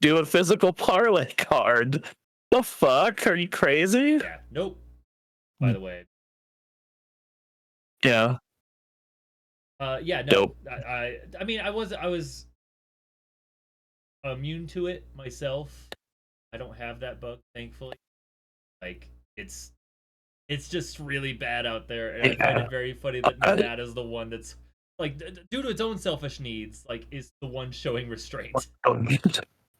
do a physical parlay card. The fuck? Are you crazy? Yeah. Nope. By the way. Yeah. Yeah. No. Dope. I mean, I was immune to it myself. I don't have that bug, thankfully. Like, it's just really bad out there, and I find it very funny that Nevada is the one that's like, due to its own selfish needs, like, is the one showing restraint.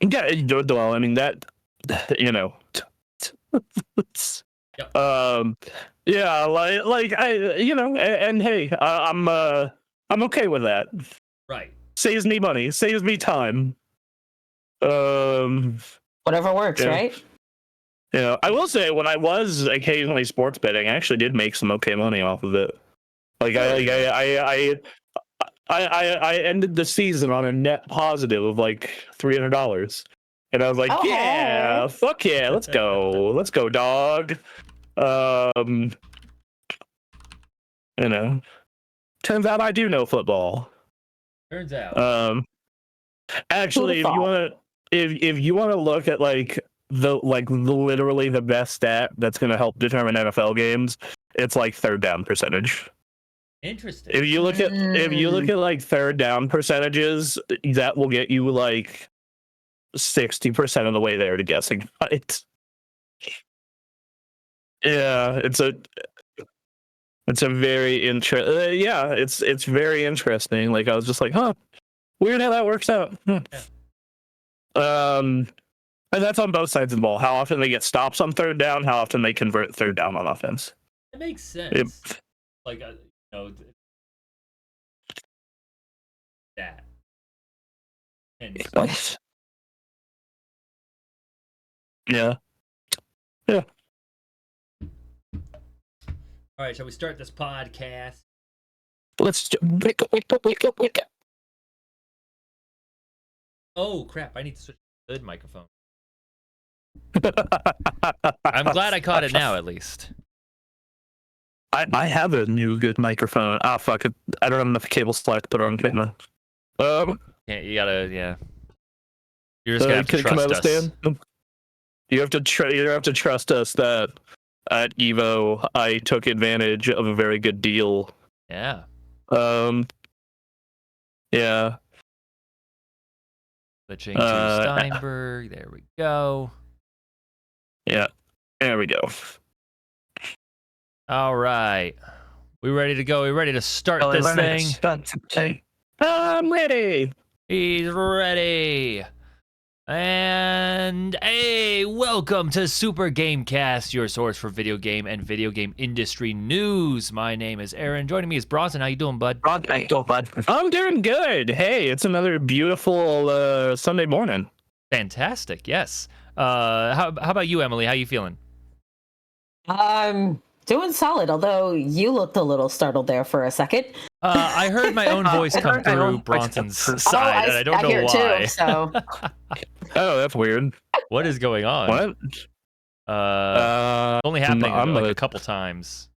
Yeah, well, I mean that, you know. Yep. Yeah, like I, you know, and hey, I'm okay with that. Right. Saves me money, saves me time. Whatever works, right? Yeah, I will say when I was occasionally sports betting, I actually did make some okay money off of it. Like I ended the season on a net positive of like $300, and I was like, yeah, fuck yeah, let's go, dog. You know, turns out I do know football. Turns out. Actually, if you want to look at like literally the best stat that's going to help determine NFL games, it's like third down percentage. Interesting. If you look at like third down percentages, that will get you like 60% of the way there to guessing right. Yeah, it's a very it's very interesting. Like I was just like, huh, weird how that works out. Yeah. And that's on both sides of the ball. How often they get stops on third down, how often they convert third down on offense. It makes sense. Like, you know, that. And yeah. Yeah. All right, shall we start this podcast? Let's wake up. Oh crap! I need to switch to the good microphone. I'm glad I caught it now, at least. I have a new good microphone. Ah, fuck it. I don't have enough cable slide to put on camera. Yeah, you gotta, yeah. You're just gonna have to trust us. You have to trust us that at Evo I took advantage of a very good deal. Yeah. Yeah. Switching to Steinberg. There we go. Yeah. There we go. All right. We ready to go? We ready to start this thing? I'm ready. He's ready. And hey, welcome to Super Gamecast, your source for video game and video game industry news. My name is Aaron. Joining me is Bronson. How you doing, bud? I'm doing good. Hey, it's another beautiful Sunday morning. Fantastic. Yes. How about you, Emily? How you feeling? I'm doing solid, although you looked a little startled there for a second. I heard my own voice come through Bronson's side, and I don't know why. Too, so. Oh, that's weird. What is going on? What? Only happening like a couple times.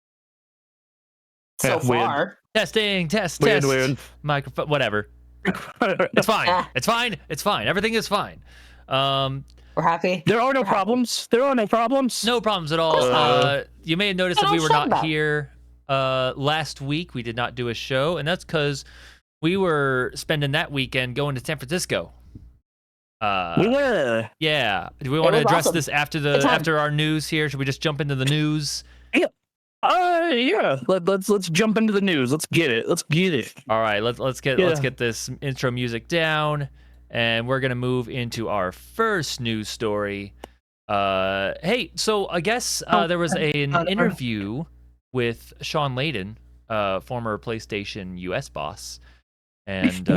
So far. Weird. Testing, test. Weird. Microphone, whatever. It's fine. It's fine. It's fine. Everything is fine. We're happy. There are no problems. There are no problems. No problems at all. You may have noticed that we were not here last week. We did not do a show, and that's because we were spending that weekend going to San Francisco. Yeah. Do we want to address this after our news here? Should we just jump into the news? Yeah. Yeah. Let's jump into the news. Let's get it. All right. Let's get this intro music down, and we're gonna move into our first news story. Hey, so I guess there was an interview with Shawn Layden, former PlayStation US boss, and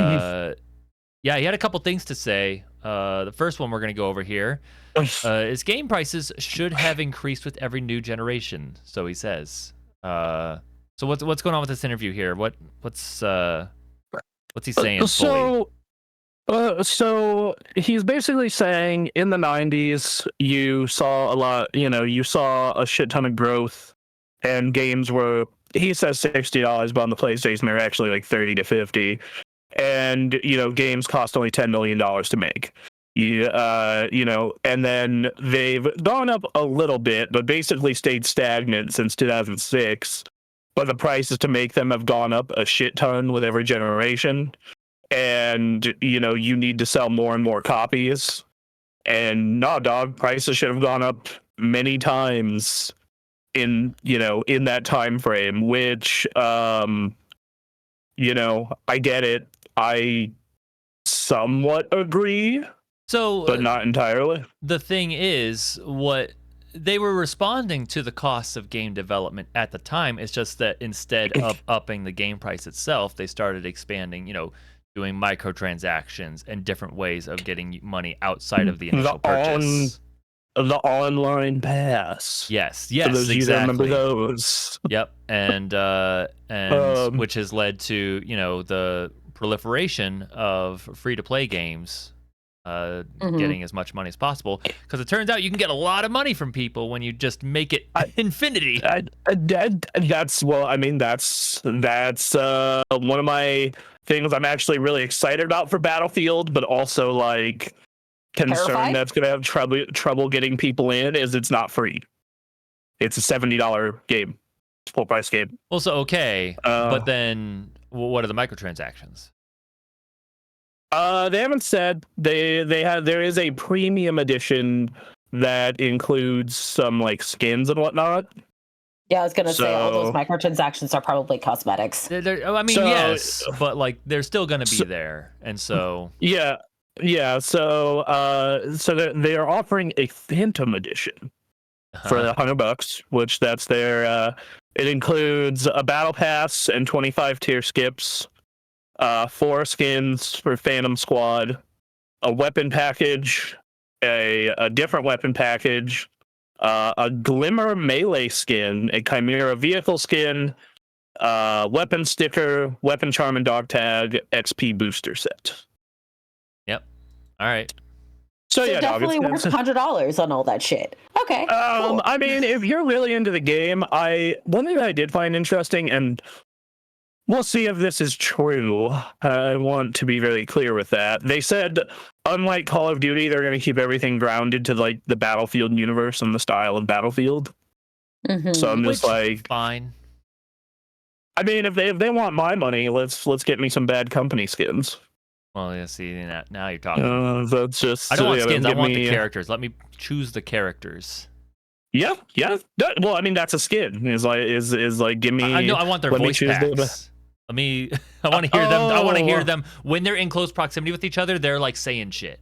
yeah, he had a couple things to say. The first one we're going to go over here is game prices should have increased with every new generation, so he says. So what's going on with this interview here? What's he saying? So he's basically saying in the 90s you saw a lot, you saw a shit ton of growth, and games were, he says $60, but on the PlayStation they're actually like $30 to $50. And games cost only $10 million to make. And then they've gone up a little bit, but basically stayed stagnant since 2006. But the prices to make them have gone up a shit ton with every generation. And, you need to sell more and more copies. And nah, dog, prices should have gone up many times in that time frame, which, I get it. I somewhat agree. So, but not entirely. The thing is, what they were responding to the costs of game development at the time. It's just that instead of upping the game price itself, they started expanding, doing microtransactions and different ways of getting money outside of the initial purchase. The online pass. Yes, For those exactly. you that remember those. Yep, and which has led to the proliferation of free-to-play games. Getting as much money as possible, because it turns out you can get a lot of money from people when you just make it infinity. That's one of my things I'm actually really excited about for Battlefield, but also like concerned Terrified? that's gonna have trouble getting people in is it's not free. It's a $70 game. It's a full price game. Also, okay, but then what are the microtransactions? They haven't said. There is a premium edition that includes some like skins and whatnot. Yeah, I was gonna say all those microtransactions are probably cosmetics. Yes, but like they're still gonna be there, and so yeah. So they are offering a Phantom edition for $100, which that's their. It includes a battle pass and 25 tier skips. 4 skins for Phantom Squad, a weapon package, a different weapon package, a Glimmer melee skin, a Chimera vehicle skin, weapon sticker, weapon charm and dog tag, XP booster set. Yep. All right. So yeah, definitely worth $100 on all that shit. Okay. Cool. I mean, if you're really into the game, one thing that I did find interesting, and we'll see if this is true. I want to be very clear with that. They said, unlike Call of Duty, they're going to keep everything grounded to like the Battlefield universe and the style of Battlefield. So I'm just fine. I mean, if they want my money, let's get me some Bad Company skins. Well, yeah. See, now you're talking. That's just. I don't want skins. I want the characters. Let me choose the characters. Yeah. Well, I mean, that's a skin. Is like give me. I want their voice packs. I want to hear them. I want to hear them when they're in close proximity with each other. They're like saying shit.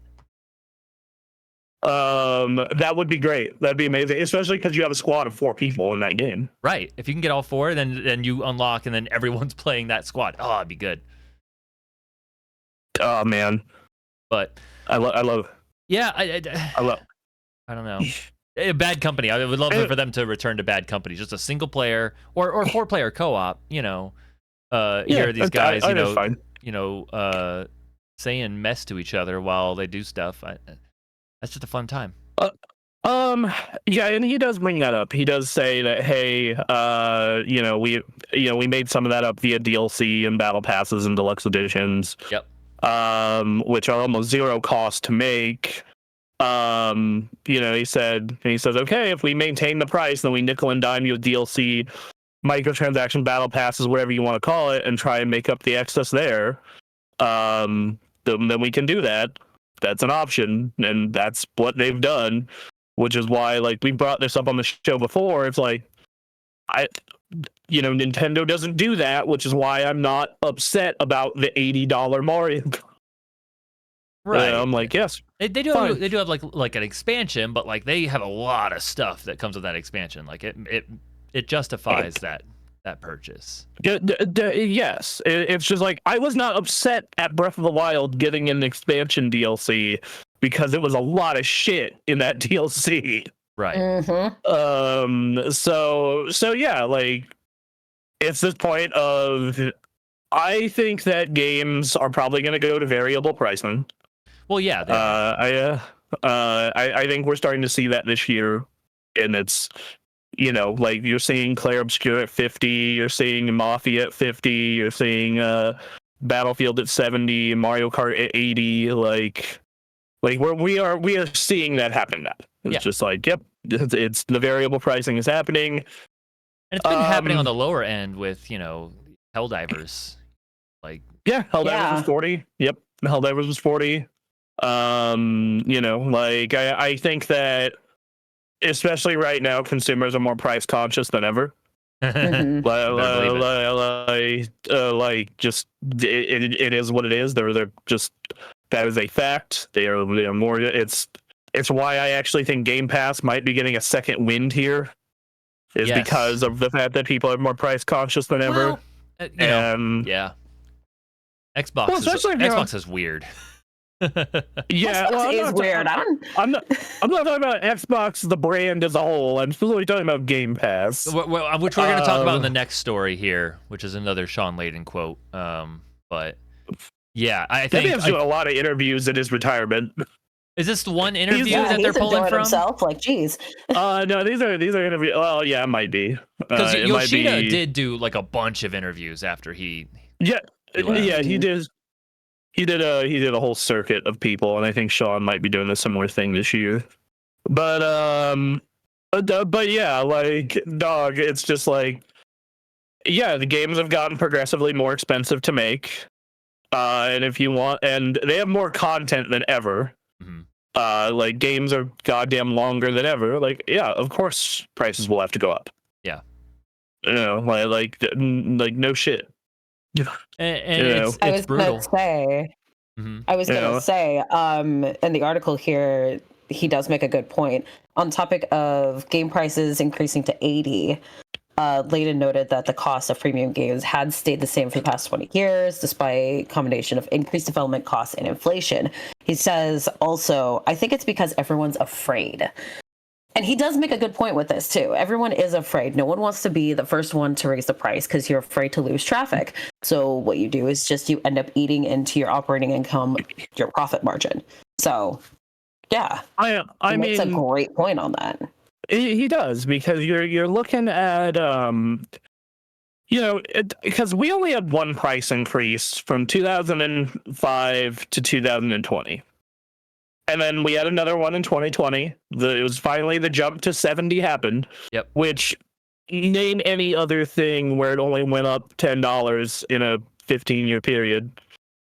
That would be great. That'd be amazing, especially because you have a squad of 4 people in that game. Right. If you can get all 4, then you unlock, and then everyone's playing that squad. Oh, it'd be good. Oh man. But I love. Yeah, I don't know. Bad Company. I would love for them to return to Bad Company. Just a single player or 4-player co-op. Here are these guys. Saying mess to each other while they do stuff. That's just a fun time. Yeah, and he does bring that up. He does say that, hey, we made some of that up via DLC and battle passes and deluxe editions. Yep. Which are almost zero cost to make. He says, okay, if we maintain the price, then we nickel and dime you with DLC, microtransaction battle passes, whatever you want to call it, and try and make up the excess there. Then we can do that. That's an option, and that's what they've done, which is why, like, we brought this up on the show before. It's like, Nintendo doesn't do that, which is why I'm not upset about the $80 Mario. Right. I'm like, yes. They do have like an expansion, but like they have a lot of stuff that comes with that expansion. Like it justifies that purchase. Yes. It's just like, I was not upset at Breath of the Wild getting an expansion DLC because it was a lot of shit in that DLC. Right. Mm-hmm. So yeah, like, it's this point of, I think that games are probably going to go to variable pricing. Well, yeah. I think we're starting to see that this year, and it's, like, you're seeing Clair Obscur at 50, you're seeing Mafia at 50, you're seeing Battlefield at 70, Mario Kart at 80. Like Like we are seeing that happen now. It's just like, yep, it's the variable pricing is happening. And it's been happening on the lower end with, Helldivers. Like, yeah, Helldivers was 40. Yep, Helldivers was 40. Like I think that especially right now, consumers are more price conscious than ever. Just it is what it is. They're just, that is a fact. They are more. It's why I actually think Game Pass might be getting a second wind here, is because of the fact that people are more price conscious than ever. Yeah. Xbox is weird. Yeah, Xbox is weird. I'm not talking about Xbox, the brand as a whole. I'm really talking about Game Pass, which we're going to talk about in the next story here, which is another Shawn Layden quote. But yeah, I think he's doing a lot of interviews in his retirement. Is this the one interview that they're pulling from? Himself, like, geez. No, these are interviews. Well, yeah, it might be because Yoshida did do like a bunch of interviews after he. Yeah, he did. He did a whole circuit of people, and I think Shawn might be doing a similar thing this year. But yeah, like, dog, it's just like, yeah, the games have gotten progressively more expensive to make, and if you want, and they have more content than ever. Like, games are goddamn longer than ever. Like, yeah, of course prices will have to go up. Yeah, like no shit. And it's brutal. I was gonna say, in the article here, he does make a good point. On topic of game prices increasing to 80, Layden noted that the cost of premium games had stayed the same for the past 20 years, despite a combination of increased development costs and inflation. He says also, I think it's because everyone's afraid. And he does make a good point with this, too. Everyone is afraid. No one wants to be the first one to raise the price because you're afraid to lose traffic. So what you do is just you end up eating into your operating income, your profit margin. So, yeah. I mean, makes a great point on that. He does, because you're looking at, because we only had one price increase from 2005 to 2020. And then we had another one in 2020. It was finally the jump to 70 happened. Yep. Which, name any other thing where it only went up $10 in a 15-year period.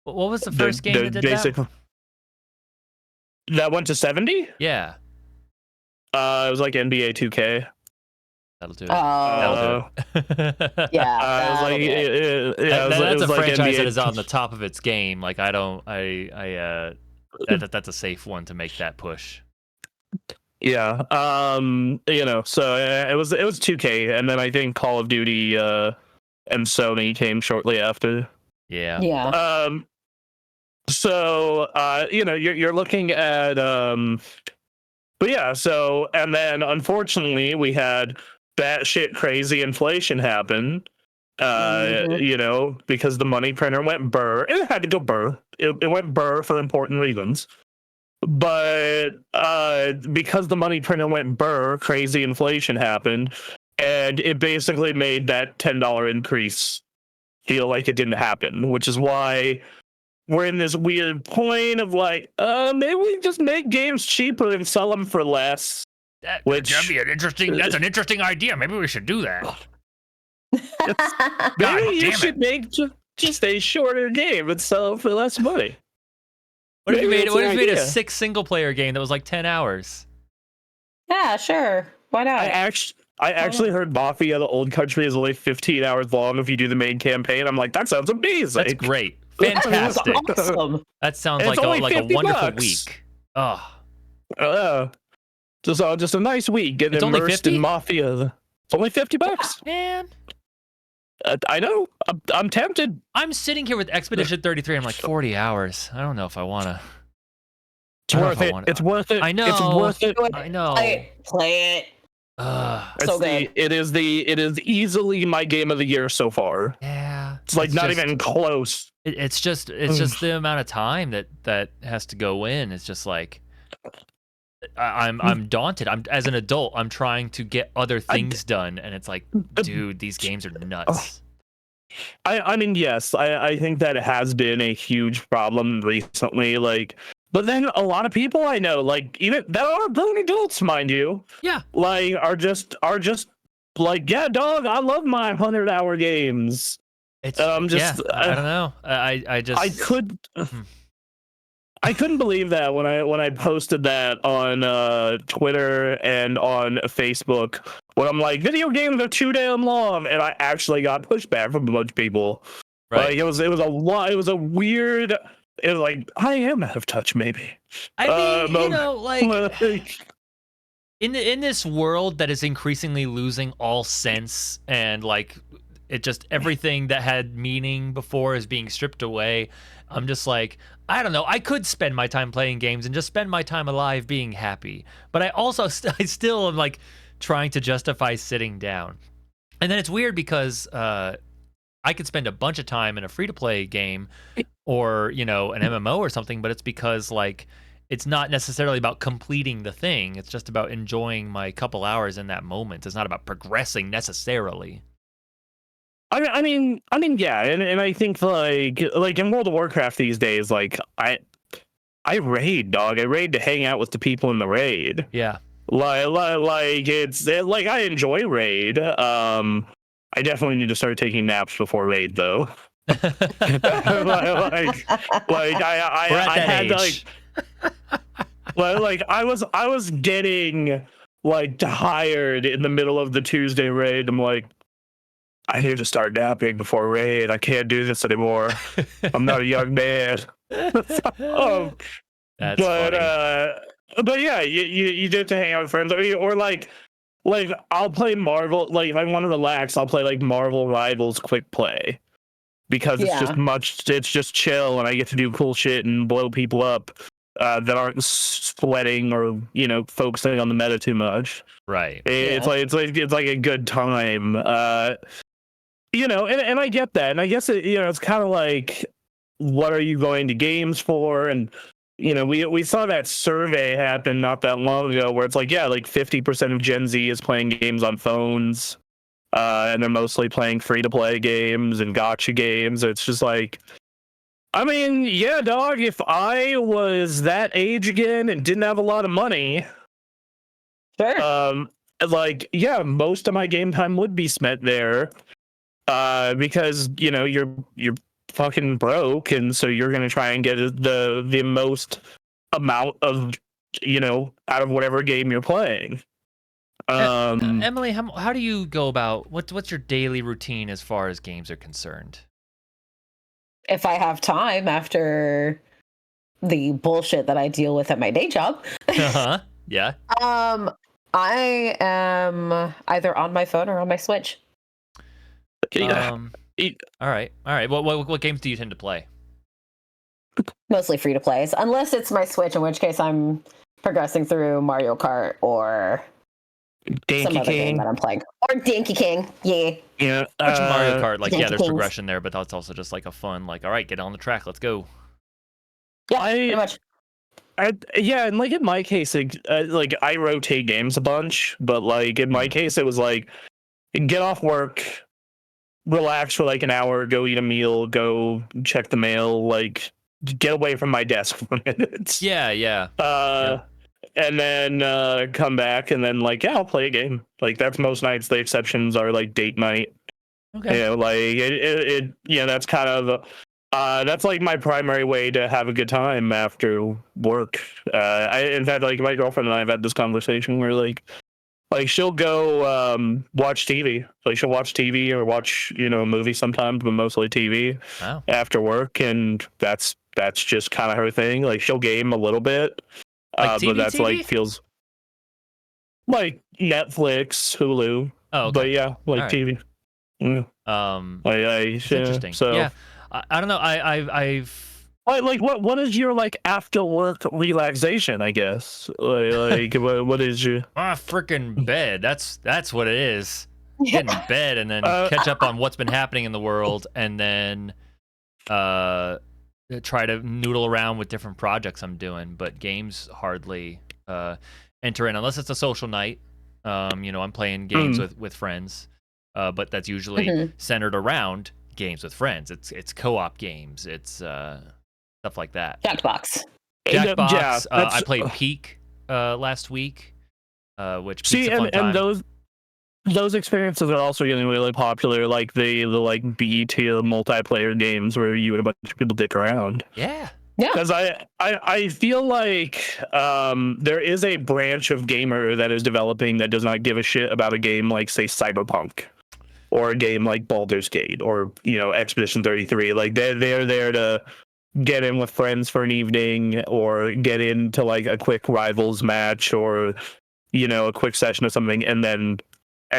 What was the first game that did that? That went to 70? Yeah. It was like NBA 2K. That'll do it. That'll do it. Yeah. That's a franchise like that is on the top of its game. Like, that's a safe one to make that push. Yeah. So it was 2K, and then I think Call of Duty and Sony came shortly after. Yeah. Yeah. So you're looking at but yeah, so, and then unfortunately we had batshit crazy inflation happen. Because the money printer went burr. It had to go burr. It went burr for important reasons. But because the money printer went burr, crazy inflation happened, and it basically made that $10 increase feel like it didn't happen, which is why we're in this weird point of like, maybe we just make games cheaper and sell them for less. That'd be that's an interesting idea. Maybe we should do that. Maybe you should make just a shorter game and sell it for less money. What if you made a 6 single-player game that was like 10 hours? Yeah, sure. Why not? I actually heard Mafia: The Old Country is only 15 hours long if you do the main campaign. I'm like, that sounds amazing. That's great. Fantastic. Awesome. That sounds like a wonderful week. Oh. Just a nice week getting immersed in Mafia. It's only $50. Man. I know. I'm tempted. I'm sitting here with Expedition 33. I'm like 40 hours. I don't know if I want to. It's worth it. It's worth it. I know. It's worth it. I know. Play it. So good. It is easily my game of the year so far. Yeah. It's like not even close. It's just the amount of time that has to go in. It's just like I'm daunted. As an adult, I'm trying to get other things done, and it's like, dude, these games are nuts. I mean, yes, I think that has been a huge problem recently. Like, But then a lot of people I know, like even that are grown adults, mind you, like are just like, yeah, dog, I love my 100-hour games. It's I don't know. I couldn't believe that when I posted that on Twitter and on Facebook, when I'm like, video games are too damn long, and I actually got pushback from a bunch of people. Right. Like it was a weird. It was like, I am out of touch, maybe. I mean, like in this world that is increasingly losing all sense, and like it just everything that had meaning before is being stripped away. I'm just like, I don't know. I could spend my time playing games and just spend my time alive being happy, but I also I still am like trying to justify sitting down. And then it's weird because I could spend a bunch of time in a free-to-play game or, an MMO or something, but it's because, like, it's not necessarily about completing the thing. It's just about enjoying my couple hours in that moment. It's not about progressing necessarily. I mean, yeah, and I think, like in World of Warcraft these days, like, I raid, dog. I raid to hang out with the people in the raid. Yeah. Like it's like I enjoy raid. I definitely need to start taking naps before raid, though. I had age. like I was getting like tired in the middle of the Tuesday raid. I'm like, I need to start napping before raid. I can't do this anymore. I'm not a young man. That's funny. But yeah, you get to hang out with friends, or like I'll play Marvel. Like if I want to relax, I'll play like Marvel Rivals Quick Play, because it's just chill, and I get to do cool shit and blow people up that aren't sweating or focusing on the meta too much. Right. It's like a good time. And I get that, and I guess it's kind of like, what are you going to games for? And we saw that survey happen not that long ago where it's like, yeah, like 50% of Gen Z is playing games on phones, and they're mostly playing free-to-play games and gacha games. It's just like, I mean, yeah, dog, if I was that age again and didn't have a lot of money, sure. Like, yeah, most of my game time would be spent there, because you're fucking broke, and so you're gonna try and get the most amount of out of whatever game you're playing. Emily, how do you go about what's your daily routine as far as games are concerned? If I have time after the bullshit that I deal with at my day job, yeah. I am either on my phone or on my Switch. All right. What games do you tend to play? Mostly free to plays, unless it's my Switch, in which case I'm progressing through Mario Kart or some other game that I'm playing, or Donkey King. Yeah. Mario Kart, like, Donkey there's Kings. progression there, but that's also just like a fun, like, all right, get on the track, let's go. Yeah, pretty much. And like in my case, like I rotate games a bunch, but like in my case, it was like, get off work, relax for like an hour, go eat a meal, go check the mail, like get away from my desk for minutes. Yeah. And then come back, and then like, yeah, I'll play a game. Like that's most nights. The exceptions are like date night. Okay. Like that's kind of that's like my primary way to have a good time after work. In fact, like my girlfriend and I have had this conversation where like she'll go watch TV. Like she'll watch TV or watch a movie sometimes, but mostly TV after work, and that's just kind of her thing. Like she'll game a little bit, like but that's TV? like feels like Netflix, Hulu. Oh, okay. But yeah, like TV. Yeah. It's interesting. So yeah, I don't know. I've like what is your like after work relaxation? I guess like what is your freaking bed? That's what it is. Get in bed and then catch up on what's been happening in the world, and then try to noodle around with different projects I'm doing. But games hardly enter in unless it's a social night. I'm playing games with friends, but that's usually centered around games with friends. It's co-op games. It's stuff like that. Jackbox. Jackbox. Yeah, I played Peak last week, which see, Peak's a fun time. and those experiences are also getting really popular, like the like B tier multiplayer games where you and a bunch of people dick around. Yeah. Because I feel like there is a branch of gamer that is developing that does not give a shit about a game like, say, Cyberpunk, or a game like Baldur's Gate, or Expedition 33. Like they're there to get in with friends for an evening, or get into like a quick rivals match, or a quick session or something, and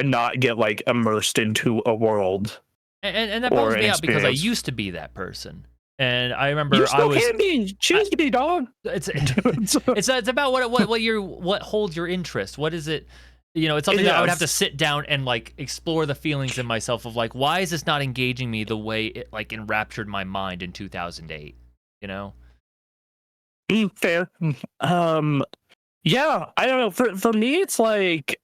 not get like immersed into a world. And that bums me out because I used to be that person. And I remember you still can be. Choose to be, dog. It's about what holds your interest. What is it? It's something that I would have to sit down and like explore the feelings in myself of like, why is this not engaging me the way it like enraptured my mind in 2008? Fair. Yeah, I don't know. For me, it's like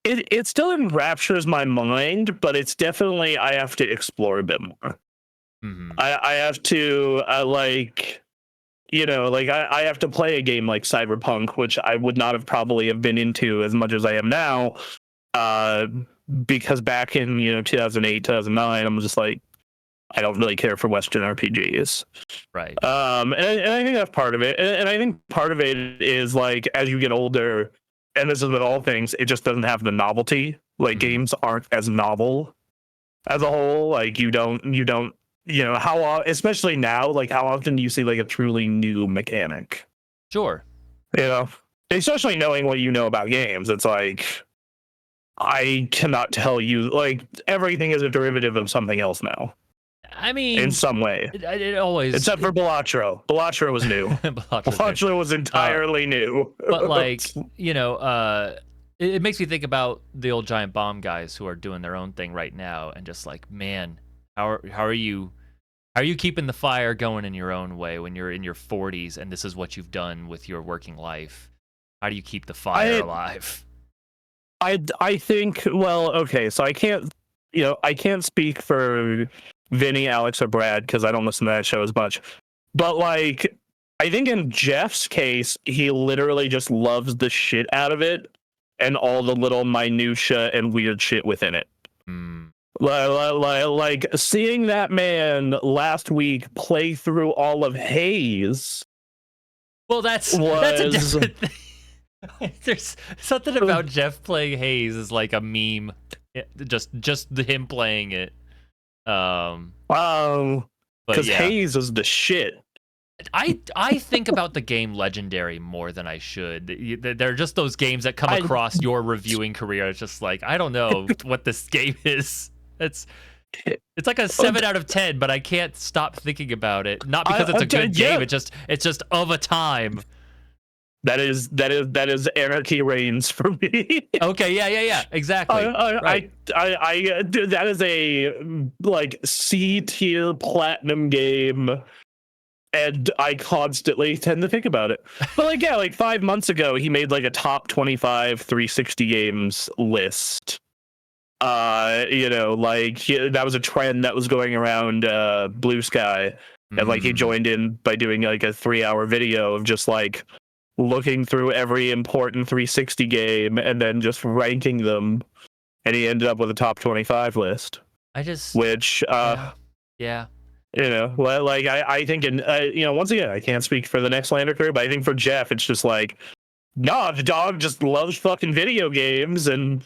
it still enraptures my mind, but it's definitely, I have to explore a bit more. Mm-hmm. I have to I have to play a game like Cyberpunk, which I would not have probably have been into as much as I am now, because back in 2008, 2009, I'm just like, I don't really care for Western RPGs. Right. And I think that's part of it. And I think part of it is like, as you get older, and this is with all things, it just doesn't have the novelty. Like, games aren't as novel as a whole. Like, you don't especially now, like, how often do you see like a truly new mechanic? Sure. Especially knowing what you know about games, it's like, I cannot tell you, like, everything is a derivative of something else now. I mean, in some way, it always, except for Balatro. Balatro was new. Balatro was entirely new. But like, it makes me think about the old Giant Bomb guys who are doing their own thing right now, and just like, man, how are you keeping the fire going in your own way when you're in your 40s and this is what you've done with your working life? How do you keep the fire alive? I think, well, okay, so I can't speak for Vinny, Alex, or Brad, because I don't listen to that show as much. But like, I think in Jeff's case, he literally just loves the shit out of it and all the little minutia and weird shit within it. Like seeing that man last week play through all of Haze. Well, that's a different thing. There's something about Jeff playing Haze is like a meme. Just him playing it. Because Haze is the shit. I think about the game Legendary more than I should. They're just those games that come across your reviewing career. It's just like, I don't know what this game is. It's like a 7 out of 10, but I can't stop thinking about it. Not because it's a good game. It's just of a time. That is Anarchy Reigns for me. Okay, yeah, exactly. Right. Dude, that is a like C tier platinum game, and I constantly tend to think about it. But like, yeah, like 5 months ago, he made like a top 25 360 games list. That was a trend that was going around Blue Sky, and like he joined in by doing like a 3-hour video of just like looking through every important 360 game and then just ranking them, and he ended up with a top 25 list. I think once again, I can't speak for the next Lander crew, but I think for Jeff, it's just like, nah, the dog just loves fucking video games and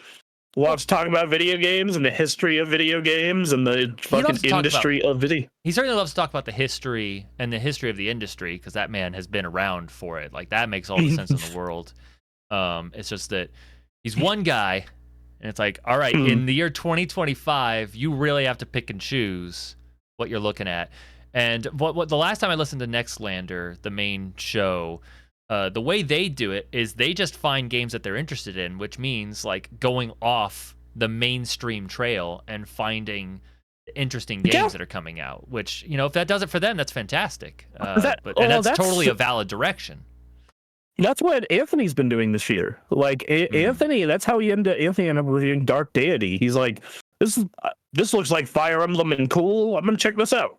loves to talk about video games and the history of video games and the fucking industry of video. He certainly loves to talk about the history and the history of the industry, because that man has been around for it. Like, that makes all the sense in the world. It's just that he's one guy, and it's like, all right, in the year 2025, you really have to pick and choose what you're looking at. And what the last time I listened to Nextlander, the main show, the way they do it is they just find games that they're interested in, which means like going off the mainstream trail and finding interesting games that are coming out, which, if that does it for them, that's fantastic. That's totally a valid direction. That's what Anthony's been doing this year. Like, Anthony, that's how Anthony ended up reviewing Dark Deity. He's like, this looks like Fire Emblem and cool. I'm going to check this out.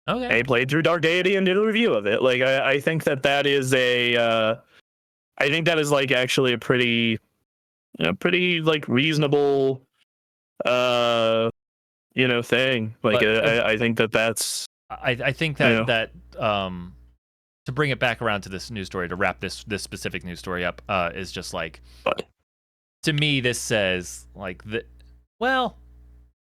Okay. I played through Dark Deity and did a review of it. Like, I think that is I think that is like actually a pretty, pretty like reasonable, thing. Like, I think that's. I think that to bring it back around to this news story, to wrap this specific news story up, is just like, to me, this says like well,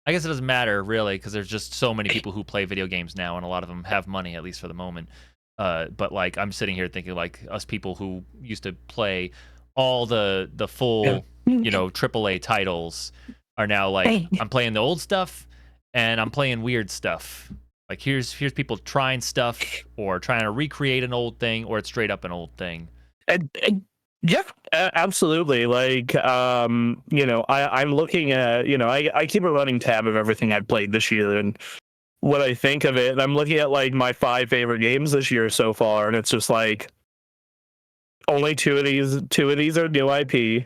I guess it doesn't matter really, because there's just so many people who play video games now, and a lot of them have money, at least for the moment. But like, I'm sitting here thinking like us people who used to play all the full, AAA titles are now like, I'm playing the old stuff and I'm playing weird stuff. Like here's people trying stuff or trying to recreate an old thing, or it's straight up an old thing. Yeah, absolutely. Like, I'm looking at, I keep a running tab of everything I've played this year and what I think of it. And I'm looking at like my 5 favorite games this year so far, and it's just like only two of these are new IP,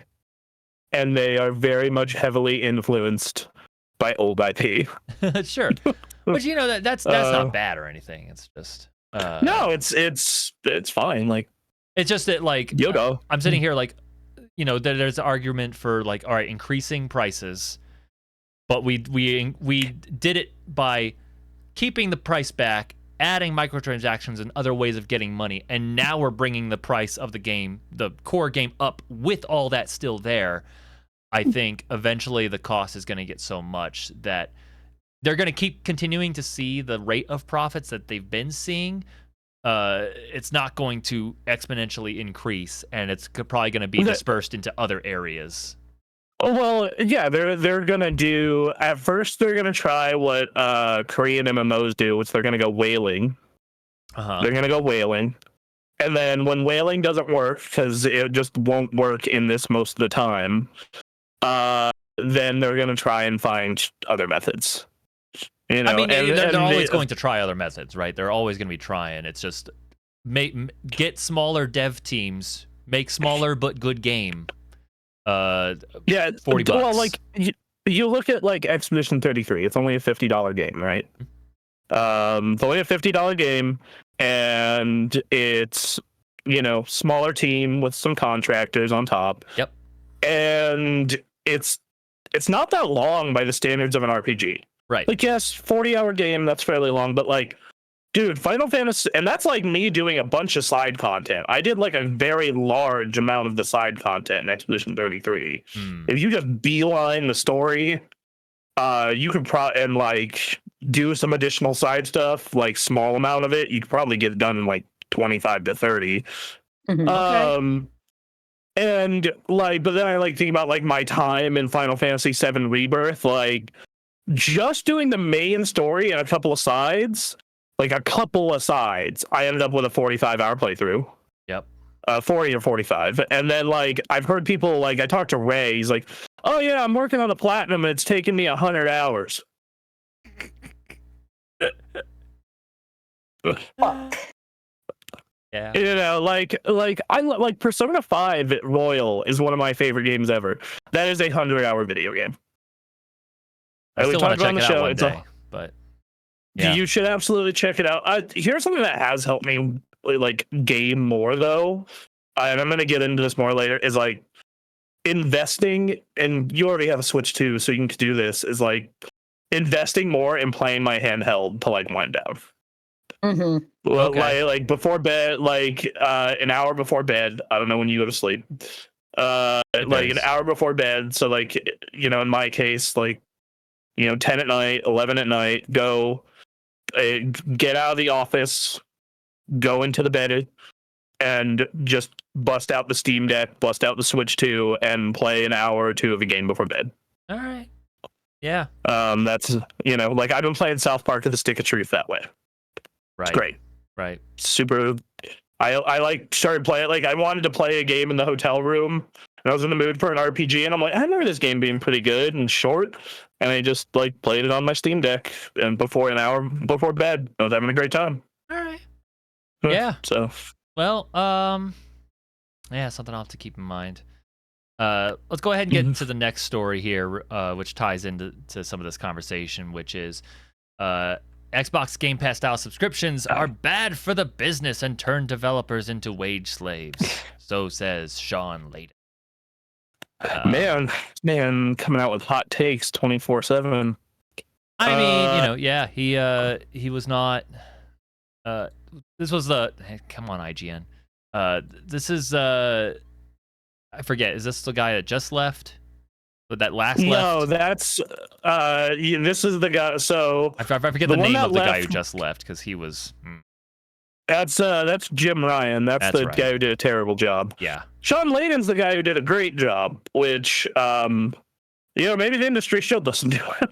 and they are very much heavily influenced by old IP. Sure, but that's not bad or anything. It's just no, it's fine. Like, it's just that like I'm sitting here like, there's an argument for like, all right, increasing prices, but we did it by keeping the price back, adding microtransactions and other ways of getting money, and now we're bringing the price of the game, the core game, up with all that still there. I think eventually the cost is going to get so much that they're going to keep continuing to see the rate of profits that they've been seeing. It's not going to exponentially increase, and it's probably going to be dispersed into other areas. Oh, well, yeah, they're gonna do. At first, they're gonna try what Korean MMOs do, which they're gonna go whaling. They're gonna go whaling, and then when whaling doesn't work, because it just won't work in this most of the time, then they're gonna try and find other methods. I mean, they're always going to try other methods, right? They're always going to be trying. It's just get smaller dev teams, make smaller but good game. Yeah, $40. Well, like you look at like Expedition 33. It's only a $50 game, right? It's only a $50 game, and it's smaller team with some contractors on top. Yep. And it's not that long by the standards of an RPG. Right. Like, yes, 40-hour game, that's fairly long, but like, dude, Final Fantasy, and that's like me doing a bunch of side content. I did like a very large amount of the side content in Expedition 33. If you just beeline the story, you could and like do some additional side stuff, like small amount of it, you could probably get it done in like 25 to 30. Okay. And like, but then I like thinking about like my time in Final Fantasy VII Rebirth, like just doing the main story and a couple of sides, I ended up with a 45-hour playthrough. Yep. 40 or 45. And then like I've heard people, like I talked to Ray, he's like, oh yeah, I'm working on the platinum and it's taken me 100 hours. Yeah. Like I like Persona 5 Royal is one of my favorite games ever. That is a 100-hour video game. I still want to check it out one day, but yeah. You should absolutely check it out. Here's something that has helped me like game more though, and I'm gonna get into this more later. Is like investing, and you already have a Switch too, so you can do this. Is like investing more in playing my handheld to like wind down. Okay. Like before bed, like an hour before bed. I don't know when you go to sleep. Like an hour before bed. So like in my case, like 10 at night, 11 at night. Go get out of the office, go into the bed, and just bust out the Steam Deck, bust out the Switch 2, and play an hour or two of a game before bed. All right. Yeah. That's like I've been playing South Park to the Stick of Truth that way. Right. It's great. Right. Super. I like started playing. Like I wanted to play a game in the hotel room, and I was in the mood for an RPG, and I'm like, I remember this game being pretty good and short, and I just like played it on my Steam Deck, and before an hour before bed, I was having a great time. All right. Yeah. So. Well, yeah, something I'll have to keep in mind. Let's go ahead and get into the next story here, which ties into some of this conversation, which is Xbox Game Pass style subscriptions are bad for the business and turn developers into wage slaves. So says Shawn Layden. Man, coming out with hot takes 24/7. I mean, yeah, he was not. This was the. Hey, come on, IGN. This is I forget. Is this the guy that just left? But that last left? No, that's this is the guy. So I forget the name of the guy who just left because he was. That's Jim Ryan. That's the guy who did a terrible job. Yeah. Shawn Layden's the guy who did a great job, which maybe the industry should listen to him.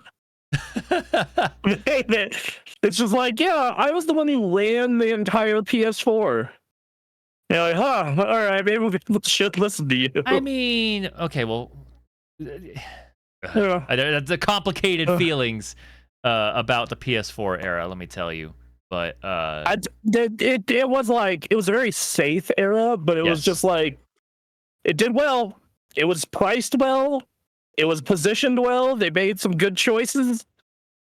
It's just like, yeah, I was the one who ran the entire PS4. You're like, all right, maybe we should listen to you. I mean, okay, well, that's a complicated feelings about the PS4 era, let me tell you. But it was a very safe era, but it was just like, it did well. It was priced well. It was positioned well. They made some good choices.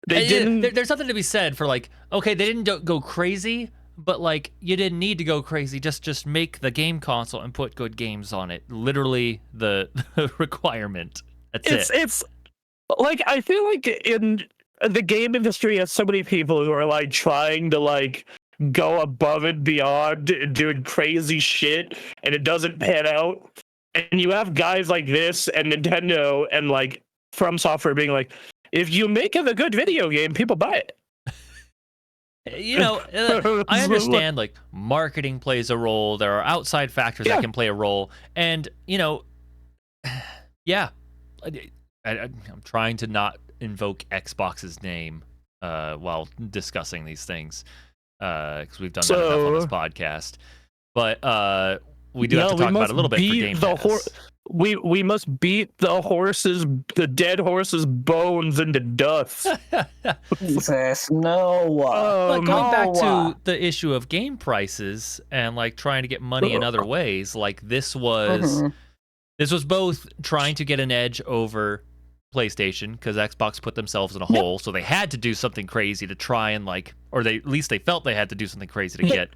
There's something to be said for like, okay, they didn't go crazy, but like you didn't need to go crazy. Just make the game console and put good games on it. Literally the requirement. That's it. It's like, I feel like in the game industry has so many people who are like trying to like go above and beyond doing crazy shit, and it doesn't pan out. And you have guys like this and Nintendo and like From Software being like, if you make it a good video game, people buy it. I understand like marketing plays a role. There are outside factors that can play a role. And, yeah, I'm trying to not invoke Xbox's name while discussing these things because we've done that enough on this podcast. But we do have to talk about it a little bit for Game Pass. We must beat the dead horse's bones into dust. Jesus, no. But going back to the issue of game prices and like trying to get money in other ways, like this was both trying to get an edge over PlayStation because Xbox put themselves in a hole, so they had to do something crazy to try and like, or at least they felt they had to do something crazy to get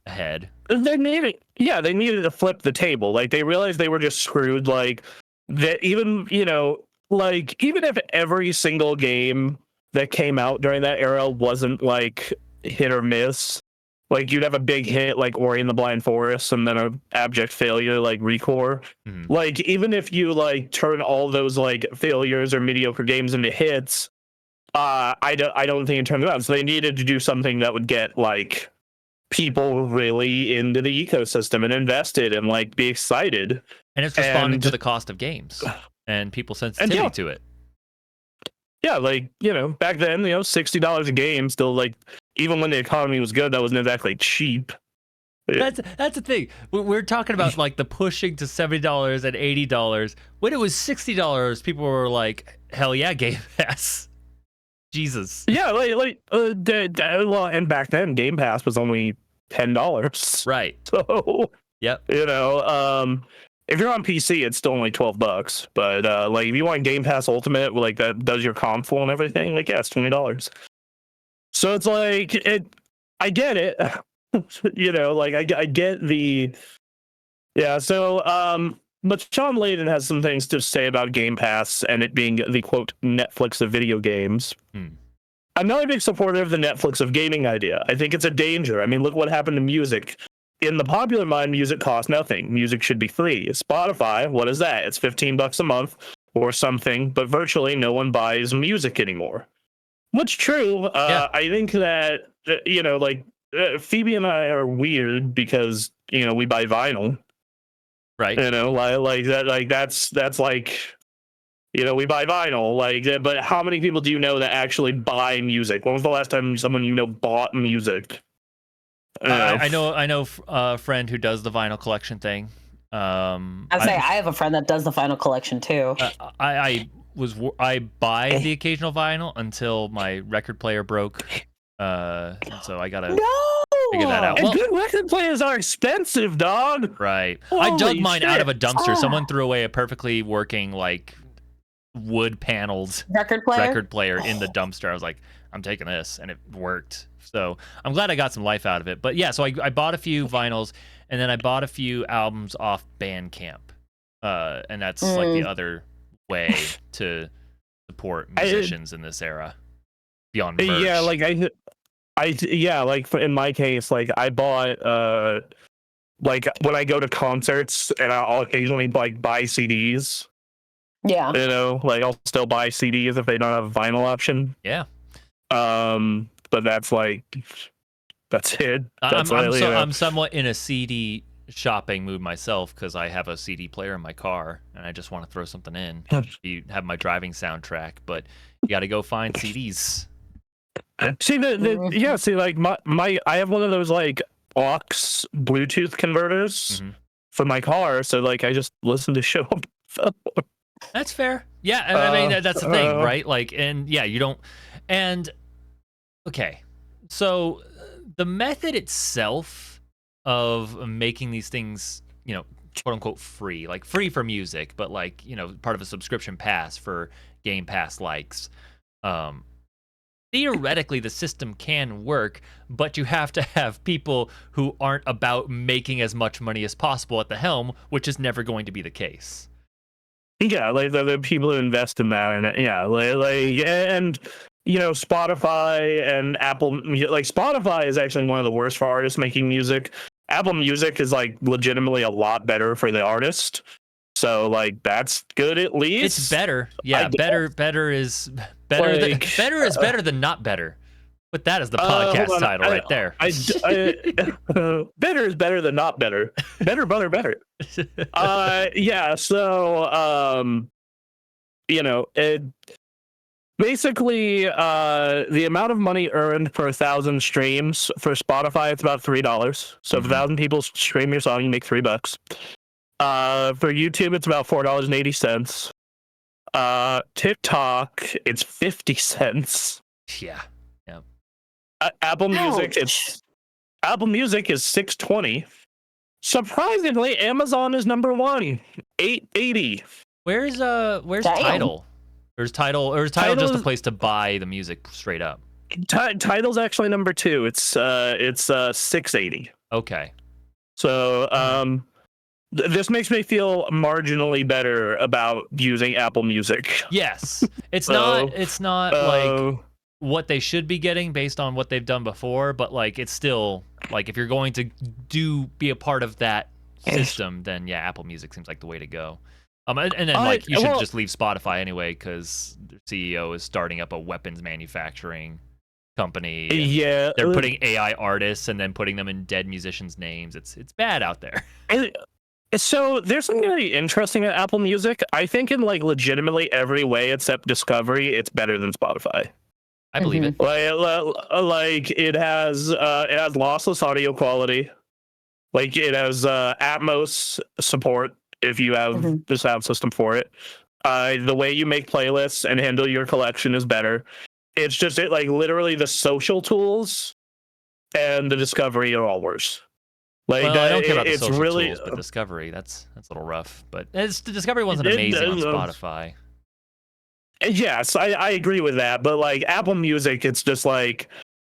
ahead. They needed to flip the table. Like they realized they were just screwed. Like that, even if every single game that came out during that era wasn't like hit or miss, like you'd have a big hit like Ori and the Blind Forest, and then an abject failure like Recore. Like even if you like turn all those like failures or mediocre games into hits, I don't think it turned around. So they needed to do something that would get like people really into the ecosystem and invested and like be excited. And it's responding to the cost of games and people's sensitivity to it. Yeah, like, back then, $60 a game still, like, even when the economy was good, that wasn't exactly cheap. That's the thing. We're talking about like the pushing to $70 and $80. When it was $60, people were like, "Hell yeah, Game Pass!" Jesus. Yeah, and back then, Game Pass was only $10. Right. So, yep. If you're on PC, it's still only $12. But like, if you want Game Pass Ultimate, like that does your console and everything, like it's $20. So it's like I get it. Like I get the So but Shawn Layden has some things to say about Game Pass and it being the quote Netflix of video games. I'm not a big supporter of the Netflix of gaming idea. I think it's a danger. I mean, look what happened to music. In the popular mind, music costs nothing. Music should be free. Spotify, what is that? It's $15 a month or something, but virtually no one buys music anymore. What's true? I think that Phoebe and I are weird because we buy vinyl, right? Like that. Like that's like we buy vinyl. Like, but how many people do you know that actually buy music? When was the last time someone bought music? I know a friend who does the vinyl collection thing. I have a friend that does the vinyl collection too. I buy the occasional vinyl until my record player broke. So I gotta figure that out. And good record players are expensive, dog. Right. Holy I dug mine shit. out of a dumpster. Someone threw away a perfectly working wood paneled record player in the dumpster. I was like, I'm taking this, and it worked. So I'm glad I got some life out of it. But yeah, so I bought a few vinyls, and then I bought a few albums off Bandcamp, and that's like the other way to support musicians in this era beyond merch. Yeah, like like in my case, like I bought like when I go to concerts, and I'll occasionally like buy CDs. Yeah, you know, like I'll still buy CDs if they don't have a vinyl option. Yeah. But that's it. I'm somewhat in a CD shopping mood myself because I have a CD player in my car and I just want to throw something in. You have my driving soundtrack, but you got to go find CDs. See see, like my I have one of those like aux Bluetooth converters for my car, so like I just listen to show. That's fair. Yeah, I mean that's the thing, right? Like, and yeah, you don't. And okay, so the method itself of making these things, you know, quote unquote free, like free for music, but like, you know, part of a subscription pass for Game Pass likes. Theoretically, the system can work, but you have to have people who aren't about making as much money as possible at the helm, which is never going to be the case. Yeah, like the people who invest in that, and yeah, like and you know, Spotify and Apple, like Spotify is actually one of the worst for artists making music. Apple Music is like legitimately a lot better for the artist. So like that's good at least. It's better. Yeah, better is better like, better is better than not better. But that is the podcast title right there. Better is better than not better. Better. Yeah, so you know, it basically the amount of money earned per 1,000 streams for Spotify, it's about $3. So if 1,000 people stream your song, you make $3. For YouTube, it's about $4.80. TikTok, it's 50 cents. Yeah. Apple Music, Apple Music is $6.20. Surprisingly, Amazon is number one, $8.80. Where's Tidal? Or is Tidal just a place to buy the music straight up? Tidal's actually number two. It's $6.80. Okay. So this makes me feel marginally better about using Apple Music. Yes. It's not like what they should be getting based on what they've done before, but like it's still like if you're going to be a part of that system, then yeah, Apple Music seems like the way to go. And then like you should just leave Spotify anyway because their CEO is starting up a weapons manufacturing company. Yeah, they're putting AI artists and then putting them in dead musicians' names. It's bad out there. So there's something really interesting at Apple Music. I think in like legitimately every way except Discovery, it's better than Spotify. I believe it. Like it has lossless audio quality. Like it has Atmos support if you have the sound system for it. The way you make playlists and handle your collection is better. It's just like literally the social tools and the Discovery are all worse. Like I don't care about the social tools, but Discovery that's a little rough. But the Discovery wasn't amazing on Spotify. Yes, I agree with that. But like Apple Music, it's just like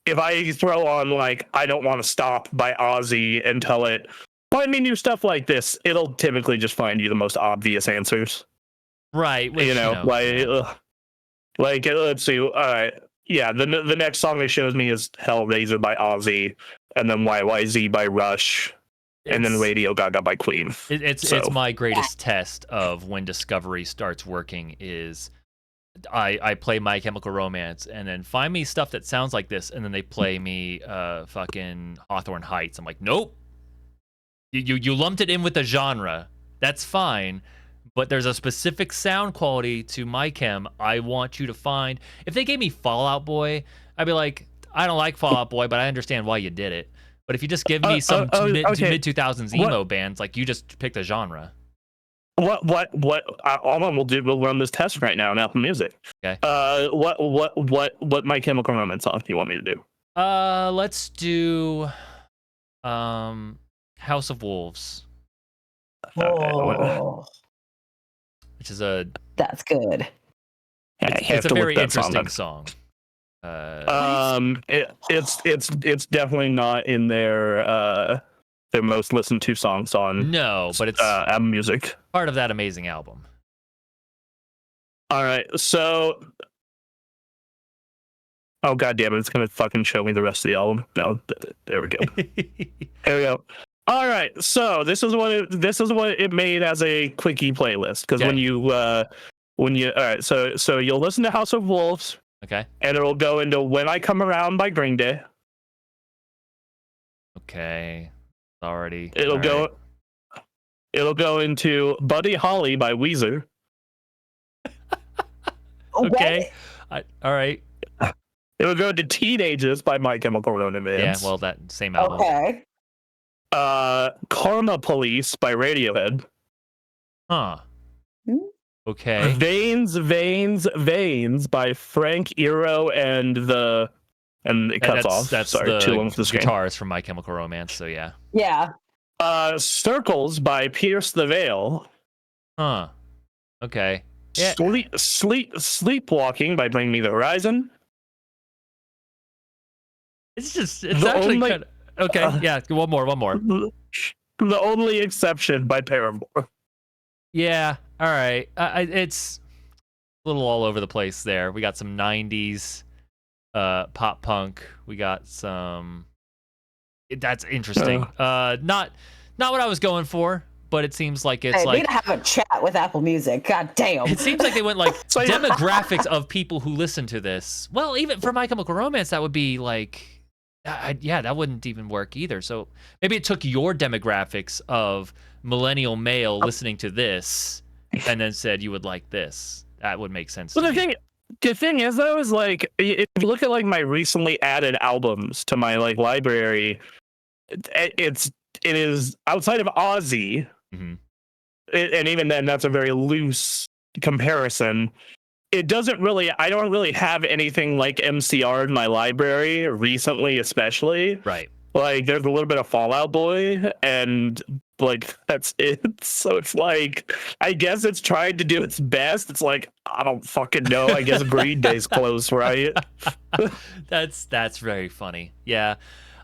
if I throw on like I Don't Want to Stop by Ozzy and tell it find me new stuff like this, it'll typically just find you the most obvious answers. Right. Which, like let's see. All right. Yeah, the next song they shows me is Hellraiser by Ozzy, and then YYZ by Rush, and then Radio Gaga by Queen. It's my greatest test of when Discovery starts working is I play My Chemical Romance and then find me stuff that sounds like this, and then they play me fucking Hawthorne Heights. I'm like, nope. You lumped it in with the genre. That's fine. But there's a specific sound quality to My Chem I want you to find. If they gave me Fall Out Boy, I'd be like, I don't like Fall Out Boy, but I understand why you did it. But if you just give me some mid 2000s emo bands, like you just picked a genre. We'll run this test right now in Apple Music. Okay. What My Chemical Romance song do you want me to do? Let's do House of Wolves. Oh. Which is that's good. It's a very interesting song. It's definitely not in their most listened to songs on. No, but it's Apple Music. Part of that amazing album. All right, so. Oh god damn it! It's gonna fucking show me the rest of the album. No, there we go. There we go. All right, so this is what it made as a quickie playlist, because when you all right, so you'll listen to House of Wolves. Okay. And it'll go into When I Come Around by Green Day. Okay. Already. It'll go into Buddy Holly by Weezer. Okay. All right. It'll go into Teenagers by My Chemical Romance. Yeah, well, that same album. Okay. Karma Police by Radiohead. Huh. Okay. Veins by Frank Iero and it cuts off. That's Sorry, too long for the screen. Guitars from My Chemical Romance, so yeah. Yeah. Circles by Pierce the Veil. Huh. Okay. Yeah. Sleepwalking by Bring Me the Horizon. It's actually kind of okay. Yeah, one more. The Only Exception by Paramore. Yeah. All right. It's a little all over the place there. We got some 90s pop punk. We got some. That's interesting. Not what I was going for, but it seems like it's like. Need to have a chat with Apple Music. God damn. It seems like they went like demographics of people who listen to this. Well, even for My Chemical Romance, that would be like. That wouldn't even work either. So maybe it took your demographics of millennial male listening to this and then said you would like this. That would make sense. Well, the thing is, though, is like if you look at like my recently added albums to my like library, it is outside of Ozzy, and even then, that's a very loose comparison. I don't really have anything like MCR in my library recently, especially. Right. Like, there's a little bit of Fall Out Boy, and like that's it. So it's like, I guess it's trying to do its best. It's like, I don't fucking know. I guess Green Day's close, right? That's very funny. Yeah,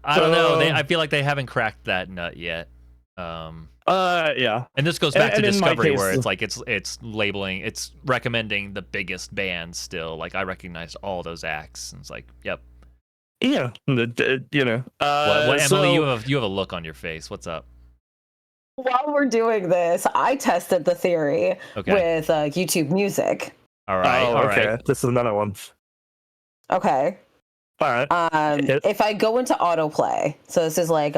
I don't know. I feel like they haven't cracked that nut yet. Yeah. And this goes back to Discovery, where it's like it's labeling, it's recommending the biggest bands still. Like, I recognize all those acts, and it's like, yep. Yeah, you know. Emily, you have a look on your face. What's up? While we're doing this, I tested the theory with YouTube Music. All right. All right. This is another one. Okay. All right. If I go into autoplay, so this is like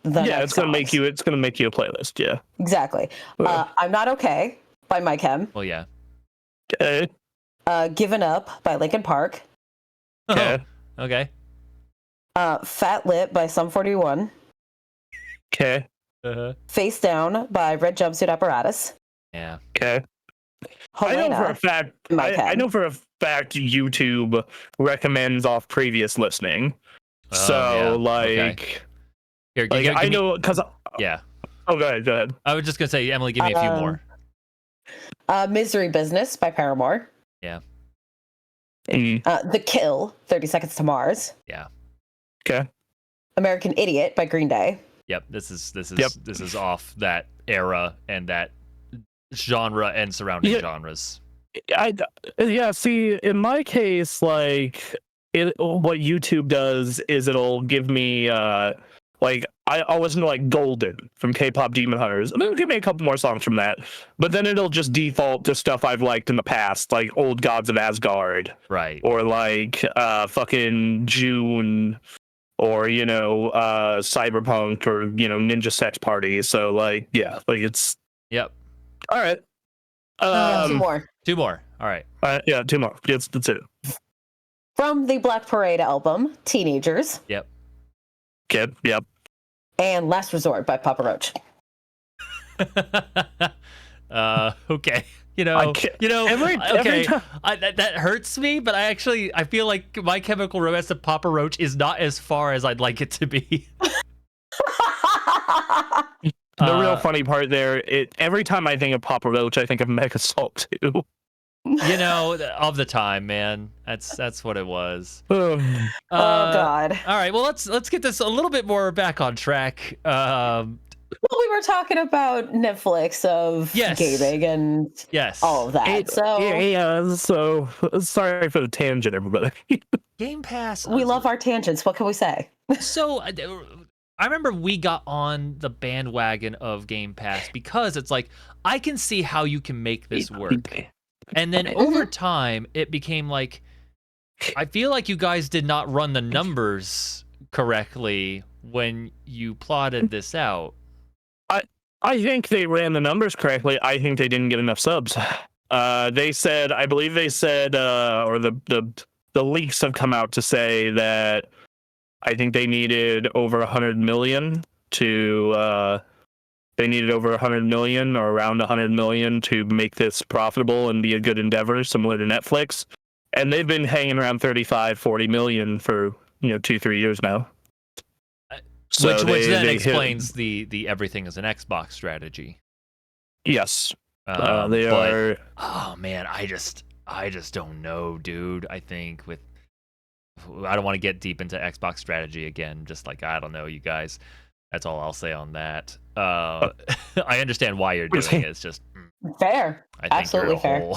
it's gonna make you a playlist. Yeah. Exactly. I'm Not Okay by My Chem. Well, yeah. Okay. Given Up by Linkin Park. Okay. Okay. Fat Lip by Sum 41. Okay. Face Down by Red Jumpsuit Apparatus. Yeah. Okay. Helena, I know for a fact YouTube recommends off previous listening. Here, I know because yeah. Oh, go ahead. I was just gonna say, Emily, give me a few more. Misery Business by Paramore. Yeah. The Kill, 30 Seconds to Mars. Yeah. Okay. American Idiot by Green Day. Yep. This is off that era and that genre and surrounding genres. See, in my case, like what YouTube does is it'll give me like I listen to like Golden from K-pop Demon Hunters, and it'll give me a couple more songs from that. But then it'll just default to stuff I've liked in the past, like Old Gods of Asgard, right? Or like fucking June, or Cyberpunk, or Ninja Sex Party. So like it's yep. All right. Two more. All right. Yeah, two more. That's it. From the Black Parade album, Teenagers. Yep. Kid. Yep. And Last Resort by Papa Roach. Okay. Every time that hurts me, but I feel like My Chemical Romance and Papa Roach is not as far as I'd like it to be. The real funny part there, every time I think of Papa Roach, I think of Mega Salt too. You know, of the time, man. That's what it was. Oh God. All right, well let's get this a little bit more back on track. Well, we were talking about Netflix of gaming and all of that. So sorry for the tangent, everybody. Game Pass. We love our tangents. What can we say? So I remember we got on the bandwagon of Game Pass because it's like, I can see how you can make this work. And then over time, it became like, I feel like you guys did not run the numbers correctly when you plotted this out. I think they ran the numbers correctly. I think they didn't get enough subs. They said, I believe they said, or the leaks have come out to say that I think they needed over 100 million to they needed over 100 million or around 100 million to make this profitable and be a good endeavor, similar to Netflix. And they've been hanging around 35, 40 million for 2-3 years now. So which then explains the everything is an Xbox strategy. Yes, they are. Oh man, I just don't know, dude. I think I don't want to get deep into Xbox strategy again. Just like, I don't know, you guys. That's all I'll say on that. I understand why you're doing it. It's just fair. I think absolutely fair.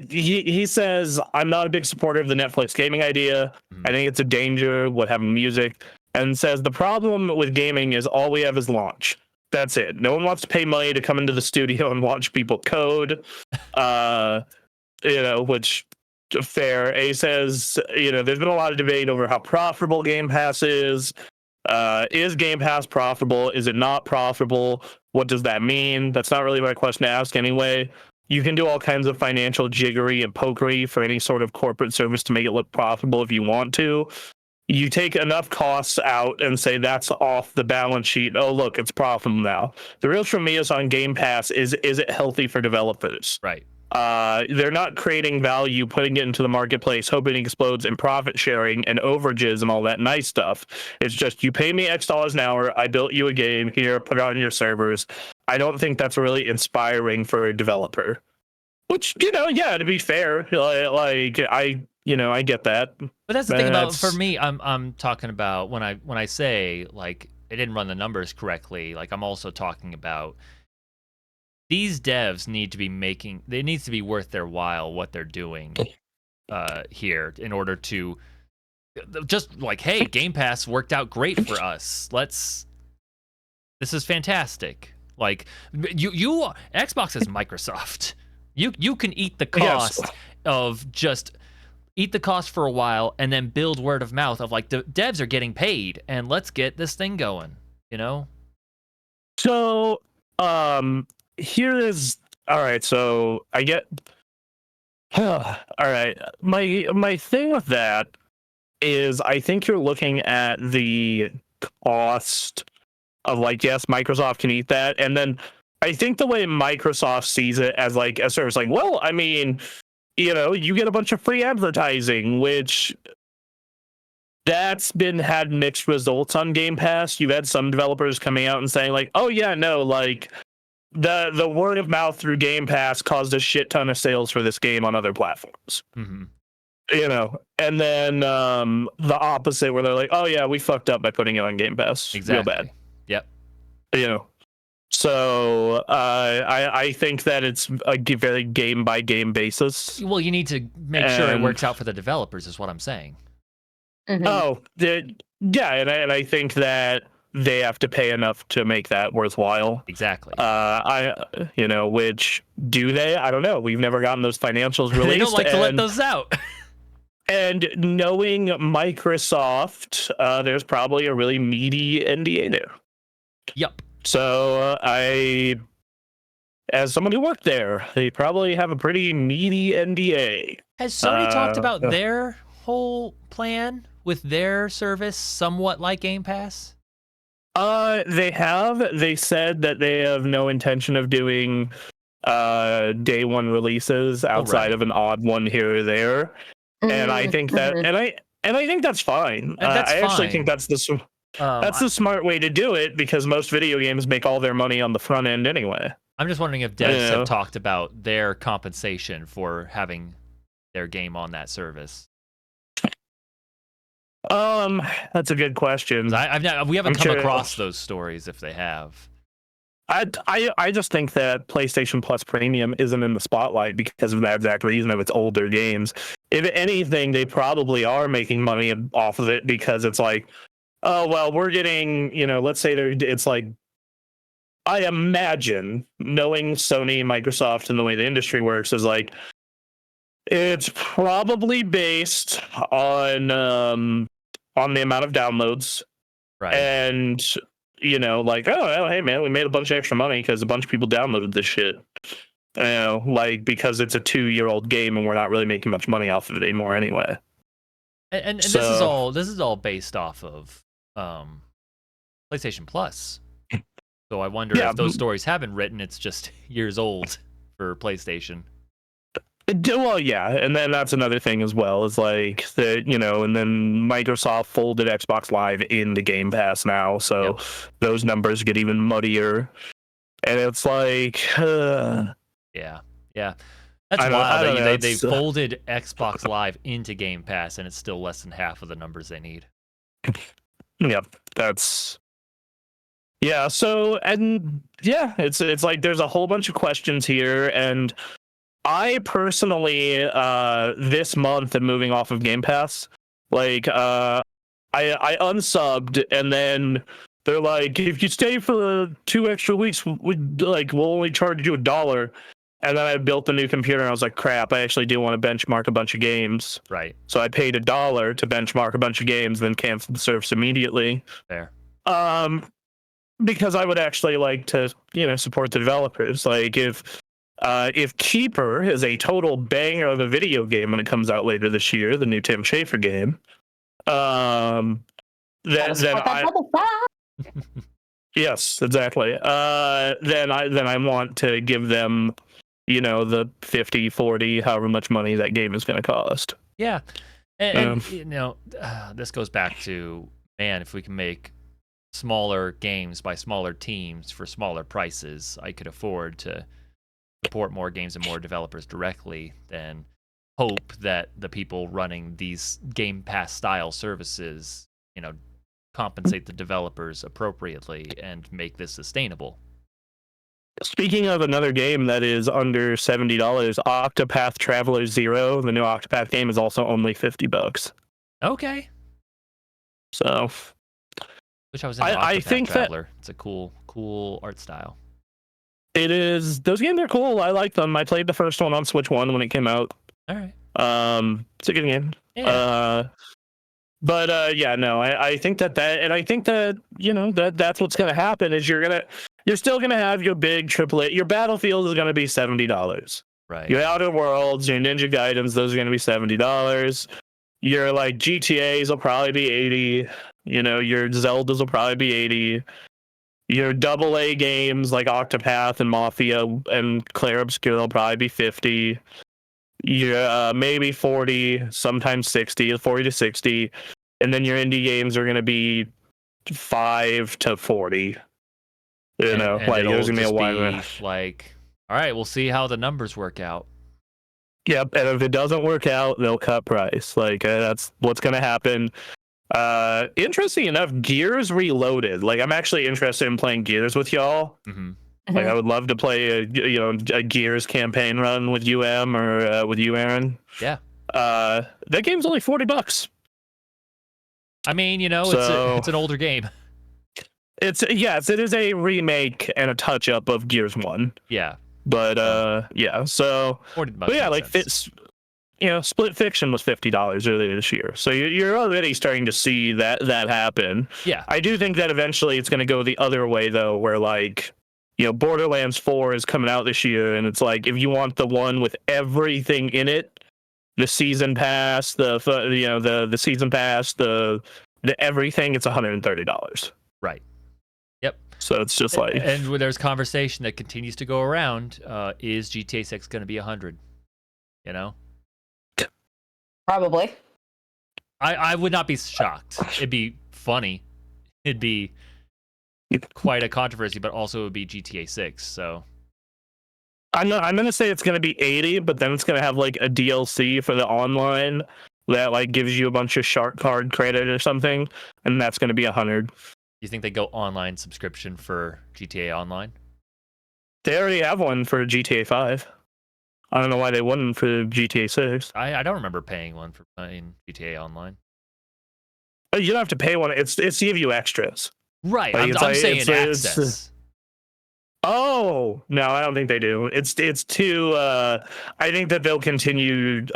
He says, I'm not a big supporter of the Netflix gaming idea. I think it's a danger with having music, and says the problem with gaming is all we have is launch. That's it. No one wants to pay money to come into the studio and watch people code. Which fair. A says, there's been a lot of debate over how profitable Game Pass is. Is Game Pass profitable? Is it not profitable? What does that mean? That's not really my question to ask anyway. You can do all kinds of financial jiggery and pokery for any sort of corporate service to make it look profitable if you want to. You take enough costs out and say that's off the balance sheet. Oh, look, it's profitable now. The real for me is on Game Pass is it healthy for developers? Right. They're not creating value, putting it into the marketplace, hoping it explodes in profit sharing and overages and all that nice stuff. It's just, you pay me X dollars an hour, I built you a game, here, put it on your servers. I don't think that's really inspiring for a developer. Which, to be fair, I get that. But that's the thing about, for me, I'm talking about when I say like it didn't run the numbers correctly, like I'm also talking about these devs need to be it needs to be worth their while what they're doing here in order to just like, hey, Game Pass worked out great for us. This is fantastic. Like you Xbox is Microsoft. You can eat the cost of just eat the cost for a while and then build word of mouth of like the devs are getting paid and let's get this thing going, So, here is all right. So I get all right. My thing with that is I think you're looking at the cost of like, yes, Microsoft can eat that, and then I think the way Microsoft sees it as like a service, like, well, I mean, you get a bunch of free advertising, which that's had mixed results on Game Pass. You've had some developers coming out and saying like, oh yeah, no, like the word of mouth through Game Pass caused a shit ton of sales for this game on other platforms. Mm-hmm. And then the opposite, where they're like, oh yeah, we fucked up by putting it on Game Pass. Exactly. Real bad. Yep. So I think that it's a very game by game basis. Well, you need to make sure it works out for the developers, is what I'm saying. Mm-hmm. Oh, yeah, and I think that they have to pay enough to make that worthwhile. Exactly. Which do they? I don't know. We've never gotten those financials released. They don't like to let those out. And knowing Microsoft, there's probably a really meaty NDA there. Yep. So as someone who worked there, they probably have a pretty meaty NDA. Has Sony talked about their whole plan with their service somewhat like Game Pass? They have. They said that they have no intention of doing day one releases outside of an odd one here or there. And I think that, and I think that's fine. I actually think that's the smart way to do it, because most video games make all their money on the front end anyway. I'm just wondering if devs have talked about their compensation for having their game on that service. That's a good question. We haven't come across those stories if they have. I just think that PlayStation Plus Premium isn't in the spotlight because of that exact reason of its older games. If anything, they probably are making money off of it because it's like, oh, well, we're getting, let's say it's like, I imagine, knowing Sony, Microsoft, and the way the industry works is like, it's probably based on the amount of downloads. Right. And like, oh, hey man, we made a bunch of extra money because a bunch of people downloaded this shit. Like because it's a 2-year-old game and we're not really making much money off of it anymore anyway. And this is all based off of PlayStation Plus. So I wonder if those stories have been written. It's just years old for PlayStation. Well, yeah, and then that's another thing as well. Is like that, and then Microsoft folded Xbox Live into Game Pass now, so those numbers get even muddier. And it's like, yeah, that's wild. They folded Xbox Live into Game Pass, and it's still less than half of the numbers they need. So it's like there's a whole bunch of questions here, and I personally, this month am moving off of Game Pass. Like, I unsubbed, and then they're like, if you stay for 2 extra weeks, we'll only charge you $1. And then I built a new computer, and I was like, crap, I actually do want to benchmark a bunch of games. Right. So I paid $1 to benchmark a bunch of games, then canceled the service immediately. Fair. Because I would actually like to, support the developers. Like, if Keeper is a total banger of a video game when it comes out later this year, the new Tim Schafer game, then yes, exactly. Then I want to give them, the 50, 40, however much money that game is going to cost. Yeah, and this goes back to, man, if we can make smaller games by smaller teams for smaller prices, I could afford to support more games and more developers directly than hope that the people running these Game Pass style services, compensate the developers appropriately and make this sustainable. Speaking of another game that is under $70, Octopath Traveler 0, the new Octopath game, is also only $50. Okay. So, wish I was in Octopath Traveler. It's a cool art style. It is. Those games are cool. I like them. I played the first one on Switch 1 when it came out. All right. It's a good game. Yeah. I think that and I think that that's what's gonna happen is you're still gonna have your big AAA. Your Battlefield is gonna be $70. Right. Your Outer Worlds, your Ninja Gaidens, those are gonna be $70. Your like GTA's will probably be $80. Your Zeldas will probably be $80. Your AA games like Octopath and Mafia and Clair Obscur will probably be $50. Your maybe $40, sometimes $60, $40 to $60, and then your indie games are going to be $5 to $40. And like there's going to be a wide like, all right, we'll see how the numbers work out. Yep, and if it doesn't work out, they'll cut price. Like that's what's going to happen. Interesting enough, Gears Reloaded. Like I'm actually interested in playing Gears with y'all. Mm-hmm. Like I would love to play a Gears campaign run with or with you, Aaron. Yeah. That game's only $40. I mean, it's an older game. It is a remake and a touch up of Gears 1. Yeah. But so $40. But yeah, like it's Split Fiction was $50 earlier this year. So you're already starting to see that happen. Yeah. I do think that eventually it's going to go the other way though, where like Borderlands 4 is coming out this year, and it's like if you want the one with everything in it, the season pass, the season pass, the everything, it's $130. Right. Yep. So it's just like, and there's conversation that continues to go around. Is GTA 6 going to be $100? Probably. I would not be shocked. It'd be funny. It'd be quite a controversy, but also it would be GTA 6. So I'm gonna say it's gonna be 80, but then it's gonna have like a DLC for the online that like gives you a bunch of shark card credit or something, and that's gonna be 100. You think they go online subscription for GTA Online? They already have one for GTA 5. I don't know why they wouldn't for GTA 6. I don't remember paying one for playing GTA Online. You don't have to pay one. It's to give you extras. Right. Like, I'm saying access. Oh no, I don't think they do. It's too. I think that they'll continue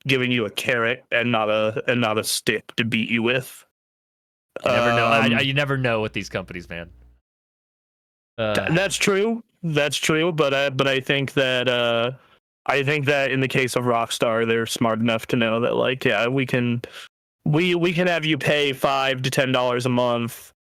giving you a carrot and not a stick to beat you with. You never know. You never know with these companies, man. That's true. That's true. But I think that in the case of Rockstar, they're smart enough to know that like we can have you pay $5 to $10 a month,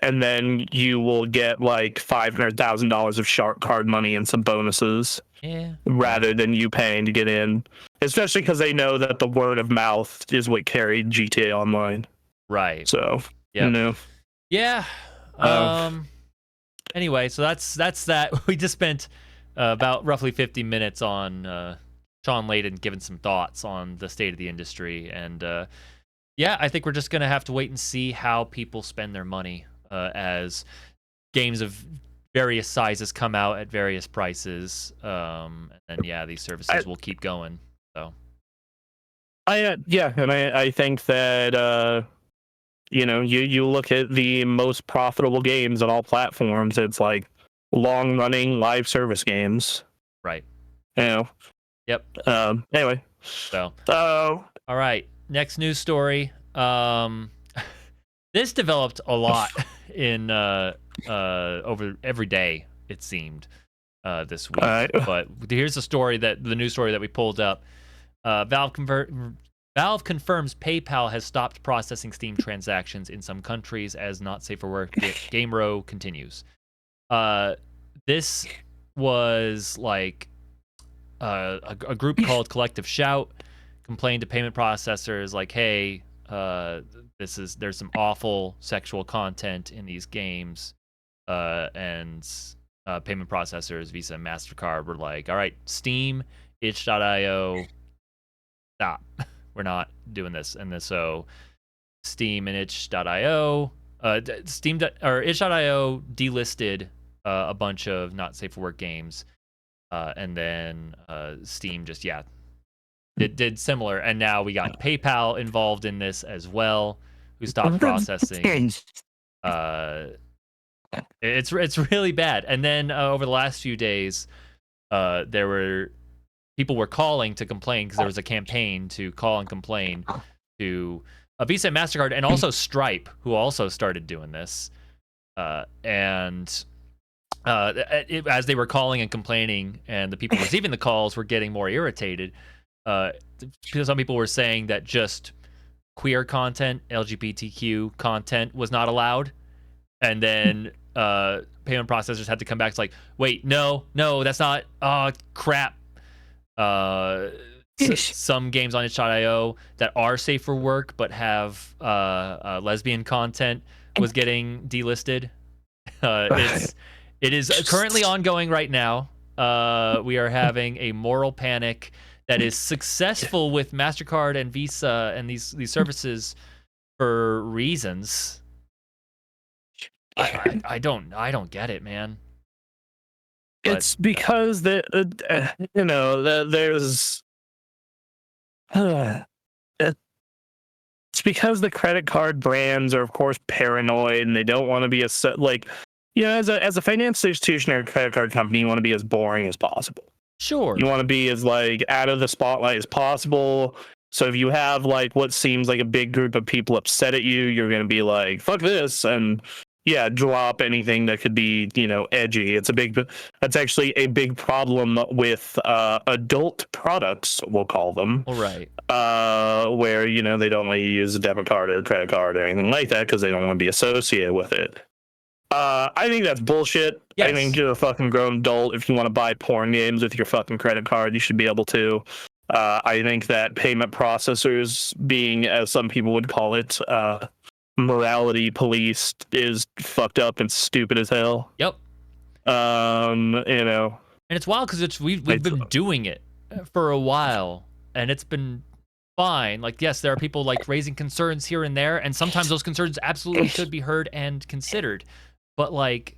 and then you will get like $500,000 of shark card money and some bonuses. Yeah. Rather than you paying to get in, especially because they know that the word of mouth is what carried GTA Online. Right. So yeah. You know. Yeah. Anyway, so that's that. We just spent about roughly 50 minutes on Shawn Layden giving some thoughts on the state of the industry, and yeah, I think we're just gonna have to wait and see how people spend their money as games of various sizes come out at various prices, and yeah, these services will keep going. So, and I think that you look at the most profitable games on all platforms. It's like long running live service games, right? Yep. Anyway, so all right, next news story. This developed a lot in over every day, it seemed, this week. But here's the news story that we pulled up. Valve confirms PayPal has stopped processing Steam transactions in some countries as not safe for work. Game Row continues. This was like a group called Collective Shout complained to payment processors like, hey, there's some awful sexual content in these games, and payment processors, Visa and MasterCard, were like, all right, Steam, itch.io, stop. We're not doing this. And then so Steam and itch.io, itch.io delisted a bunch of not safe for work games, and then Steam just did similar, and now we got PayPal involved in this as well, who stopped processing. It's really bad. And then over the last few days, people were calling to complain because there was a campaign to call and complain to Visa and MasterCard, and also Stripe, who also started doing this. As they were calling and complaining, and the people receiving the calls were getting more irritated, some people were saying that just queer content, LGBTQ content was not allowed, and then payment processors had to come back. It's like, wait, no, that's not. Crap. Some games on itch.io that are safe for work but have lesbian content was getting delisted. It is currently ongoing right now. We are having a moral panic that is successful with MasterCard and Visa and these services for reasons. I don't get it, man. It's because there's it's because the credit card brands are of course paranoid, and they don't want to be as a financial institution or a credit card company, you want to be as boring as possible. Sure. You want to be as like out of the spotlight as possible. So if you have like what seems like a big group of people upset at you, you're going to be like, fuck this, and drop anything that could be, edgy. That's actually a big problem with adult products, we'll call them. All right. Where, they don't let you use a debit card or a credit card or anything like that because they don't want to be associated with it. I think that's bullshit. Yes. I think you're a fucking grown adult. If you want to buy porn games with your fucking credit card, you should be able to. I think that payment processors being, as some people would call it, morality policed is fucked up and stupid as hell. Yep. And it's wild because we've been doing it for a while, and it's been fine. Like, yes, there are people like raising concerns here and there, and sometimes those concerns absolutely should be heard and considered. But like,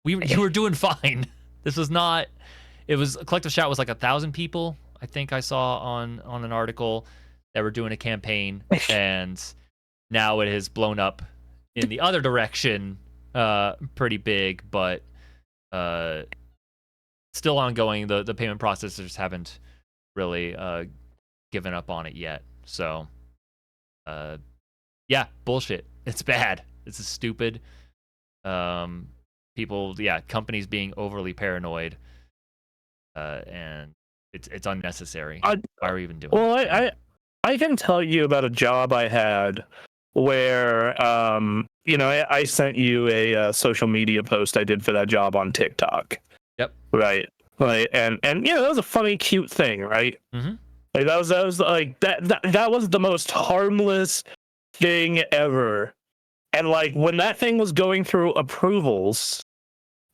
you were doing fine. This was not. It was Collective Shout was like 1,000 people. I think I saw on an article that were doing a campaign, and now it has blown up in the other direction, pretty big, but still ongoing. The payment processors haven't really given up on it yet. So, yeah, bullshit. It's bad. This is stupid. People, companies being overly paranoid, and it's unnecessary. Why are we even doing it? Well, I can tell you about a job I had where, I sent you a social media post I did for that job on TikTok. Yep. Right. Like, and that was a funny, cute thing, right? Mm-hmm. Like that was like that was the most harmless thing ever. And like when that thing was going through approvals,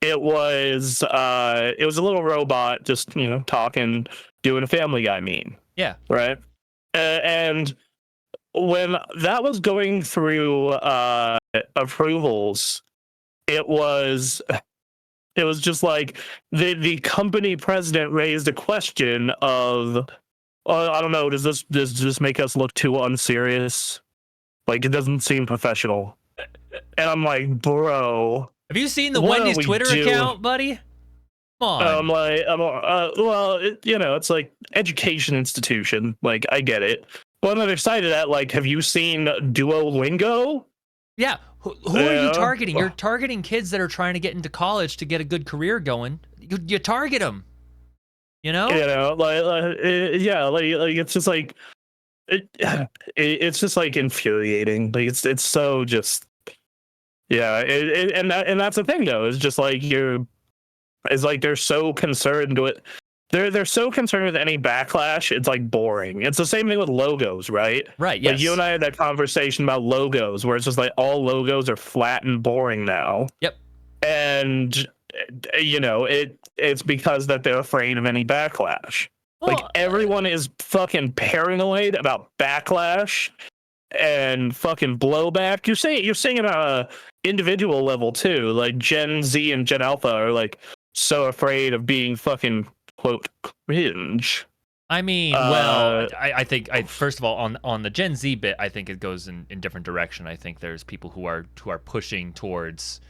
it was a little robot just talking, doing a Family Guy meme. Yeah. Right. And when that was going through approvals, it was just like the company president raised a question of, I don't know, does this make us look too unserious? Like, it doesn't seem professional. And I'm like, bro, have you seen the Wendy's Twitter account, buddy? Come on. It's like education institution. Like, I get it. But on the other side of that, like, have you seen Duolingo? Yeah. Who are you targeting? You're targeting kids that are trying to get into college to get a good career going. You target them. It's just like it's just like infuriating. Like it's so just and that's the thing though. Is just like they're so concerned with they're so concerned with any backlash. It's like boring. It's the same thing with logos, right? Right. Yes. Like you and I had that conversation about logos, where it's just like all logos are flat and boring now. Yep. And it's because that they're afraid of any backlash. Well, like everyone is fucking paranoid about backlash and fucking blowback. You're saying it on a individual level too. Like Gen Z and Gen Alpha are like so afraid of being fucking quote cringe. I mean, well, I think first of all on the Gen Z bit, I think it goes in different direction. I think there's people who are pushing towards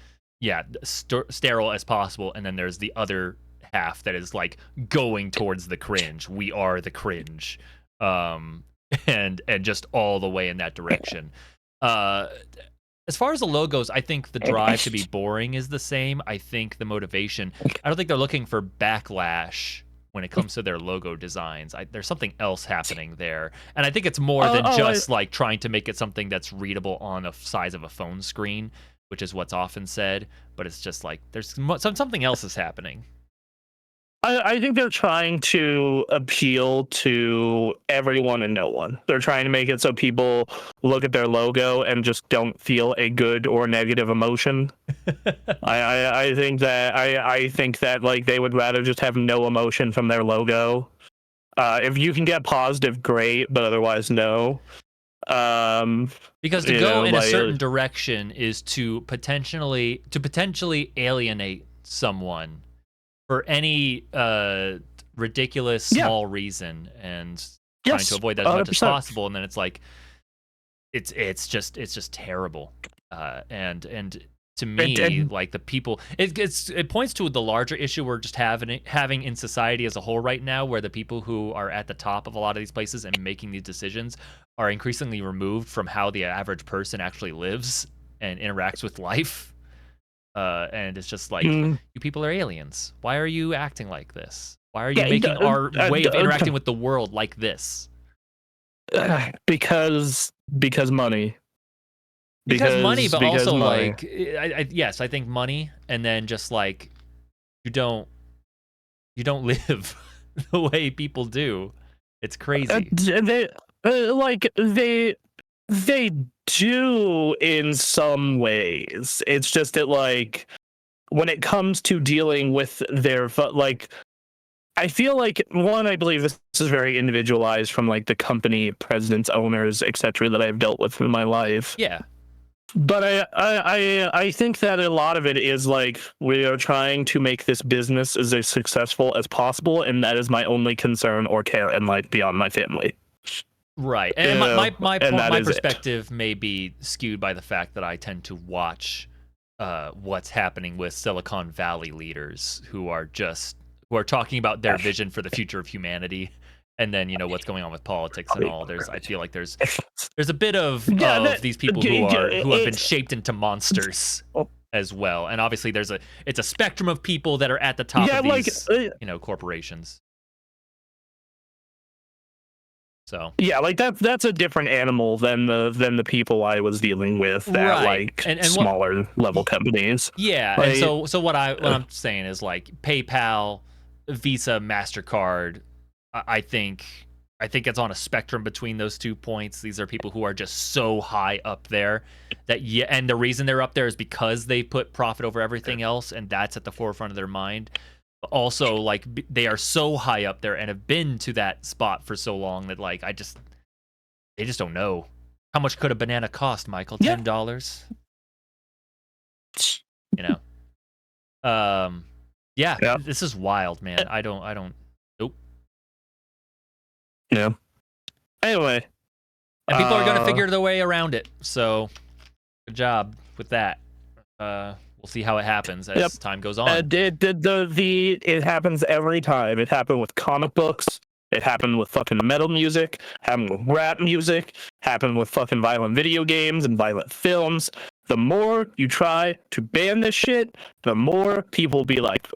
sterile as possible, and then there's the other half that is like going towards the cringe. We are the cringe, and just all the way in that direction. As far as the logos, I think the drive to be boring is the same. I think the motivation, I don't think they're looking for backlash when it comes to their logo designs. There's something else happening there, and I think it's more than just like trying to make it something that's readable on the size of a phone screen, which is what's often said. But it's just like there's something else is happening. I think they're trying to appeal to everyone and no one. They're trying to make it so people look at their logo and just don't feel a good or negative emotion. I think that like they would rather just have no emotion from their logo. If you can get positive, great, but otherwise, no. Because to go in a certain direction is to potentially alienate someone for any ridiculous small reason, and trying to avoid that as 100%. much as possible. And then it's like it's just terrible. And to me, like the people, it points to the larger issue we're just having in society as a whole right now, where the people who are at the top of a lot of these places and making these decisions are increasingly removed from how the average person actually lives and interacts with life. And it's just like, you people are aliens. Why are you acting like this? Why are you making our way of interacting with the world like this? Because money. Because money, but also money. like, I think money, and then just like, you don't live the way people do. It's crazy. They do in some ways. It's just that like when it comes to dealing with their like, I feel like I believe this is very individualized from like the company presidents, owners, etc. that I've dealt with in my life. Yeah. But I think that a lot of it is like we are trying to make this business as successful as possible, and that is my only concern or care in life beyond my family. Right, and my perspective may be skewed by the fact that I tend to watch what's happening with Silicon Valley leaders who are talking about their vision for the future of humanity. And then what's going on with politics and all. I feel like there's a bit of these people who have been shaped into monsters as well. And obviously it's a spectrum of people that are at the top of these corporations. So yeah, like that's a different animal than the people I was dealing with at like and smaller level companies. Yeah, like, and so what I'm saying is like PayPal, Visa, MasterCard. I think it's on a spectrum between those 2 points. These are people who are just so high up there and the reason they're up there is because they put profit over everything else, and that's at the forefront of their mind. But also, like, they are so high up there and have been to that spot for so long that like they just don't know. How much could a banana cost, Michael? $10? Yeah. This is wild, man. I don't. Nope. Yeah. Anyway. And people are going to figure their way around it. So, good job with that. We'll see how it happens as time goes on. It happens every time. It happened with comic books. It happened with fucking metal music. Happened with rap music. Happened with fucking violent video games and violent films. The more you try to ban this shit, the more people will be like,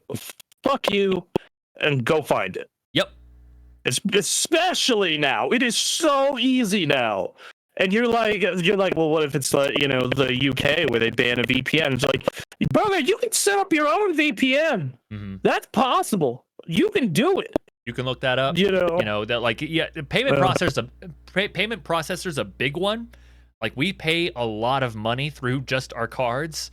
fuck you, and go find it. Yep. Especially now. It is so easy now. And you're like, well, what if it's the UK where they ban a VPN? It's like, brother, you can set up your own VPN. Mm-hmm. That's possible. You can do it. You can look that up. That like the payment processor's a big one. Like we pay a lot of money through just our cards,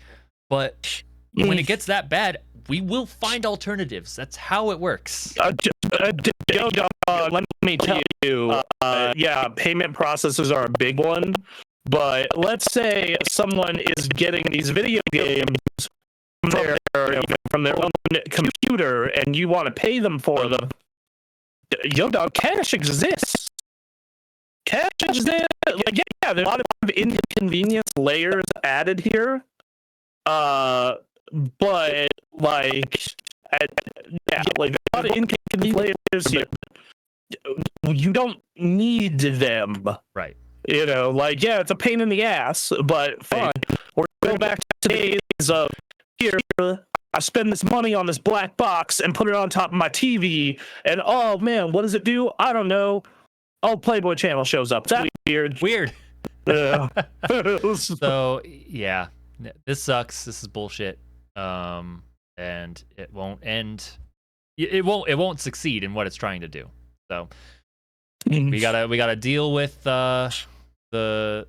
but when it gets that bad, we will find alternatives. That's how it works. Let me tell you, payment processors are a big one, but let's say someone is getting these video games from their own computer and you want to pay them for them. Yo, dog, cash exists. Cash exists. Yeah, there's a lot of inconvenience layers added here. But like a lot of inconvenience layers here. You don't need them. Right. It's a pain in the ass, but fine. We're going back to days of here. I spend this money on this black box and put it on top of my TV, and oh man, what does it do? I don't know. Oh, Playboy Channel shows up. That's weird. Weird. So yeah, this sucks. This is bullshit. And it won't end. It won't succeed in what it's trying to do. So we gotta deal with the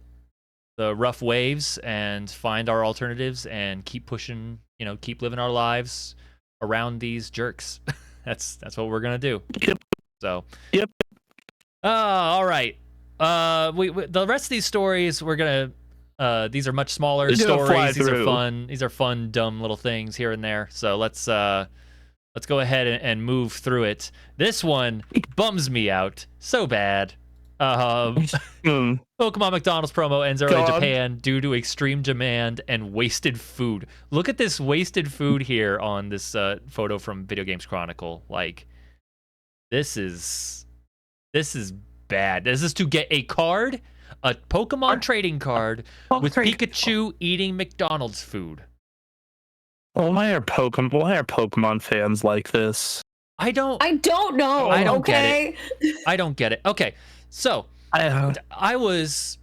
rough waves and find our alternatives and keep pushing. Keep living our lives around these jerks. That's what we're gonna do. Yep. So. Yep. All right. The rest of these stories we're gonna. These are much smaller stories. These are fun. These are fun, dumb little things here and there. So let's go ahead and move through it. This one bums me out so bad. Pokemon McDonald's promo ends early in Japan due to extreme demand and wasted food. Look at this wasted food here on this photo from Video Games Chronicle. Like, this is bad. This is to get a card, a Pokemon trading card with Pikachu eating McDonald's food. Why are Pokemon fans like this? I don't know. I don't get it. I don't get it. Okay, so I was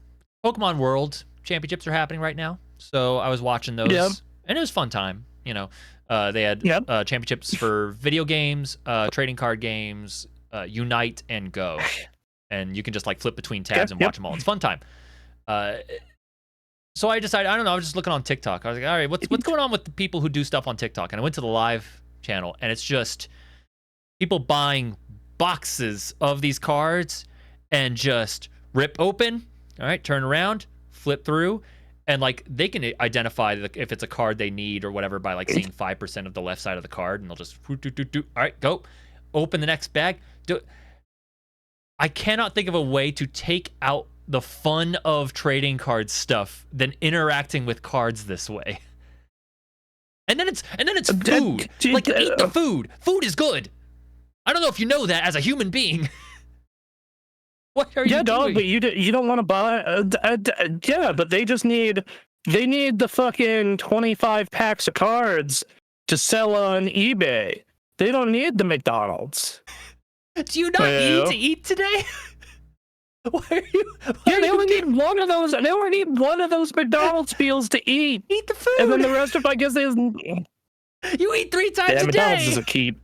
Pokemon World Championships are happening right now, so I was watching those, and it was a fun time. They had championships for video games, trading card games, Unite, and Go, and you can just like flip between tabs and watch them all. It's a fun time. So I decided, I don't know, I was just looking on TikTok. I was like, all right, what's going on with the people who do stuff on TikTok? And I went to the live channel, and it's just people buying boxes of these cards and just rip open, all right, turn around, flip through, and like they can identify if it's a card they need or whatever by like seeing 5% of the left side of the card, and they'll just all right, go open the next bag. I cannot think of a way to take out the fun of trading card stuff than interacting with cards this way. And then it's food. Like, eat the food. Food is good. I don't know if you know that as a human being. What are you doing? Dog, but you don't want to buy. Yeah, but they need the fucking 25 packs of cards to sell on eBay. They don't need the McDonald's. Do you not need to eat today? Why are you? They only need one of those. They only need one of those McDonald's meals to eat. Eat the food, and then the rest of, I guess, is. You eat 3 times a day. McDonald's doesn't keep.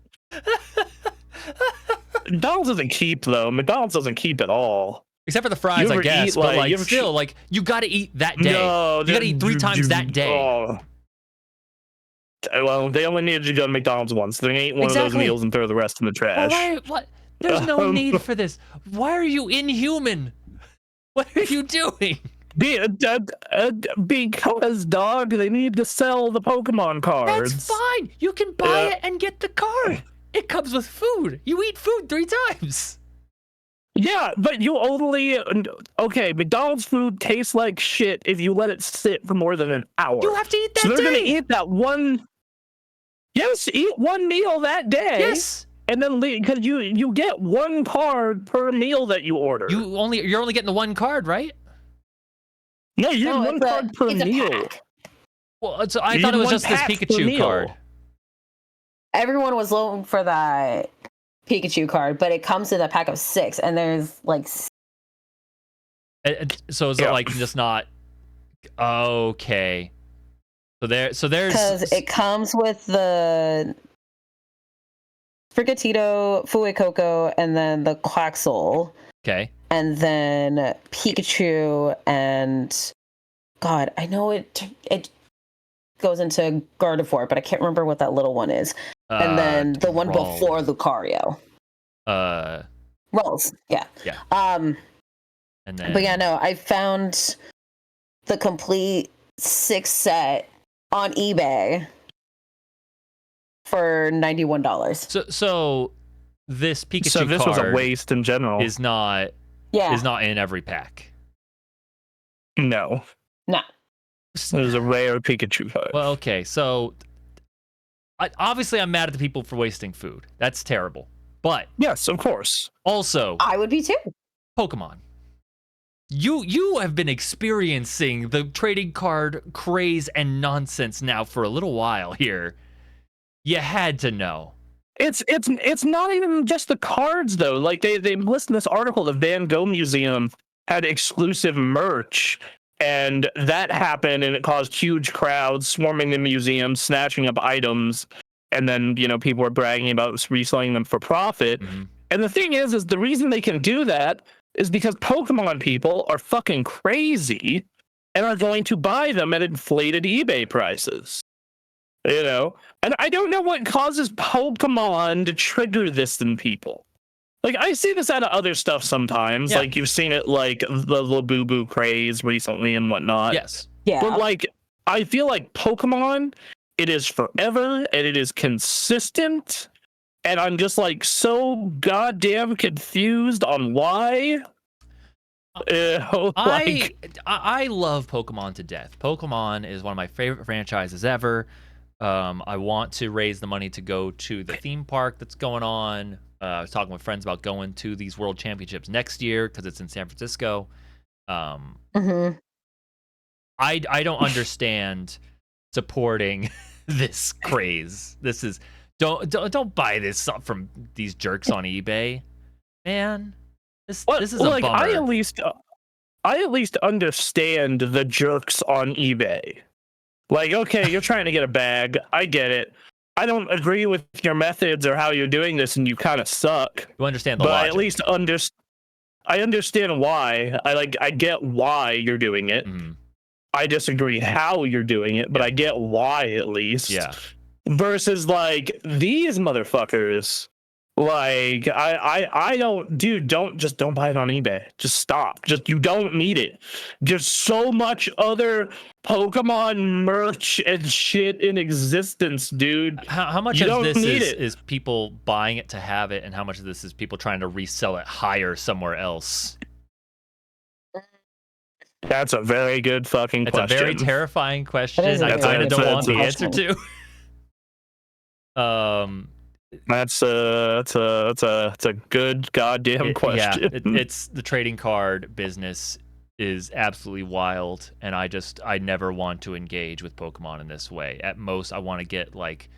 McDonald's doesn't keep though. McDonald's doesn't keep at all. Except for the fries, I guess. But like, still, like, you got to eat that day. No, you got to eat 3 times that day. Oh. Well, they only needed to go to McDonald's once. They ate one of those meals and throw the rest in the trash. Well, what? There's no need for this. Why are you inhuman? What are you doing? Because, dog, they need to sell the Pokemon cards. That's fine. You can buy it and get the card. It comes with food. You eat food 3 times. Yeah, but you only... Okay, McDonald's food tastes like shit if you let it sit for more than an hour. You have to eat that day. So they're going to eat that one... Yes, eat one meal that day. Yes. And then because you get 1 card per meal that you order. You're only getting the 1 card, right? No, you get 1 card per meal. Well, so I thought it was just this Pikachu card. Everyone was looking for that Pikachu card, but it comes in a pack of 6, and there's like. So is it like just not okay? There's because it comes with the Sprigatito, Fuecoco, and then the Quaxel. Okay. And then Pikachu and God, I know it goes into Gardevoir, but I can't remember what that little one is. And then the one before Lucario. Rolls, yeah. Yeah. And then... But yeah, no, I found the complete 6 set on eBay for $91. So this Pikachu so this card was a waste in general. Is not in every pack. No. It was a rare Pikachu card. Well, okay, so obviously I'm mad at the people for wasting food. That's terrible. But yes, of course. Also, I would be too. Pokemon. You have been experiencing the trading card craze and nonsense now for a little while here. You had to know. It's not even just the cards though. Like they list in this article, the Van Gogh Museum had exclusive merch, and that happened, and it caused huge crowds swarming the museum, snatching up items, and then people were bragging about reselling them for profit. Mm-hmm. And the thing is the reason they can do that is because Pokemon people are fucking crazy and are going to buy them at inflated eBay prices. And I don't know what causes Pokemon to trigger this in people. Like, I see this out of other stuff sometimes. Yeah. Like, you've seen it, like, the Labubu craze recently and whatnot. Yes. Yeah. But, like, I feel like Pokemon, it is forever, and it is consistent, and I'm just, like, so goddamn confused on why. I love Pokemon to death. Pokemon is one of my favorite franchises ever. I want to raise the money to go to the theme park that's going on. I was talking with friends about going to these World Championships next year because it's in San Francisco. Mm-hmm. I don't understand supporting this craze. This is don't buy this up from these jerks on eBay, man. This is a bummer. I at least understand the jerks on eBay. Like, okay, you're trying to get a bag. I get it. I don't agree with your methods or how you're doing this, and you kind of suck. You understand the logic. But at least I understand why. I get why you're doing it. Mm-hmm. I disagree how you're doing it, but I get why at least. Yeah. Versus like these motherfuckers. Like I don't, dude, don't buy it on eBay. Just stop. Just, you don't need it. There's so much other Pokemon merch and shit in existence, dude. How much of this is people buying it to have it, and how much of this is people trying to resell it higher somewhere else? That's a very good fucking question. It's a very terrifying question. I kind of don't want the answer to. That's a good goddamn question. Yeah, it's the trading card business is absolutely wild, and I never want to engage with Pokemon in this way. At most, I want to get like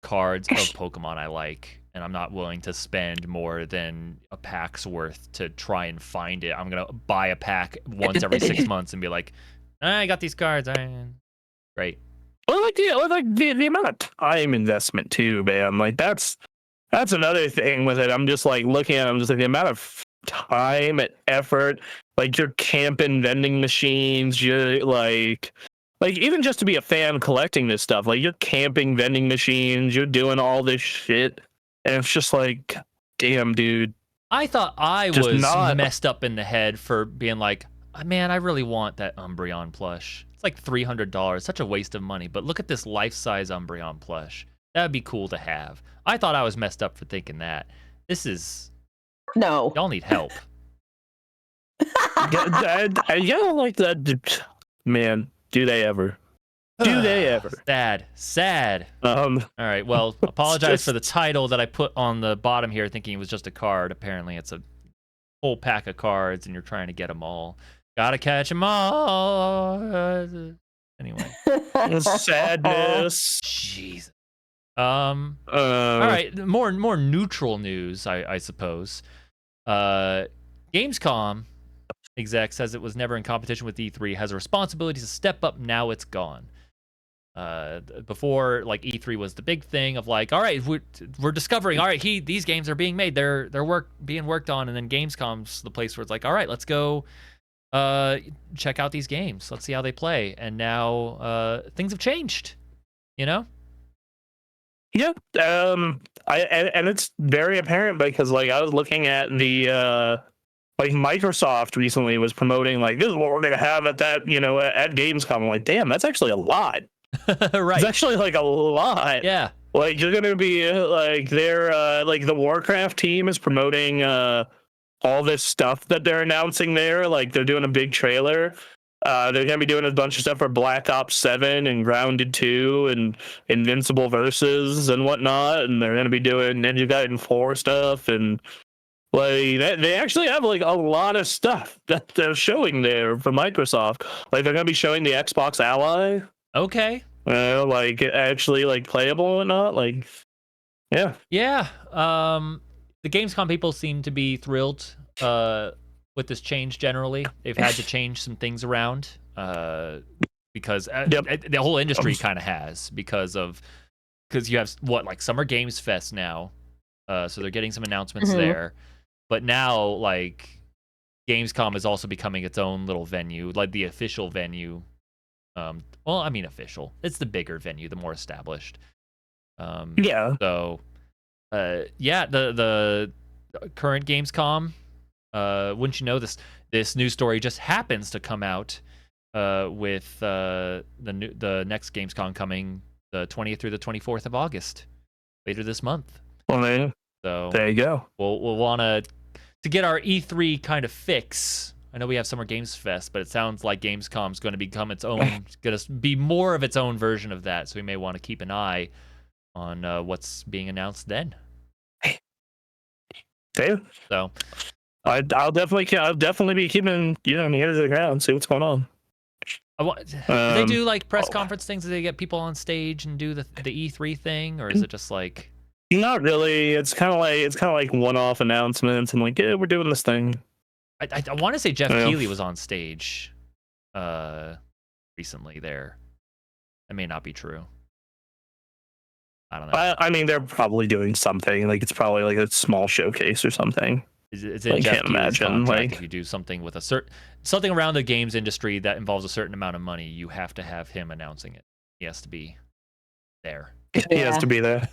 cards of Pokemon I like, and I'm not willing to spend more than a pack's worth to try and find it. I'm gonna buy a pack once every 6 months and be like, I got these cards. Great. Well, like the amount of time investment too, man. Like that's another thing with it. I'm just like looking at it, I'm just like the amount of time and effort. Like you're camping vending machines, you're like even just to be a fan collecting this stuff, like you're camping vending machines, you're doing all this shit, and it's just like, damn, dude. I thought I was messed up in the head for being like, man, I really want that Umbreon plush. It's like $300, such a waste of money. But look at this life-size Umbreon plush. That'd be cool to have. I thought I was messed up for thinking that. This is y'all need help. Yeah, like that, man. Do they ever? Do they ever? Sad. All right. Well, apologize for the title that I put on the bottom here, thinking it was just a card. Apparently, it's a whole pack of cards, and you're trying to get them all. Gotta catch them all. Anyway. Sadness. Jeez. All right. More neutral news, I suppose. Gamescom exec says it was never in competition with E3, has a responsibility to step up. Now it's gone. Before, like, E3 was the big thing of like, all right, we're discovering, all right, these games are being made, they're being worked on, and then Gamescom's the place where it's like, all right, let's go check out these games, let's see how they play. And now things have changed, you know? Yeah. And it's very apparent because like I was looking at the like Microsoft recently was promoting like, this is what we're gonna have at that, at Gamescom. I'm like, damn, that's actually a lot. Right. It's actually like a lot. Yeah. Like you're gonna be like they're like the Warcraft team is promoting all this stuff that they're announcing there. Like they're doing a big trailer. They're gonna be doing a bunch of stuff for Black Ops 7 and Grounded 2 and Invincible Versus and whatnot. And they're gonna be doing Ninja Gaiden 4 stuff, and like they actually have like a lot of stuff that they're showing there for Microsoft. Like they're gonna be showing the Xbox Ally. Okay. Like actually like playable and not like, yeah. Yeah. The Gamescom people seem to be thrilled with this change generally. They've had to change some things around because the whole industry kind of has because you have like Summer Games Fest now. So they're getting some announcements there. But now like Gamescom is also becoming its own little venue, like the official venue. Well, I mean official. It's the bigger venue, the more established. Yeah. So the current Gamescom, wouldn't you know, this news story just happens to come out with the next Gamescom coming the 20th through the 24th of August, later this month. Well, so there you go. We'll want to get our E3 kind of fix. I know we have Summer Games Fest, but it sounds like Gamescom's going to become its own, going to be more of its own version of that. So we may want to keep an eye on what's being announced then. Dave? So I'll definitely be keeping the ear to the ground, see what's going on. Do they do like press conference things? Do they get people on stage and do the E3 thing, or is it just like? Not really. It's kind of like one-off announcements and like, yeah, we're doing this thing. I want to say Jeff Keighley was on stage recently there. That may not be true. I don't know. I mean, they're probably doing something. Like it's probably like a small showcase or something. It's in I Jeff can't Keighley's imagine, contract. like- If you do something with something around the games industry that involves a certain amount of money, you have to have him announcing it. He has to be there. He has to be there.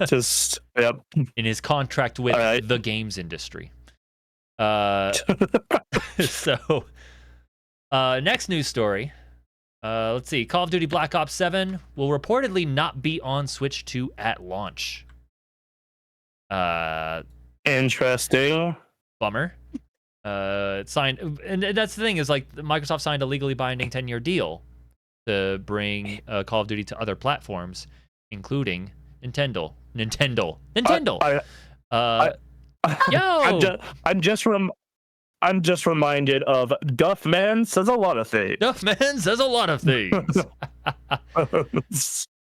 Just yep. In his contract with Alright. the games industry. So, next news story. Let's see. Call of Duty Black Ops 7 will reportedly not be on Switch 2 at launch. Interesting. Bummer. It signed, and that's the thing is like Microsoft signed a legally binding 10-year deal to bring Call of Duty to other platforms, including Nintendo. Yo, I'm just reminded of Duffman says a lot of things. Duffman says a lot of things.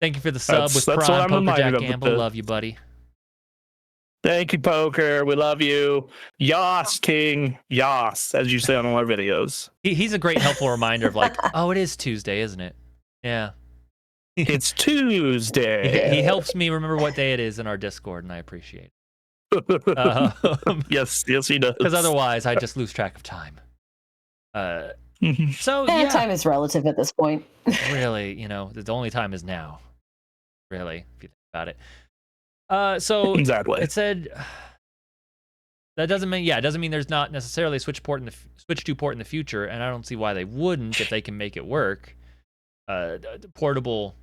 Thank you for the sub with That's what Prime I'm Poker reminded Jack of Gamble. with the- Love you, buddy. Thank you, Poker. We love you. Yas, King. Yas, as you say on all our videos. He's a great helpful reminder of like, oh, it is Tuesday, isn't it? Yeah. It's Tuesday. He helps me remember what day it is in our Discord, and I appreciate it. Yes, he does. Because otherwise, I just lose track of time. So yeah, time is relative at this point. really, the only time is now. Really, if you think about it. So exactly. it said that doesn't mean there's not necessarily a Switch 2 port in the future, and I don't see why they wouldn't if they can make it work. Portable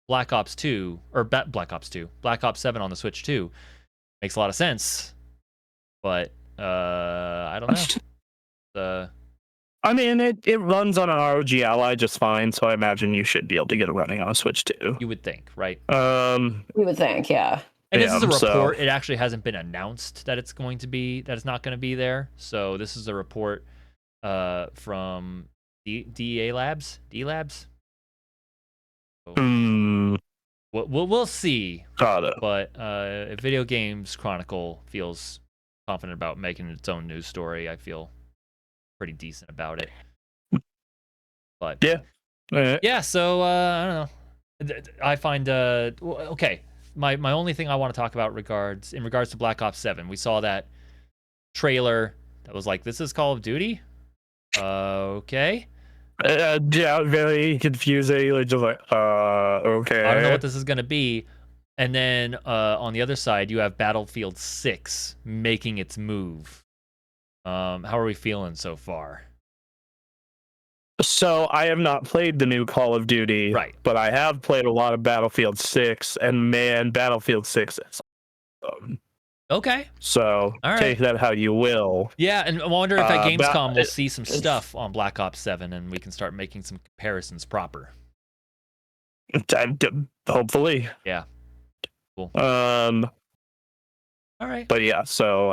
Black Ops 2 or Black Ops 7 on the Switch 2 makes a lot of sense, but I don't know. I mean, it runs on an ROG Ally just fine, so I imagine you should be able to get it running on a Switch too. You would think, right? You would think, yeah. And this is a report. It actually hasn't been announced that it's not going to be there. So this is a report from DA Labs. D Labs. So we'll see. Got it. But if Video Games Chronicle feels confident about making its own news story, I feel pretty decent about it. But yeah. So I don't know. I find okay. My only thing I want to talk about in regards to Black Ops 7, we saw that trailer that was like, this is Call of Duty? Okay. Yeah, very confusing. Like, just like, okay. I don't know what this is going to be. And then on the other side, you have Battlefield 6 making its move. How are we feeling so far? So I have not played the new Call of Duty, right? But I have played a lot of Battlefield 6, and man, Battlefield 6 is awesome. Okay. So take that how you will. Yeah, and I wonder if at Gamescom we'll see some stuff on Black Ops 7, and we can start making some comparisons proper. Hopefully. Yeah. Cool. All right. But yeah, so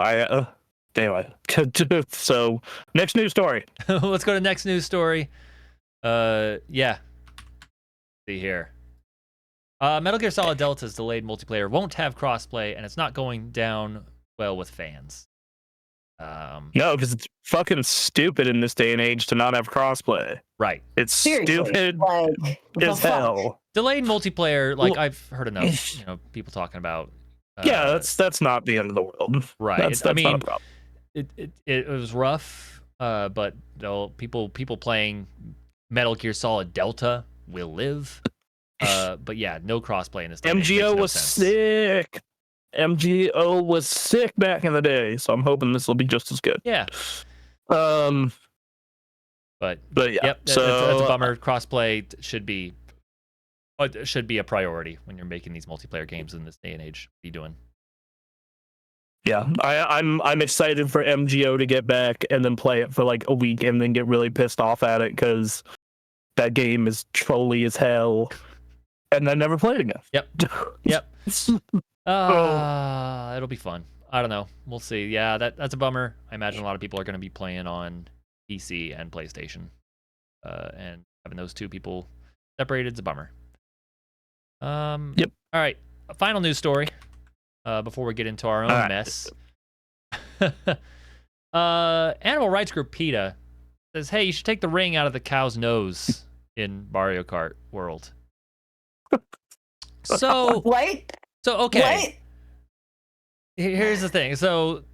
anyway, so next news story. Let's go to next news story. Yeah. See here. Metal Gear Solid Delta's delayed multiplayer won't have crossplay, and it's not going down well with fans. No, because it's fucking stupid in this day and age to not have crossplay. Right. It's stupid as hell. Delayed multiplayer, like I've heard enough, people talking about. Yeah, that's not the end of the world. Right. That's not a problem. It was rough, but people playing Metal Gear Solid Delta will live. But yeah, no crossplay in this. MGO was sick. MGO was sick back in the day, so I'm hoping this will be just as good. Yeah. But yeah. Yep. So that's a bummer. Crossplay should be a priority when you're making these multiplayer games in this day and age. What are you doing? Yeah, I'm excited for MGO to get back and then play it for like a week and then get really pissed off at it because that game is trolly as hell, and then never play it again. Yep. It'll be fun. I don't know. We'll see. Yeah, that's a bummer. I imagine a lot of people are going to be playing on PC and PlayStation, and having those two people separated is a bummer. Yep. All right. A final news story. Before we get into our own mess. Animal rights group PETA says, hey, you should take the ring out of the cow's nose in Mario Kart World. So what? So okay. What? Here's the thing. So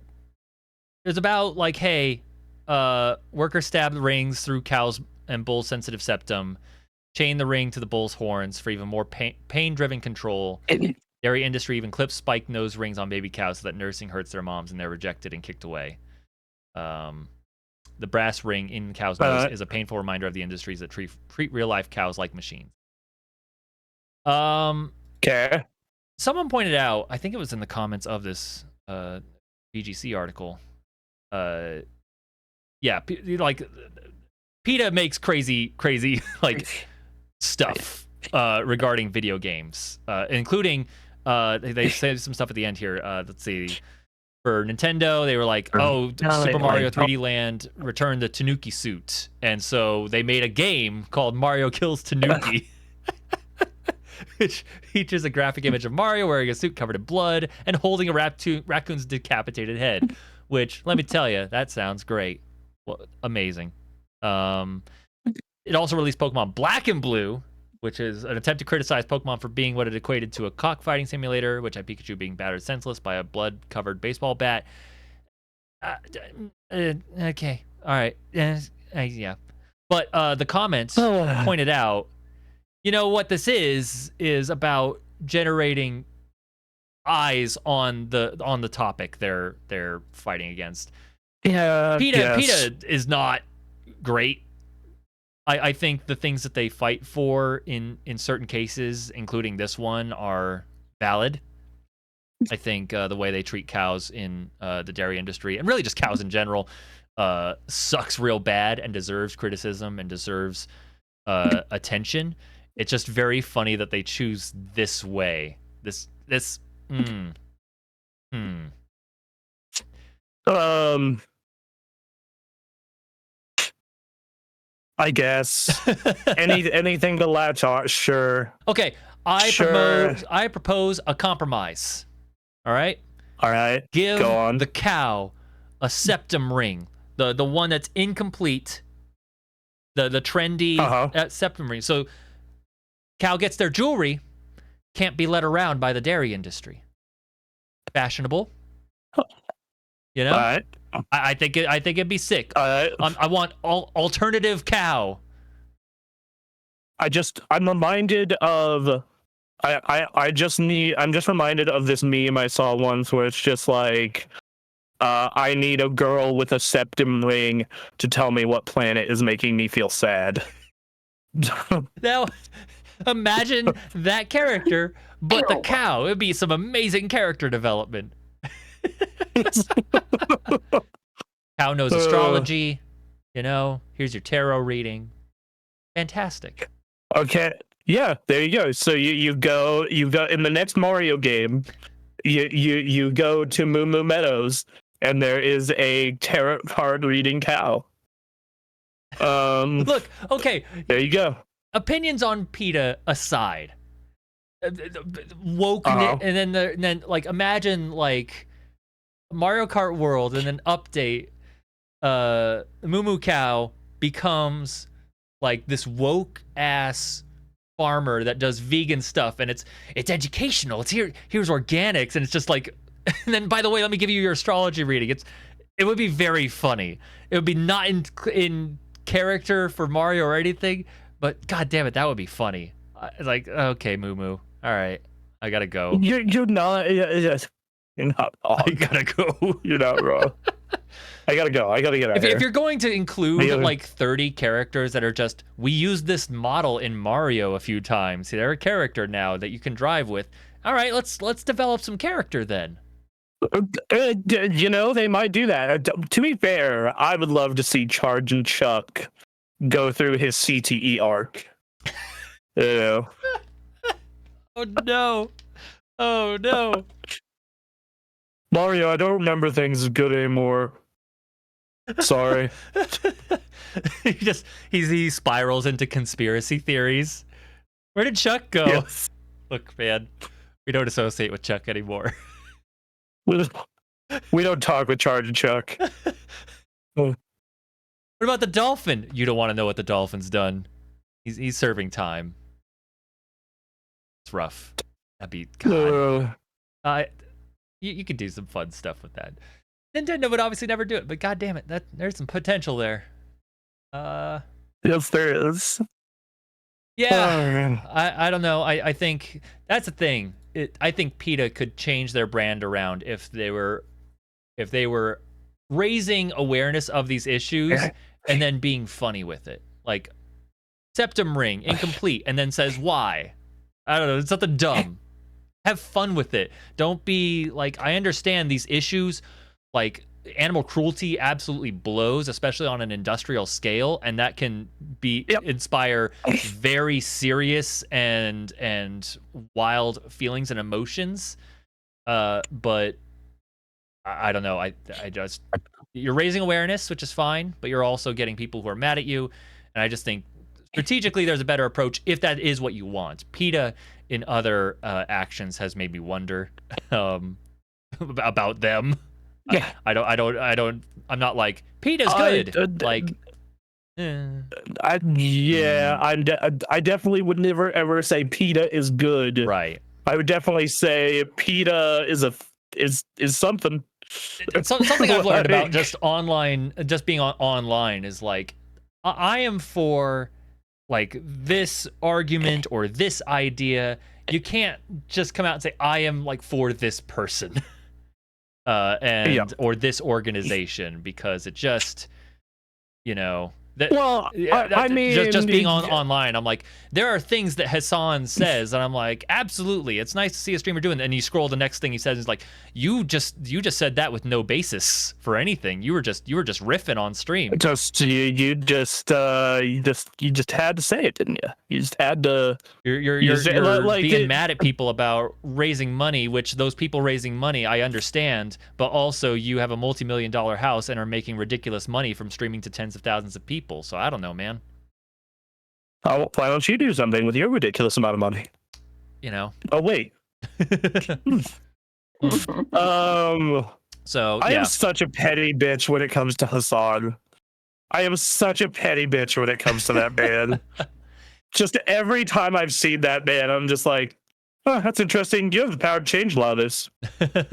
It's about like, hey, worker stabbed rings through cow's and bull's sensitive septum, chain the ring to the bull's horns for even more pain-driven control. Dairy industry even clips spiked nose rings on baby cows so that nursing hurts their moms and they're rejected and kicked away. The brass ring in cow's nose is a painful reminder of the industries that treat real-life cows like machines. Okay. Someone pointed out, I think it was in the comments of this VGC article. Yeah, like PETA makes crazy like stuff regarding video games, including they say some stuff at the end here. Let's see. For Nintendo, they were like, "Oh, Super Mario 3D Land returned the Tanuki suit," and so they made a game called Mario Kills Tanuki, which features a graphic image of Mario wearing a suit covered in blood and holding a raccoon's decapitated head. Which, let me tell you, that sounds great. Well, amazing. It also released Pokemon Black and Blue, which is an attempt to criticize Pokemon for being what it equated to a cockfighting simulator, which had Pikachu being battered senseless by a blood-covered baseball bat. Okay, all right, yeah. But the comments pointed out, you know what this is about generating eyes on the topic they're fighting against. Yeah, PETA is not great. I think the things that they fight for in certain cases, including this one, are valid. I think the way they treat cows in the dairy industry, and really just cows in general, sucks real bad and deserves criticism and deserves attention. It's just very funny that they choose this way. I guess anything to latch on. Sure. Okay, I propose a compromise. All right. Give the cow a septum ring, the one that's incomplete, the trendy septum ring. So cow gets their jewelry, can't be led around by the dairy industry. Fashionable. You know. All right. I think it'd be sick. I want alternative cow. I'm reminded of I'm just reminded of this meme I saw once where it's just like I need a girl with a septum ring to tell me what planet is making me feel sad. Now imagine that character, but the cow. It'd be some amazing character development. Cow knows astrology, here's your tarot reading. Fantastic. Okay, yeah, there you go. So you go in the next Mario game, you go to Moo Moo Meadows and there is a tarot card reading cow. Look, okay, there you go. Opinions on PETA aside, woke and then like imagine like Mario Kart World and then update Moo Moo Cow becomes like this woke ass farmer that does vegan stuff and it's educational. It's here's organics and it's just like and then by the way, let me give you your astrology reading. It would be very funny. It would be not in character for Mario or anything, but god damn it, that would be funny. Like, okay, Moo Moo. All right. I got to go. You're not You're not wrong. I gotta go. You're not wrong. I gotta go. I gotta get out of here. If you're going to include like 30 characters that are just, we used this model in Mario a few times. They're a character now that you can drive with. All right, let's develop some character then. They might do that. To be fair, I would love to see Charge and Chuck go through his CTE arc. Oh no. Oh no. Mario, I don't remember things as good anymore. Sorry. he spirals into conspiracy theories. Where did Chuck go? Yes. Look, man, we don't associate with Chuck anymore. We don't talk with Charge and Chuck. What about the dolphin? You don't want to know what the dolphin's done. He's serving time. It's rough. That'd be God. You could do some fun stuff with that. Nintendo would obviously never do it, but god damn it, there's some potential there. Yes, there is. Yeah, I don't know. I think that's the thing. I think PETA could change their brand around if they were raising awareness of these issues and then being funny with it. Like septum ring incomplete and then says why. I don't know, it's something dumb. Have fun with it. Don't be like, I understand these issues, like animal cruelty absolutely blows, especially on an industrial scale, and that can be inspire very serious and wild feelings and emotions. But I don't know. I just, you're raising awareness, which is fine, but you're also getting people who are mad at you, and I just think strategically there's a better approach if that is what you want. PETA in other actions has made me wonder about them. Yeah, I'm not like PETA's good. I definitely would never ever say PETA is good. Right. I would definitely say PETA is something. Something I've learned about just being online is like, I am for like this argument or this idea. You can't just come out and say I am like for this person. Or this organization, because it just, you know, I mean, just being online, I'm like, there are things that Hassan says, and I'm like, absolutely, it's nice to see a streamer doing that. And you scroll, the next thing he says is like, you just said that with no basis for anything. You were just riffing on stream. You just had to say it, didn't you? You just had to. You're like being mad at people about raising money, which those people raising money, I understand, but also you have a multi-million-dollar house and are making ridiculous money from streaming to tens of thousands of people. So I don't know, man. Why don't you do something with your ridiculous amount of money? You know. Oh wait. So I am such a petty bitch when it comes to Hassan. I am such a petty bitch when it comes to that man. Just every time I've seen that man, I'm just like, oh, that's interesting. You have the power to change a lot of this.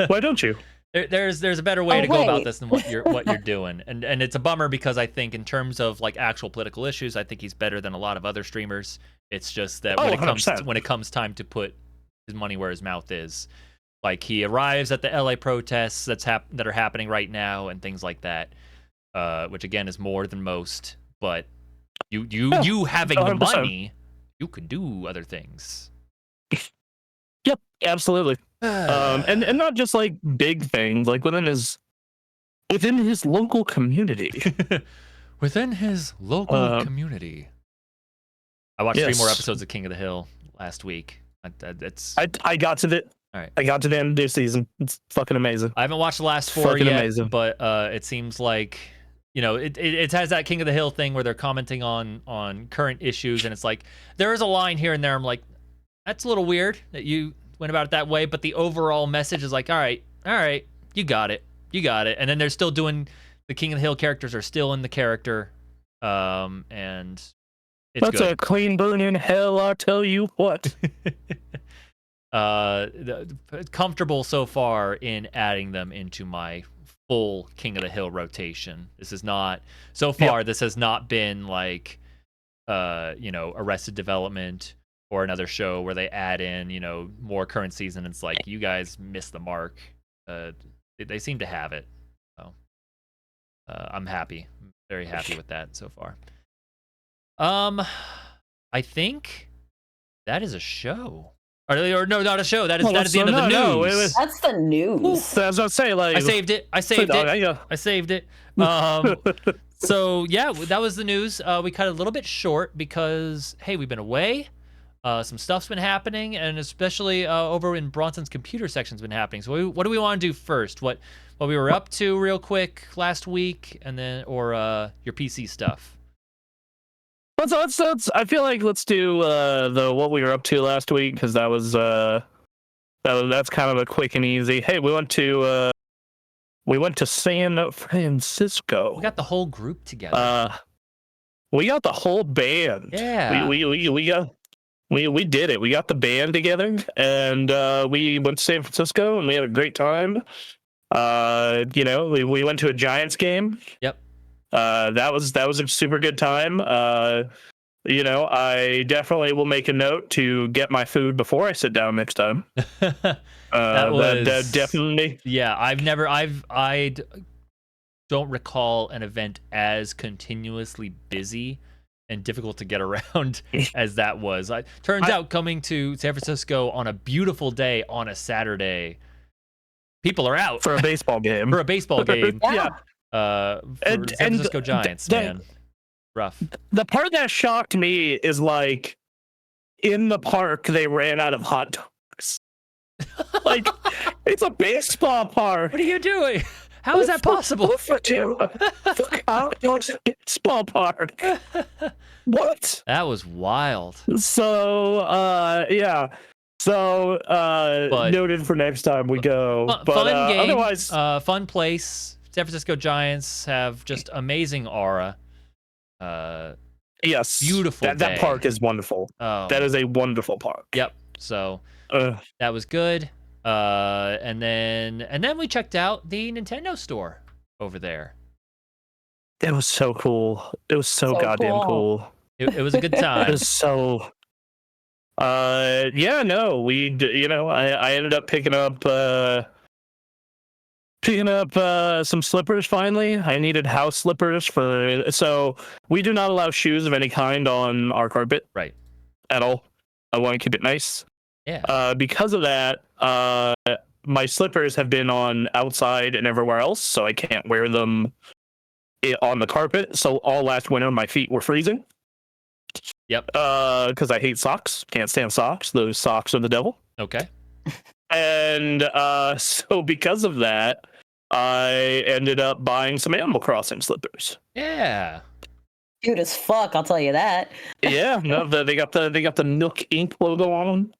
Why don't you? There's a better way to go about this than what you're doing, and it's a bummer because I think in terms of like actual political issues, I think he's better than a lot of other streamers. It's just that when it comes time to put his money where his mouth is, like he arrives at the LA protests that are happening right now and things like that, which again is more than most. But you having 100%. The money, you could do other things. Yep, absolutely. And not just like big things, like within his local community. Within his local community. I watched 3 more episodes of King of the Hill last week. I got to the I got to the end of this season. It's fucking amazing. I haven't watched the last 4 yet, amazing. But it seems like, you know, it has that King of the Hill thing where they're commenting on current issues, and it's like there is a line here and there I'm like, that's a little weird that you went about it that way, but the overall message is like, all right, you got it. And then they're still doing, the King of the Hill characters are still in the character, and it's that's good. A clean burning hell, I'll tell you what. Comfortable so far in adding them into my full King of the Hill rotation. This is not, so far, this has not been like, you know, Arrested Development or another show where they add in, you know, more current season. It's like, you guys missed the mark. They seem to have it. So I'm happy. I'm very happy with that so far. I think that is a show. Or no, not a show. That is the end of the news. That's the news. So as I was saying, like, I saved it. I saved it. So yeah, that was the news. We cut a little bit short because, hey, we've been away. Some stuff's been happening, and especially over in Bronson's computer section's been happening. So what do we want to do first? What we were up to real quick last week, and then or your PC stuff. Let's I feel like let's do the what we were up to last week, because that's kind of a quick and easy. Hey, we went to San Francisco. We got the whole group together. We got the whole band. Yeah. We did it. We got the band together, and we went to San Francisco, and we had a great time. We went to a Giants game. Yep. That was a super good time. I definitely will make a note to get my food before I sit down next time. That was that definitely. Yeah, I don't recall an event as continuously busy and difficult to get around as that was. Turns out coming to San Francisco on a beautiful day on a Saturday, people are out for a baseball game. For a baseball game. Yeah. For San Francisco Giants, man. Rough. The part that shocked me is like in the park they ran out of hot dogs. Like it's a baseball park. What are you doing? How is that possible? Hot dogs at a baseball park. What? That was wild. So yeah. So noted for next time we go. Fun game. Otherwise, fun place. San Francisco Giants have just amazing aura. Yes, beautiful. That park is wonderful. Oh. That is a wonderful park. Yep. So that was good. And then we checked out the Nintendo store over there. It was so cool. It was so goddamn cool. It was a good time. It was so. I ended up picking up some slippers finally. I needed house slippers so we do not allow shoes of any kind on our carpet. Right. At all. I want to keep it nice. Yeah. Because of that, my slippers have been on outside and everywhere else, so I can't wear them on the carpet. So all last winter my feet were freezing. Yep. Because I hate socks. Can't stand socks. Those socks are the devil. Okay. And so because of that, I ended up buying some Animal Crossing slippers. Yeah. Cute as fuck, I'll tell you that. Yeah, no, they got the Nook Inc. logo on them.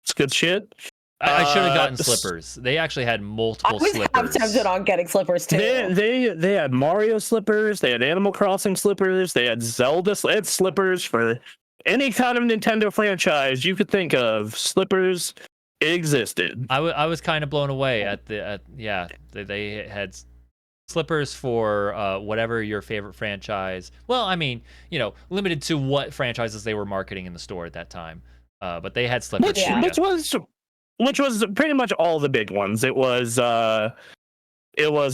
It's good shit. I should have gotten slippers. They actually had multiple slippers. I was tempted on getting slippers too. They had Mario slippers. They had Animal Crossing slippers. They had Zelda. They had slippers for any kind of Nintendo franchise you could think of. Slippers existed. I was kind of blown away at they had slippers for whatever your favorite franchise. Well, I mean, limited to what franchises they were marketing in the store at that time. But they had slippers. Which was pretty much all the big ones. It was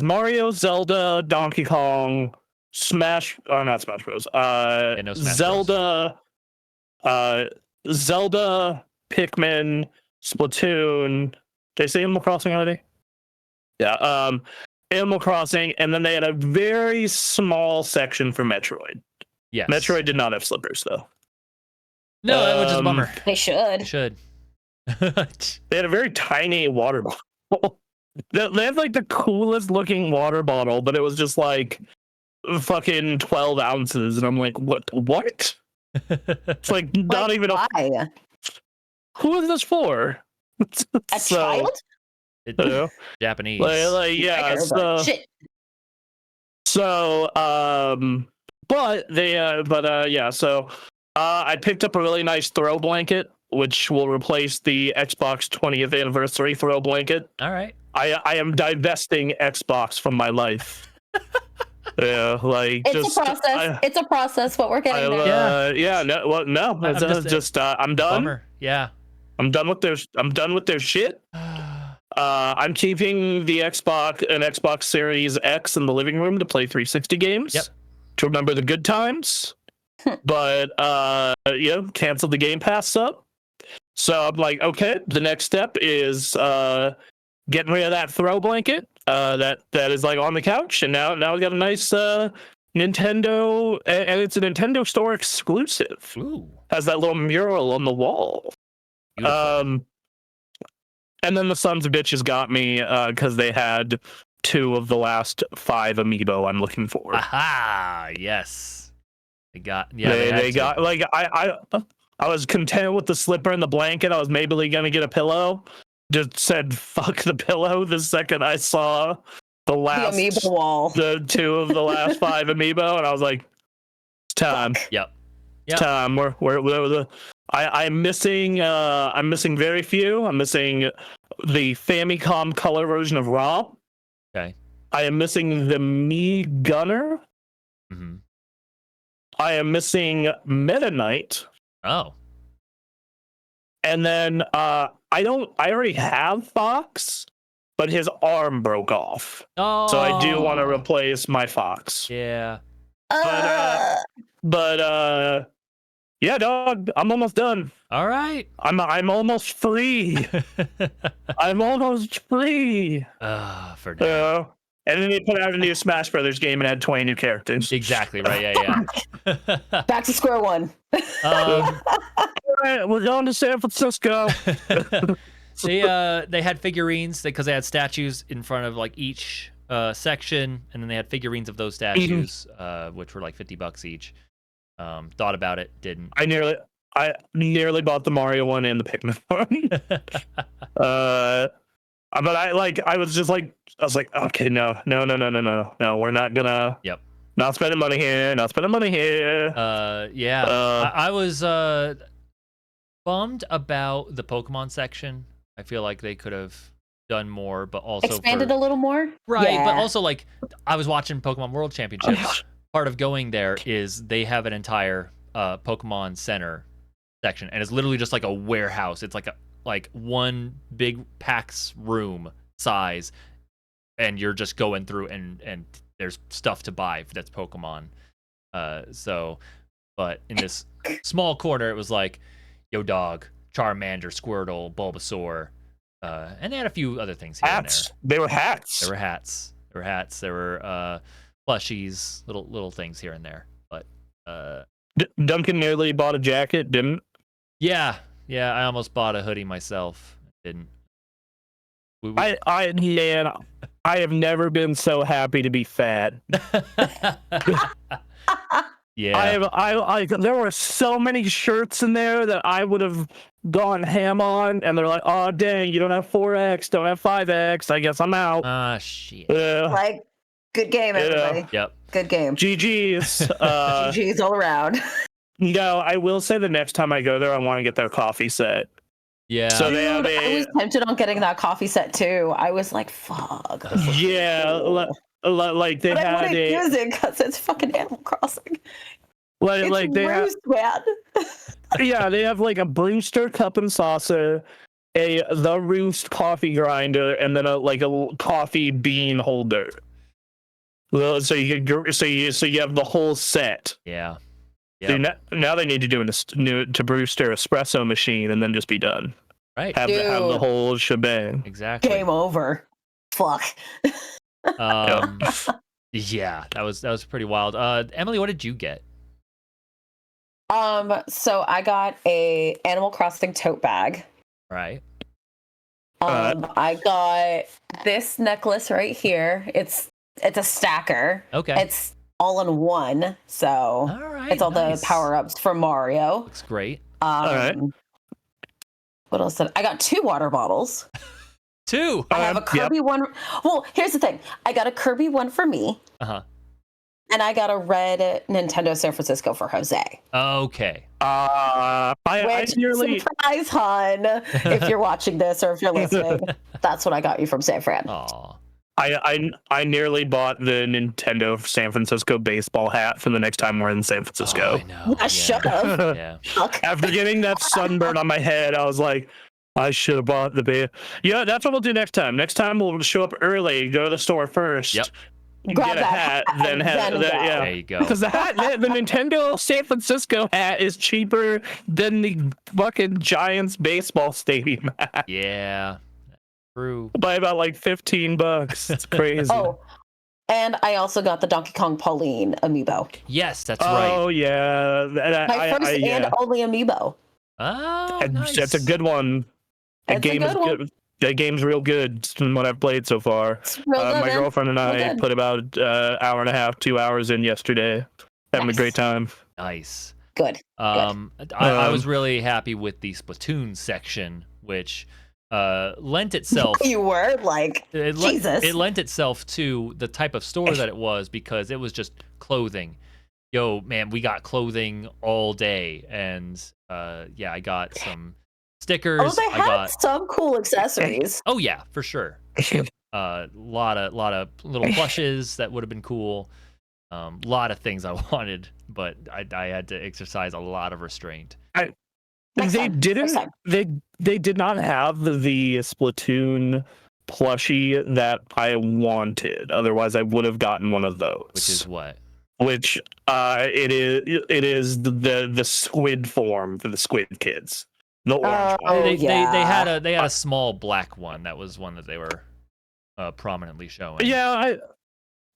Mario, Zelda, Donkey Kong, not Smash Bros. No Smash Zelda, Bros. Zelda, Pikmin, Splatoon. Did I say Animal Crossing already? Yeah. Animal Crossing, and then they had a very small section for Metroid. Yes. Metroid did not have slippers though. No, which is a bummer. They should. They had a very tiny water bottle. They had like the coolest looking water bottle, but it was just like fucking 12 ounces, and I'm like, what? It's like not even why? Who is this for? A child? Japanese. Yeah. So I picked up a really nice throw blanket, which will replace the Xbox 20th anniversary throw blanket. All right. I am divesting Xbox from my life. Yeah, it's a process. It's a process, but we're getting there. I'm done. Bummer. Yeah. I'm done with their shit. I'm keeping the Xbox Series X in the living room to play 360 games. Yep. To remember the good times. But cancel the Game Pass sub. So I'm like, okay, the next step is getting rid of that throw blanket that is like on the couch, and now we got a nice Nintendo, and it's a Nintendo Store exclusive. Ooh. Has that little mural on the wall. Beautiful. And then the sons of bitches got me because they had 2 of the last 5 amiibo I'm looking for. Aha! Yes. They got like I was content with the slipper and the blanket. I was maybe gonna get a pillow. Just said fuck the pillow the second I saw the amiibo wall. The 2 of the last 5 amiibo, and I was like, it's time. Yep. It's time. I'm missing very few. I'm missing the Famicom color version of Raw. Okay. I am missing the Mii Gunner. Mm-hmm. I am missing Meta Knight. Oh. And then I already have Fox, but his arm broke off. Oh. So I do want to replace my Fox. Yeah. But yeah, dog, I'm almost done. All right. I'm almost free. I'm almost free. For now. And then they put out a new Smash Brothers game and had 20 new characters. Exactly right. Yeah. Back to square one. All right, we're going to San Francisco. They had figurines because they had statues in front of like each section, and then they had figurines of those statues, which were like $50 each. Thought about it, didn't. I nearly bought the Mario one and the Pikmin one. But I was like, okay, no, we're not gonna. Yep. Not spending money here. Yeah. I was bummed about the Pokemon section. I feel like they could have done more, but also expanded a little more. Right, yeah. But also like I was watching Pokemon World Championships. Part of going there is they have an entire Pokemon Center section, and it's literally just like a warehouse. It's like one big PAX room size, and you're just going through and there's stuff to buy that's Pokemon. But in this small corner, it was like, yo dog, Charmander, Squirtle, Bulbasaur, and they had a few other things here hats. and there. They were hats. There were hats. There were plushies, little things here and there. But Duncan nearly bought a jacket, didn't? Yeah, I almost bought a hoodie myself. Didn't. I have never been so happy to be fat. Yeah. There were so many shirts in there that I would have gone ham on, and they're like, oh dang, you don't have 4X, don't have 5X, I guess I'm out. Ah, shit. Like, good game, everybody. Yep. Good game. GG's. GG's all around. I will say the next time I go there, I want to get their coffee set. Yeah. So they have I was tempted on getting that coffee set too. I was like, fuck. Yeah, like they but had I wouldn't use it because it's fucking Animal Crossing. Like they roast, man. Yeah, they have like a Brewster cup and saucer, the Roost coffee grinder, and then a coffee bean holder. Well, so you have the whole set. Yeah. So now they need to do to Brewster espresso machine and then just be done. Right. Have the whole shebang. Exactly. Game over. Fuck. Yeah, that was pretty wild. Emily, what did you get? So I got a Animal Crossing tote bag. Right. I got this necklace right here. It's a stacker. Okay. It's all in one, so all right, it's all the power-ups for Mario. Looks great. All right. What else I got? 2 water bottles. 2. I have a Kirby one. Well, here's the thing. I got a Kirby one for me. Uh-huh. And I got a red Nintendo San Francisco for Jose. Okay. I nearly surprise, hon. If you're watching this or if you're listening, that's what I got you from San Fran. Aw. I nearly bought the Nintendo San Francisco baseball hat for the next time we're in San Francisco. Oh, I know. I should have. Yeah. After getting that sunburn on my head, I was like, I should have bought the Yeah, that's what we'll do next time. Next time we'll show up early, go to the store first. Yep. Grab get a hat, then yeah. There you go. Because the Nintendo San Francisco hat is cheaper than the fucking Giants baseball stadium hat. Yeah. True. By about like $15. It's crazy. Oh, and I also got the Donkey Kong Pauline amiibo. Yes, that's right. Oh yeah, My first and only amiibo. Oh, nice. That's a good one. That game is good. That game's real good from what I've played so far. My girlfriend and I put about hour and a half, 2 hours in yesterday, having a great time. Nice. Good. I was really happy with the Splatoon section, which lent itself. You were like, Jesus. It lent itself to the type of store that it was because it was just clothing. Yo, man, we got clothing all day, and I got some stickers. Oh, they had some cool accessories. Oh yeah, for sure. Lot of little plushes that would have been cool. Lot of things I wanted, but I had to exercise a lot of restraint. They did not have the Splatoon plushie that I wanted. Otherwise, I would have gotten one of those. Which is what? Which it is the squid form for the squid kids. The orange one. They had a small black one. That was one that they were prominently showing. Yeah,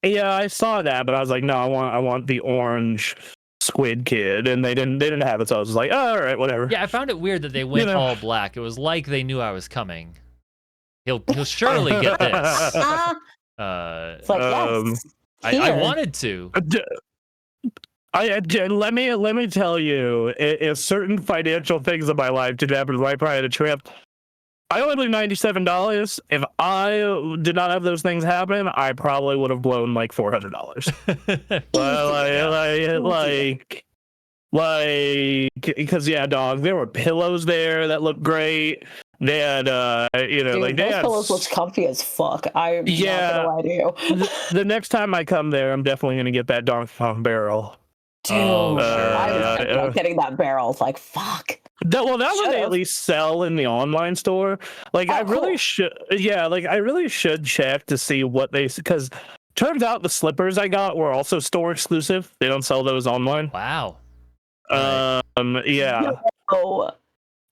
I saw that, but I was like, no, I want the orange squid kid, and they didn't have it, so I was like, oh, all right, whatever. Yeah, I found it weird that they went all black. It was like they knew I was coming. He'll surely get this. It's like, yes, I wanted to. Let me tell you, if certain financial things in my life did happen right prior to the trip, I only blew $97. If I did not have those things happen, I probably would have blown like $400. Because dog, there were pillows there that looked great. They had, Dude, those pillows look comfy as fuck. I'm not gonna lie to you. The next time I come there, I'm definitely gonna get that Donkey Kong barrel. Dude, I was thinking of getting that barrel. It's like, fuck. That one they at least sell in the online store. Like, I really should. Yeah, like I really should check to see what they, because turns out the slippers I got were also store exclusive. They don't sell those online. Wow. Yeah. Oh.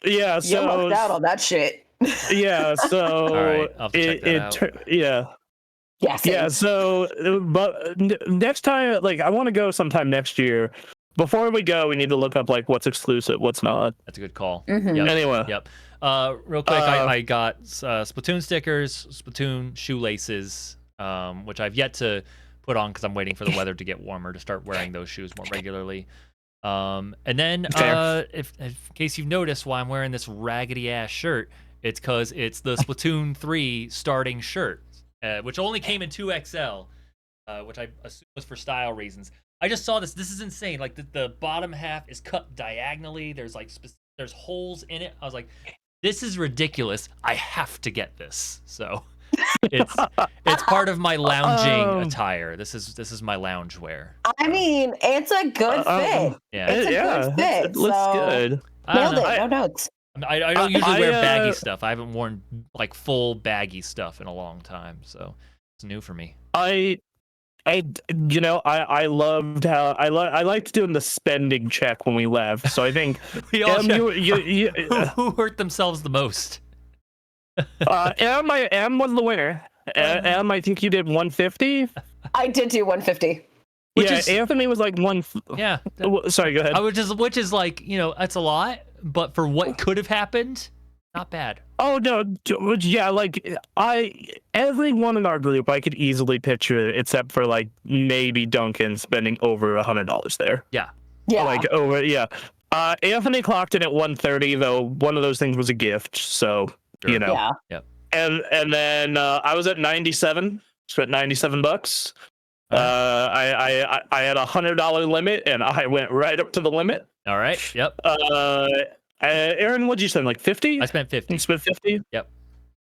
Yeah. So you lucked out on that shit. Yeah. So all right, I'll have to check that out. Yeah. Yeah, so, but next time, like, I want to go sometime next year. Before we go, we need to look up, like, what's exclusive, what's not. That's a good call. Mm-hmm. Yep. Anyway. Yep. Real quick, I got Splatoon stickers, Splatoon shoelaces, which I've yet to put on because I'm waiting for the weather to get warmer to start wearing those shoes more regularly. And then, if in case you've noticed why I'm wearing this raggedy-ass shirt, it's because it's the Splatoon 3 starting shirt. Which only came in 2XL, which I assume was for style reasons. I just saw this. This is insane. Like the bottom half is cut diagonally. There's like there's holes in it. I was like, this is ridiculous. I have to get this. So it's part of my lounging attire. This is my lounge wear. I mean, it's a good fit. Yeah, it's a good fit. It looks good. Nailed it. No notes. I don't usually wear baggy stuff. I haven't worn like full baggy stuff in a long time, so it's new for me. I loved how I liked doing the spending check when we left. So I think we all who hurt themselves the most. Em was the winner. Em, I think you did 150. I did do 150. Anthony was like one. Yeah. Sorry, go ahead. Which is like, that's a lot, but for what could have happened, not bad. Oh no, yeah, like everyone in our group, I could easily picture it, except for like maybe Duncan spending over $100 there. Yeah. Like over, yeah. Anthony clocked in at 130, though. One of those things was a gift, so Sure. Yeah. Yep. And then I was at 97. Spent $97. I had $100 limit, and I went right up to the limit. All right. Yep. Aaron, what'd you spend? Like 50? I spent 50. You spent 50? Yep.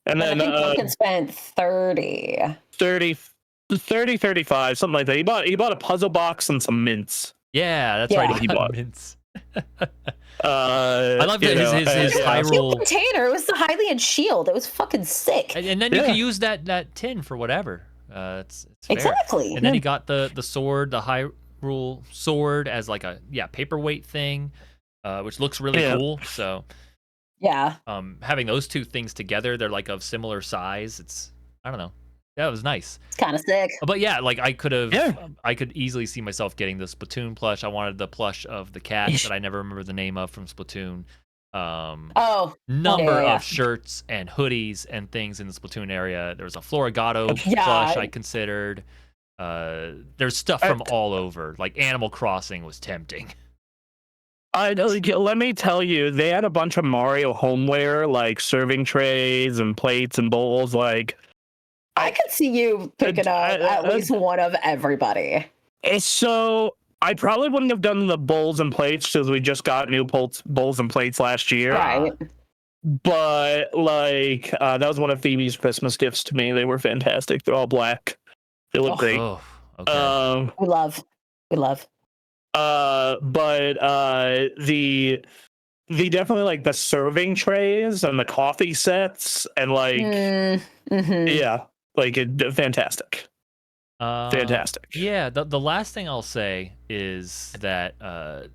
And then I think Duncan spent 30. 30, 35, something like that. He bought a puzzle box and some mints. Yeah, that's right. He bought mints. I love that his Hyrule container. It was the Hylian shield. It was fucking sick. And then you can use that tin for whatever. It's fair. Exactly. And then he got the sword, the Hyrule sword, as like a paperweight thing, which looks really cool. So yeah, having those two things together, they're like of similar size. I don't know. Yeah, it was nice. It's kind of sick. But yeah, like I could easily see myself getting the Splatoon plush. I wanted the plush of the cat that I never remember the name of from Splatoon. Number of shirts and hoodies and things in the Splatoon area. There was a Florigato plush I considered. There's stuff from all over. Like Animal Crossing was tempting. Let me tell you, they had a bunch of Mario homeware, like serving trays and plates and bowls. Like, I could see you picking up at least one of everybody. So I probably wouldn't have done the bowls and plates because we just got new bowls and plates last year. Right. But like that was one of Phoebe's Christmas gifts to me. They were fantastic. They're all black. They look great. Oh, okay. We love. But the definitely like the serving trays and the coffee sets and like yeah, like fantastic. Fantastic. Yeah, the last thing I'll say is that I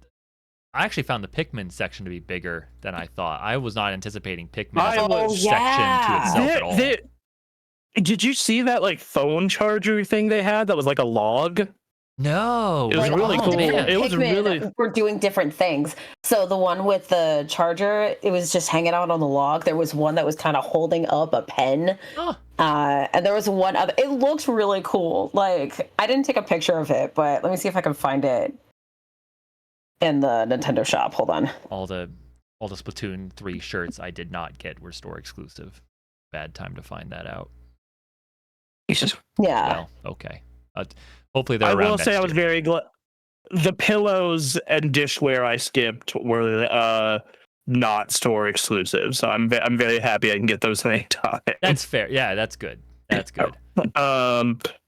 actually found the Pikmin section to be bigger than I thought. I was not anticipating Pikmin as a section to itself at all. Did you see that like phone charger thing they had that was like a log? No, it was really cool. Man. It was really. We're doing different things. So the one with the charger, it was just hanging out on the log. There was one that was kind of holding up a pen, and there was one other. It looked really cool. Like I didn't take a picture of it, but let me see if I can find it in the Nintendo shop. Hold on. All the Splatoon 3 shirts I did not get were store exclusive. Bad time to find that out. Yeah. Well, okay. Hopefully they're around. I will say I was very glad. The pillows and dishware I skipped were not store exclusive, so I'm very happy I can get those anytime. That's fair. Yeah, that's good. That's good.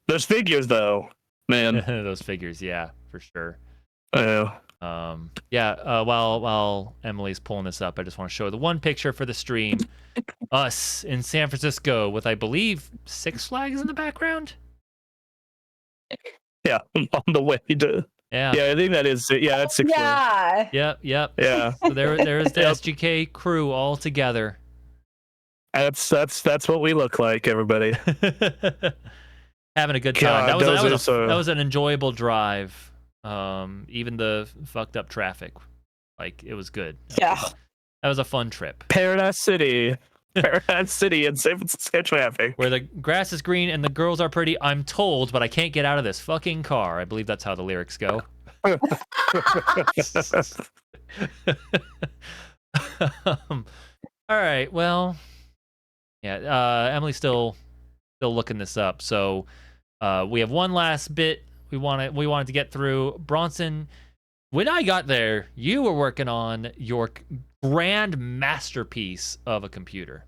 Those figures though, man. Those figures, yeah, for sure. Yeah. While Emily's pulling this up, I just want to show the one picture for the stream. Us in San Francisco with, I believe, Six Flags in the background. Yeah, on the way to. Yeah, I think that is. Yeah, that's Six Flags. Yep. Yeah. So there's the SGK crew all together. That's what we look like, everybody. Having a good time. That was an enjoyable drive. Even the fucked up traffic, like it was good. That was a fun trip. Paradise City in San Francisco traffic, where the grass is green and the girls are pretty. I'm told, but I can't get out of this fucking car. I believe that's how the lyrics go. All right. Well, yeah. Emily's still looking this up. So we have one last bit we wanted to get through. Bronson, when I got there, you were working on your grand masterpiece of a computer.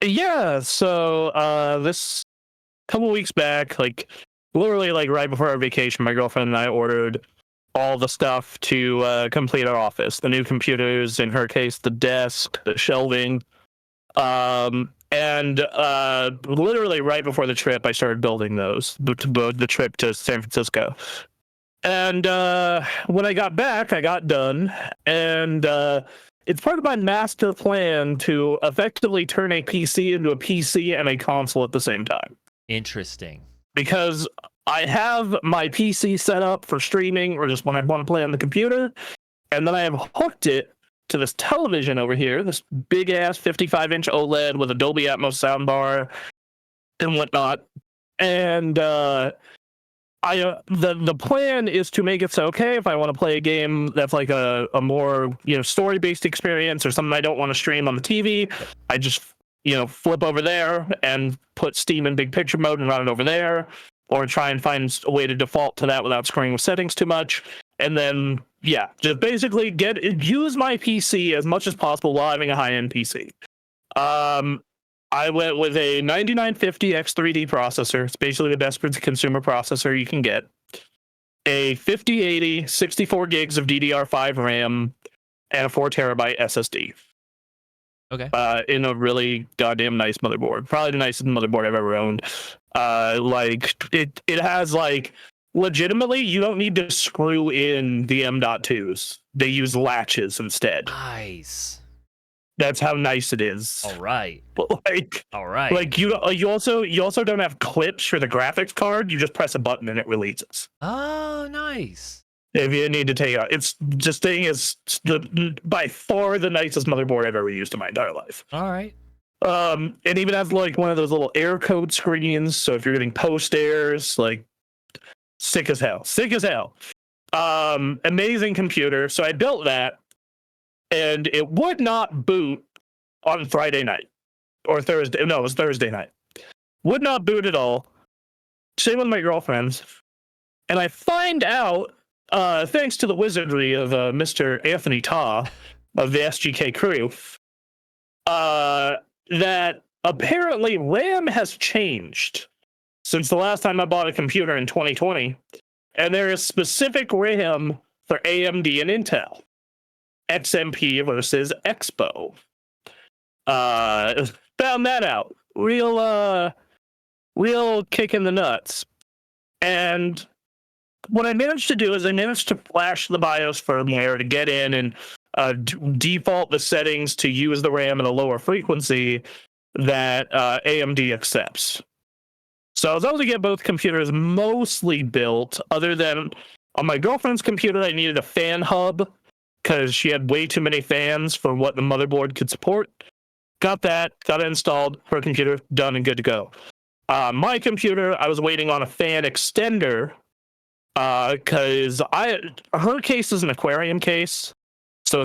Yeah, so this couple weeks back, like literally like right before our vacation, my girlfriend and I ordered all the stuff to complete our office. The new computers, in her case, the desk, the shelving. And literally right before the trip, I started building those, the trip to San Francisco. And when I got back, I got done. And it's part of my master plan to effectively turn a PC into a PC and a console at the same time. Interesting. Because I have my PC set up for streaming or just when I want to play on the computer. And then I have hooked it to this television over here, this big ass 55-inch OLED with a Dolby Atmos soundbar and whatnot. And the plan is to make it so, okay, if I want to play a game that's like a more story-based experience or something I don't want to stream on the TV, I just flip over there and put Steam in big picture mode and run it over there, or try and find a way to default to that without screwing with settings too much. And then, just basically use my PC as much as possible while having a high-end PC. I went with a 9950 X3D processor. It's basically the best consumer processor you can get. A 5080, 64 gigs of DDR5 RAM, and a 4 terabyte SSD. Okay. In a really goddamn nice motherboard. Probably the nicest motherboard I've ever owned. It has legitimately, you don't need to screw in the M.2s. They use latches instead. Nice. That's how nice it is. All right. All right. You also don't have clips for the graphics card. You just press a button and it releases. Oh, nice. If you need to take it out, it's just thing is by far the nicest motherboard I've ever used in my entire life. All right. It even has one of those little air code screens. So if you're getting post airs, sick as hell. Amazing computer. So I built that. And it would not boot on Friday night or Thursday. No, it was Thursday night. Would not boot at all. Same with my girlfriend's. And I find out, thanks to the wizardry of Mr. Anthony Ta of the SGK crew, that apparently RAM has changed since the last time I bought a computer in 2020, and there is specific RAM for AMD and Intel. XMP versus Expo. Found that out. Real kick in the nuts. And what I managed to do is I managed to flash the BIOS firmware to get in and default the settings to use the RAM at a lower frequency that AMD accepts. So I was able to get both computers mostly built, other than on my girlfriend's computer, I needed a fan hub because she had way too many fans for what the motherboard could support. Got that, got it installed, her computer done and good to go. My computer, I was waiting on a fan extender because her case is an aquarium case, so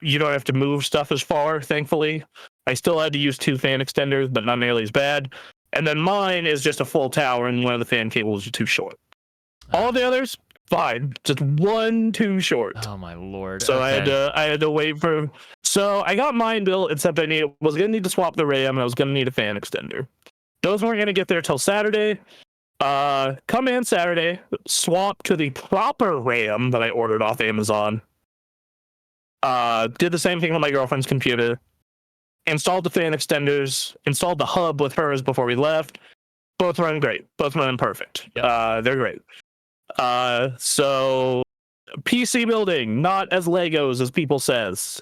you don't have to move stuff as far, thankfully. I still had to use 2 fan extenders, but not nearly as bad. And then mine is just a full tower, and one of the fan cables is too short. All the others, fine, just one too short. Oh my lord! So okay. I had to wait for. So I got mine built, except I was gonna need to swap the RAM, and I was gonna need a fan extender. Those weren't gonna get there till Saturday. Come in Saturday, swap to the proper RAM that I ordered off Amazon. Did the same thing on my girlfriend's computer. Installed the fan extenders, installed the hub with hers before we left. Both run great. Both run perfect. Yep. They're great. So PC building, not as Legos as people says.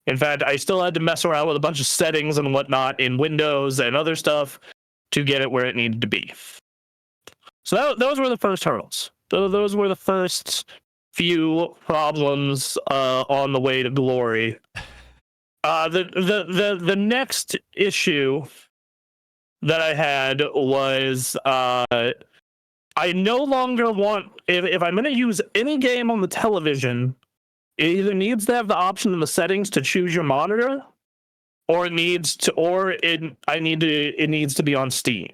In fact, I still had to mess around with a bunch of settings and whatnot in Windows and other stuff to get it where it needed to be. So those were the first hurdles. Those were the first few problems on the way to glory. The next issue that I had was I no longer want, if I'm going to use any game on the television, it either needs to have the option in the settings to choose your monitor, or it needs to be on Steam.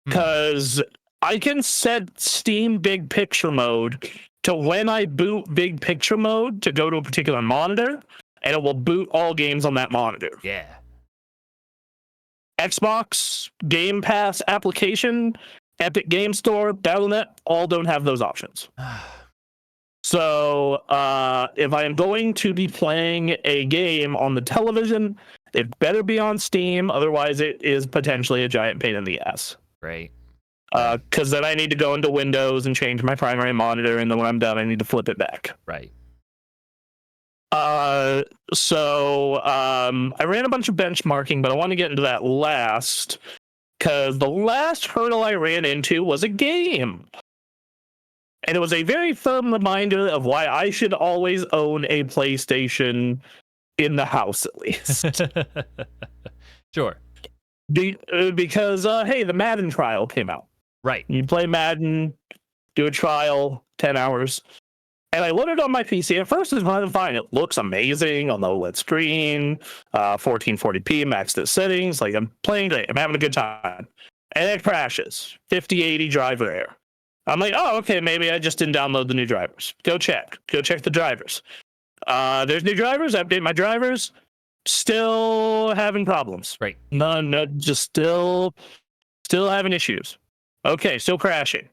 Because I can set Steam Big Picture mode to when I boot Big Picture mode to go to a particular monitor, and it will boot all games on that monitor. Yeah. Xbox, Game Pass application, Epic Game Store, Battle.net, all don't have those options. So if I am going to be playing a game on the television, it better be on Steam. Otherwise, it is potentially a giant pain in the ass. Right. Because then I need to go into Windows and change my primary monitor, and then when I'm done, I need to flip it back. Right. So I ran a bunch of benchmarking, but I want to get into that last, because the last hurdle I ran into was a game. And it was a very firm reminder of why I should always own a PlayStation in the house, at least. Sure. Because, hey, the Madden trial came out. Right. You play Madden, do a trial, 10 hours. And I loaded on my PC. At first, it's fine. It looks amazing on the OLED screen, 1440p, maxed at settings. Like, I'm playing great. I'm having a good time. And it crashes. 5080 driver error. I'm like, oh, okay, maybe I just didn't download the new drivers. Go check the drivers. There's new drivers. I update my drivers. Still having problems. Right. No, just still having issues. Okay, still crashing.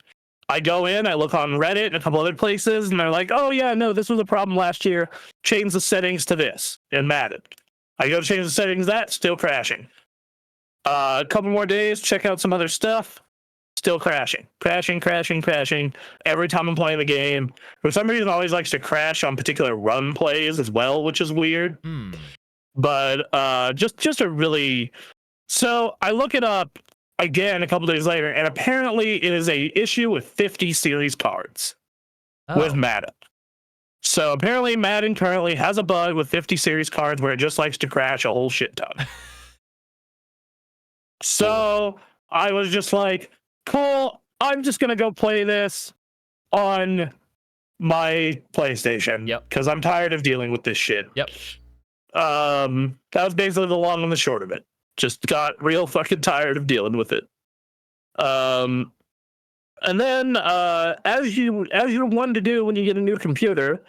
I go in, I look on Reddit and a couple other places, and they're like, oh, yeah, no, this was a problem last year. Change the settings to this in Madden. I go change the settings to that, still crashing. A couple more days, check out some other stuff. Still crashing. Crashing. Every time I'm playing the game. For some reason, it always likes to crash on particular run plays as well, which is weird. But just a really... So I look it up again a couple days later, and apparently it is a issue with 50 series cards with Madden. So apparently Madden currently has a bug with 50 series cards where it just likes to crash a whole shit ton. So I was just like, cool, I'm just gonna go play this on my PlayStation. Yep. Because I'm tired of dealing with this shit. Yep. That was basically the long and the short of it. Just got real fucking tired of dealing with it. And then, as you're one to do when you get a new computer,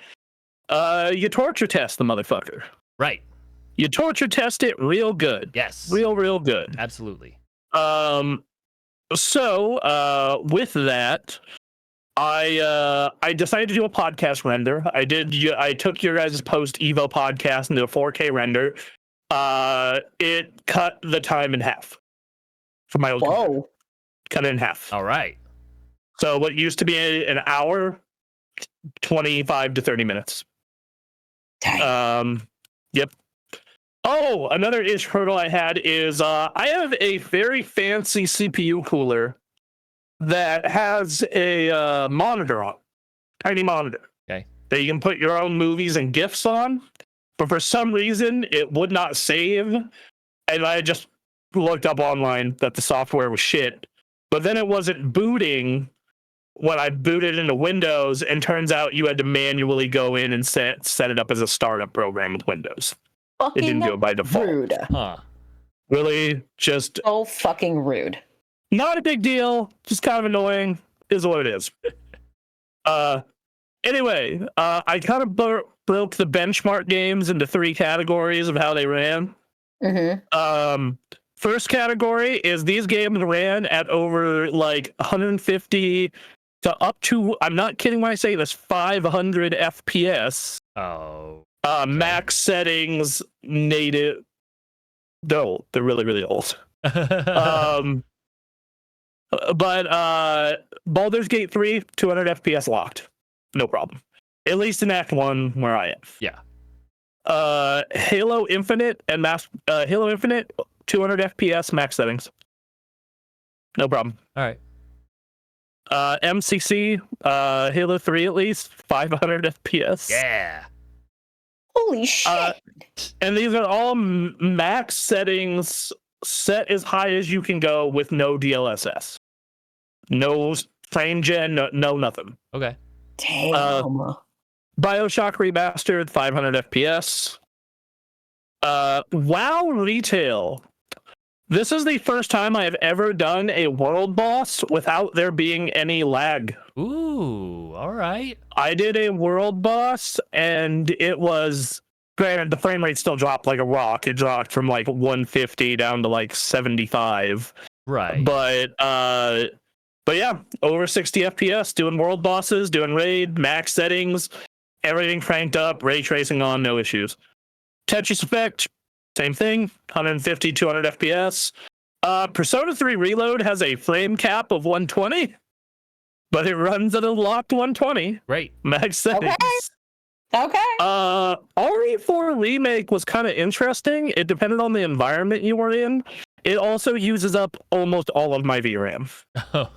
you torture test the motherfucker. Right. You torture test it real good. Yes. Real good. Absolutely. So with that, I decided to do a podcast render. I took your guys' post Evo podcast into a 4K render. It cut the time in half for my old computer. Cut it in half. All right. So what used to be an hour, 25 to 30 minutes. Dang. Yep. Oh, another hurdle I had is I have a very fancy CPU cooler that has a monitor on, tiny monitor. Okay. That you can put your own movies and GIFs on, but for some reason it would not save, and I just looked up online that the software was shit. But then it wasn't booting when I booted into Windows, and turns out you had to manually go in and set it up as a startup program with Windows. It didn't do it by default. Rude. Huh. Really, just so fucking rude. Not a big deal. Just kind of annoying. Is what it is. Anyway, I kind of broke the benchmark games into 3 categories of how they ran. Mm-hmm. First category is these games ran at over like 150 to up to, I'm not kidding when I say this, 500 FPS. Oh. Max settings, native. They're old. They're really old. But Baldur's Gate 3, 200 FPS locked. No problem. At least in Act 1 where I am. Yeah. Halo Infinite and Halo Infinite, 200 FPS max settings. No problem. All right. MCC, Halo 3 at least, 500 FPS. Yeah. Holy shit. And these are all max settings set as high as you can go with no DLSS. No frame gen, no nothing. Okay. Damn. BioShock Remastered, 500 FPS. WoW Retail. This is the first time I have ever done a world boss without there being any lag. Ooh, all right. I did a world boss, and it was, granted, the frame rate still dropped like a rock. It dropped from like 150 down to like 75. Right. But yeah, over 60 FPS, doing world bosses, doing raid, max settings, everything cranked up, ray tracing on, no issues. Tetris Effect, same thing, 150, 200 FPS. Persona 3 Reload has a frame cap of 120, but it runs at a locked 120. Great. Max settings. Okay. RE4 Remake was kind of interesting. It depended on the environment you were in. It also uses up almost all of my VRAM. Oh.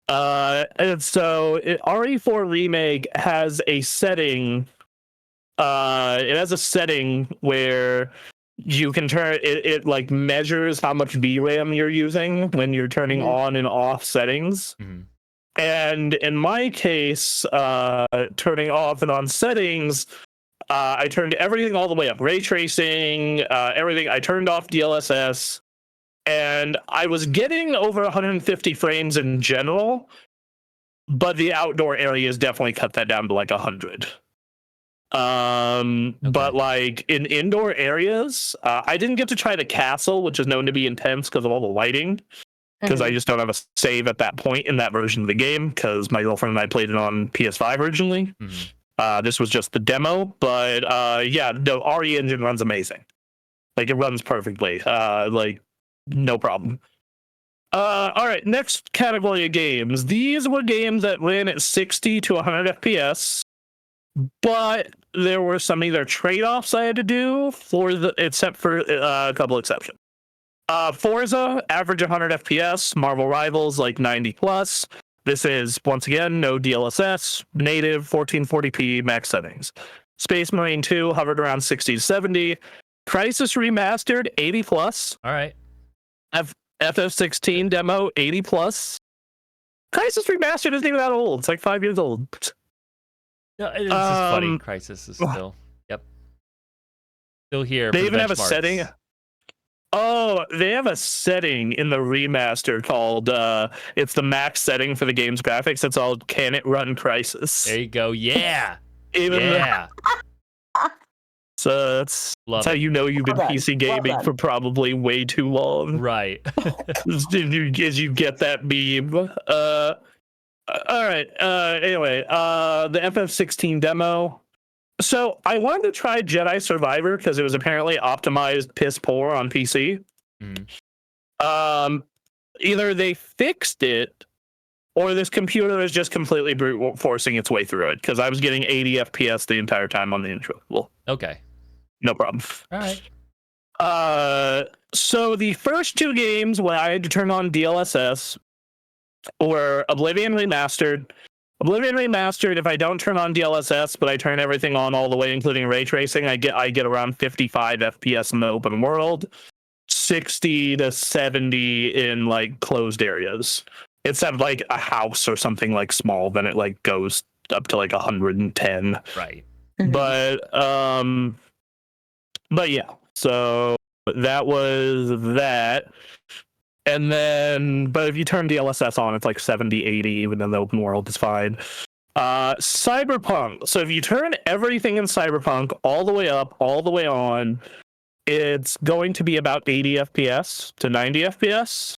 And so RE4 Remake has a setting. It has a setting where you can turn it like measures how much VRAM you're using when you're turning on and off settings. Mm-hmm. And in my case, turning off and on settings, I turned everything all the way up. Ray tracing, everything. I turned off DLSS. And I was getting over 150 frames in general, but the outdoor areas definitely cut that down to like 100. But like in indoor areas, I didn't get to try the castle, which is known to be intense because of all the lighting. Because I just don't have a save at that point in that version of the game, because my girlfriend and I played it on PS5 originally. Mm-hmm. This was just the demo, but yeah, the RE engine runs amazing. Like, it runs perfectly. Like, no problem. All right, next category of games. These were games that ran at 60 to 100 FPS, but there were some either trade-offs I had to do except for a couple exceptions. Forza, average 100 FPS. Marvel Rivals, like 90 plus. This is, once again, no DLSS, native 1440p max settings. Space Marine 2 hovered around 60 to 70. Crisis Remastered, 80 plus. All right. FF16 demo, 80 plus. Crisis Remastered isn't even that old. It's like 5 years old. No, it's just funny. Crisis is still, still here. They even have a setting. Oh, they have a setting in the remaster called, it's the max setting for the game's graphics. It's called Can It Run Crisis? There you go. Yeah. Even So that's how you know you've been PC gaming for probably way too long. Right. As you get that meme. All right. Anyway, the FF16 demo. So I wanted to try Jedi Survivor because it was apparently optimized piss poor on PC. Either they fixed it, or this computer is just completely brute forcing its way through it. Because I was getting 80 FPS the entire time on the intro. Well, okay, no problem. All right. So the first two games when I had to turn on DLSS were Oblivion Remastered. Oblivion Remastered, if I don't turn on DLSS, but I turn everything on all the way, including ray tracing, I get around 55 FPS in the open world, 60 to 70 in like closed areas. Except like a house or something like small, then it like goes up to like 110. Right. But yeah, so that was that. And then, but if you turn DLSS on, it's like 70, 80, even in the open world, it's fine. Cyberpunk. So if you turn everything in Cyberpunk all the way up, all the way on, it's going to be about 80 FPS to 90 FPS.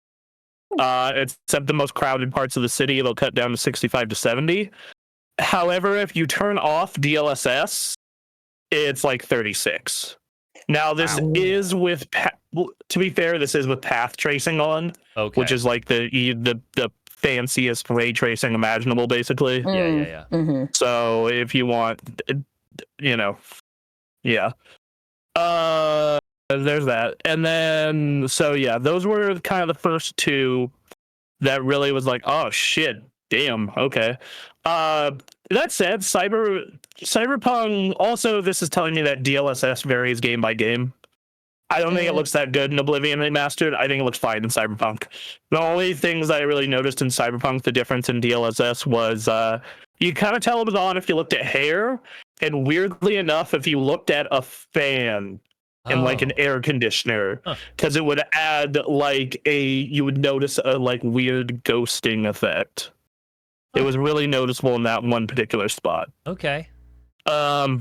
Except the most crowded parts of the city, it'll cut down to 65 to 70. However, if you turn off DLSS, it's like 36. Now, this is with, to be fair, this is with path tracing on, which is like the fanciest ray tracing imaginable, basically. Yeah. So if you want, yeah. There's that. And then, so yeah, those were kind of the first two that really was like, oh shit, damn, okay. That said, Cyberpunk, also, this is telling me that DLSS varies game by game. I don't think it looks that good in Oblivion Remastered. I think it looks fine in Cyberpunk. The only things I really noticed in Cyberpunk, the difference in DLSS was you kind of tell it was on if you looked at hair, and weirdly enough, if you looked at a fan and like an air conditioner, because it would add like you would notice a like weird ghosting effect. It was really noticeable in that one particular spot. Okay. All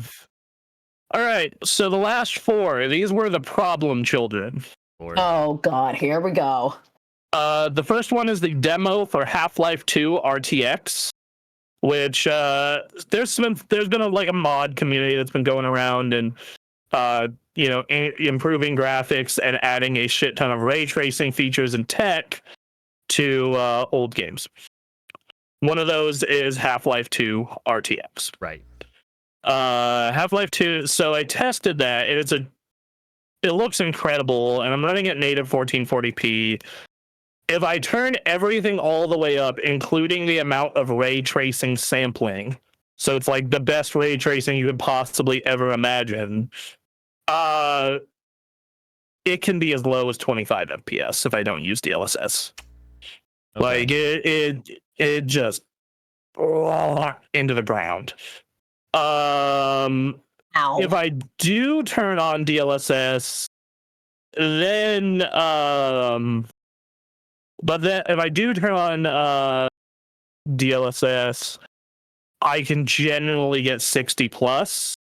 right. So the last four, these were the problem children. Oh God, here we go. The first one is the demo for Half-Life 2 RTX, which there's been a mod community that's been going around and improving graphics and adding a shit ton of ray tracing features and tech to old games. One of those is Half-Life 2 RTX. Right. Half-Life 2, so I tested that, and it looks incredible, and I'm running at native 1440p. If I turn everything all the way up, including the amount of ray tracing sampling, so it's like the best ray tracing you could possibly ever imagine, it can be as low as 25 FPS if I don't use DLSS. Okay. Like it just into the ground. If I do turn on DLSS, then if I do turn on DLSS, I can generally get 60 plus.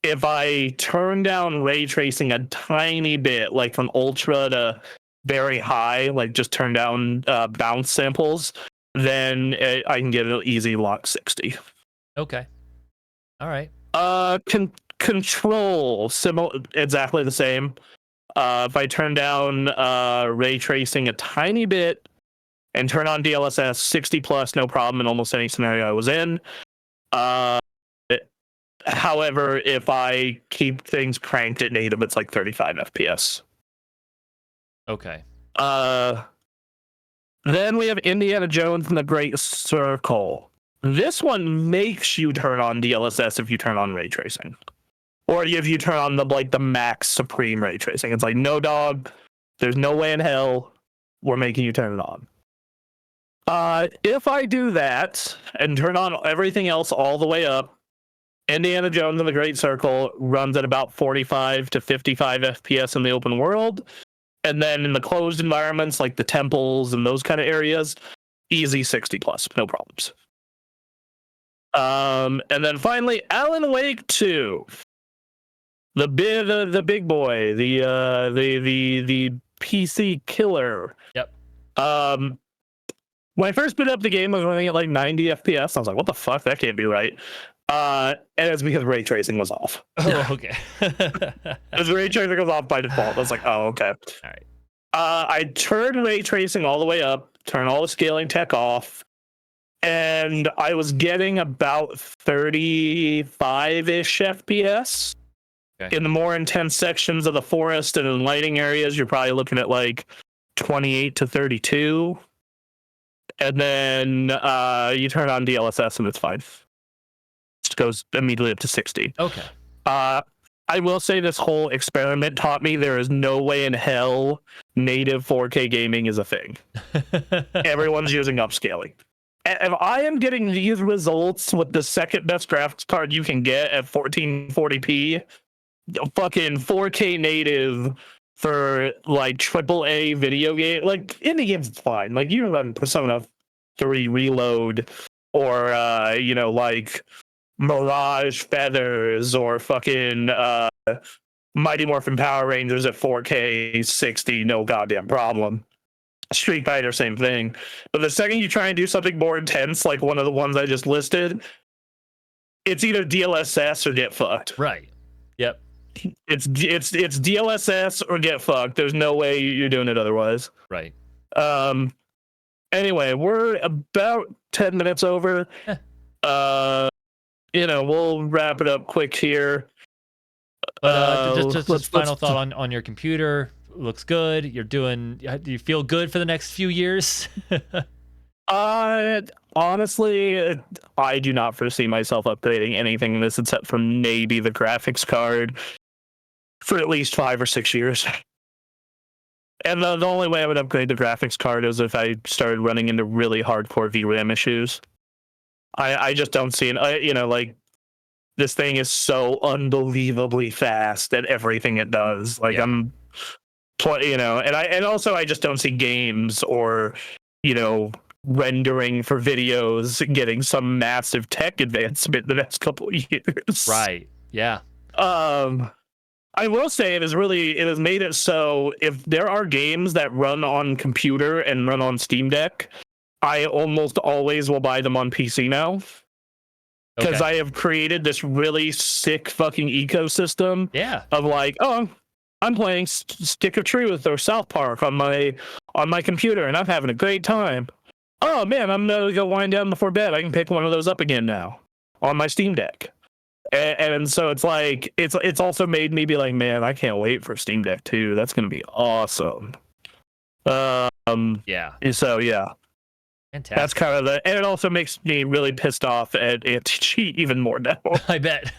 If I turn down ray tracing a tiny bit, like from ultra to very high, like just turn down bounce samples, then I can get an easy lock 60. Okay. All right. Control, exactly the same. If I turn down ray tracing a tiny bit and turn on DLSS, 60 plus, no problem in almost any scenario I was in. However, if I keep things cranked at native, it's like 35 FPS. Okay. Then we have Indiana Jones and the Great Circle. This one makes you turn on DLSS if you turn on ray tracing, or if you turn on the max supreme ray tracing. It's like, no, dog, there's no way in hell we're making you turn it on. If I do that and turn on everything else all the way up, Indiana Jones and the Great Circle runs at about 45 to 55 FPS in the open world. And then in the closed environments, like the temples and those kind of areas, easy 60 plus, no problems. And then finally, Alan Wake 2. the big boy, the PC killer. Yep. When I first boot up the game, I was running at like 90 FPS. I was like, what the fuck? That can't be right. And it's because ray tracing was off. Oh, okay. Because ray tracing was off by default. I was like, oh, okay. All right. I turned ray tracing all the way up, turned all the scaling tech off, and I was getting about 35-ish FPS. Okay. In the more intense sections of the forest and in lighting areas, you're probably looking at like 28 to 32. And then you turn on DLSS and it's fine. It goes immediately up to 60. Okay. I will say this whole experiment taught me there is no way in hell native 4K gaming is a thing. Everyone's using upscaling. If I am getting these results with the second best graphics card you can get at 1440p, fucking 4K native for like AAA video game, like indie games, it's fine. Like you run Persona 3 Reload or like Mirage Feathers or fucking Mighty Morphin Power Rangers at 4K 60, no goddamn problem. Street Fighter, same thing. But the second you try and do something more intense, like one of the ones I just listed, it's either DLSS or get fucked. Right. Yep. It's DLSS or get fucked. There's no way you're doing it otherwise. Right. Anyway, we're about 10 minutes over. We'll wrap it up quick here. But just final thought on your computer. Looks good. Do you feel good for the next few years? Honestly, I do not foresee myself upgrading anything in this except for maybe the graphics card for at least 5 or 6 years. And the only way I would upgrade the graphics card is if I started running into really hardcore VRAM issues. I just don't see it. Like this thing is so unbelievably fast at everything it does. Like yeah. And also I just don't see games or rendering for videos getting some massive tech advancement the next couple of years. Right. Yeah. I will say it has made it so if there are games that run on computer and run on Steam Deck, I almost always will buy them on PC now. Because I have created this really sick fucking ecosystem of like, oh, I'm playing Stick of Truth or South Park on my computer and I'm having a great time. Oh man, I'm gonna go wind down before bed. I can pick one of those up again now on my Steam Deck. And so it's like it's also made me be like, man, I can't wait for Steam Deck 2. That's gonna be awesome. Yeah. So yeah. Fantastic. That's kind of and it also makes me really pissed off at cheat even more now. I bet.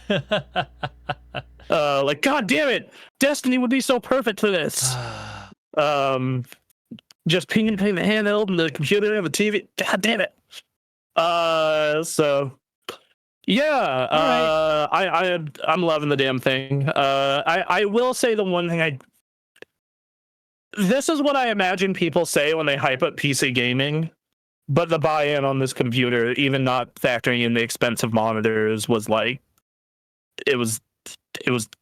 Like, god damn it, Destiny would be so perfect for this. Just ping and ping the handheld and the computer and the TV. God damn it. So yeah, right. I'm loving the damn thing. I will say the one thing this is what I imagine people say when they hype up PC gaming, but the buy-in on this computer, even not factoring in the expensive monitors, was like, it was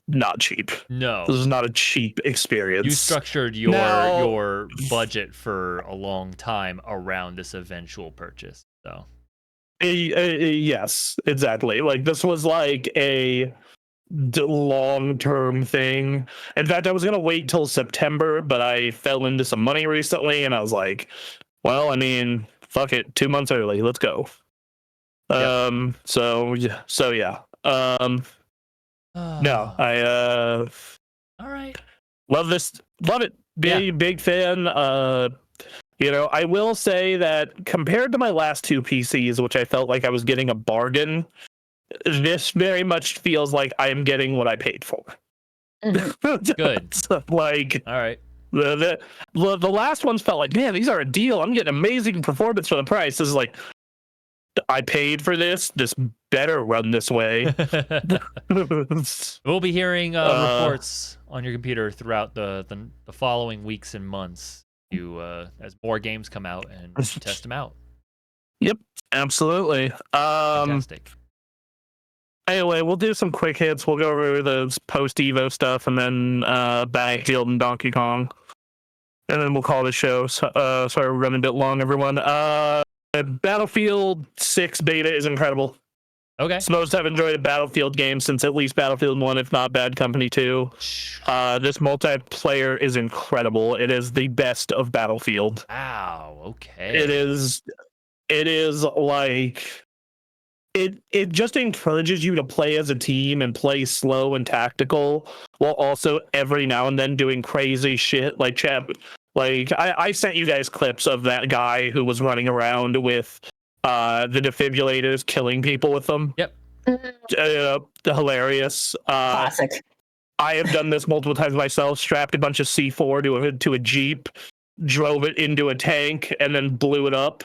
not cheap. No, this was not a cheap experience. You structured your budget for a long time around this eventual purchase, so. Yes, exactly. Like this was like a long-term thing. In fact, I was gonna wait till September, but I fell into some money recently, and I was like, well, I mean, fuck it, 2 months early, let's go. Yep. So yeah. No, all right. Love it. Big fan. I will say that compared to my last two PCs, which I felt like I was getting a bargain, this very much feels like I am getting what I paid for. Good. So, like, all right. The last ones felt like, man, these are a deal. I'm getting amazing performance for the price. This is like, I paid for this. This better run this way. We'll be hearing reports on your computer throughout the following weeks and months. As more games come out and test them out. Yep, absolutely. Fantastic. Anyway, we'll do some quick hits. We'll go over the post Evo stuff, and then Battlefield and Donkey Kong, and then we'll call the show. Sorry, we're running a bit long, everyone. Battlefield 6 beta is incredible. Okay. It's the most I've enjoyed a Battlefield game since at least Battlefield 1, if not Bad Company 2. This multiplayer is incredible. It is the best of Battlefield. Wow. Okay. It is like it just encourages you to play as a team and play slow and tactical, while also every now and then doing crazy shit like I sent you guys clips of that guy who was running around with the defibrillators, killing people with them. Yep. Hilarious. Classic. I have done this multiple times myself. Strapped a bunch of C4 to a Jeep, drove it into a tank, and then blew it up.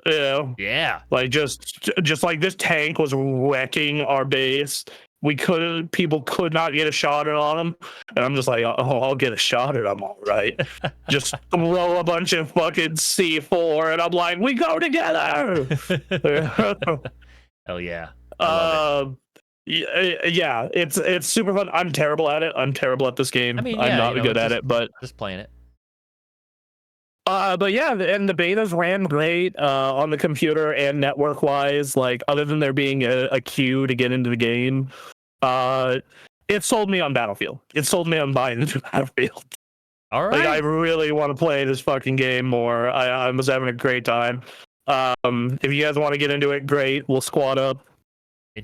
Yeah. Like just like this tank was wrecking our base. People could not get a shot on him, and I'm just like, oh, I'll get a shot at him, all right. Just throw a bunch of fucking C4, and I'm like, we go together. Hell yeah. Yeah, it's super fun. I'm terrible at it. I'm terrible at this game. I mean, I'm not good at it, but just playing it. But yeah, and the betas ran great on the computer and network wise. Like, other than there being a queue to get into the game, it sold me on Battlefield. It sold me on buying into Battlefield. All right. Like, I really want to play this fucking game more. I was having a great time. If you guys want to get into it, great. We'll squad up.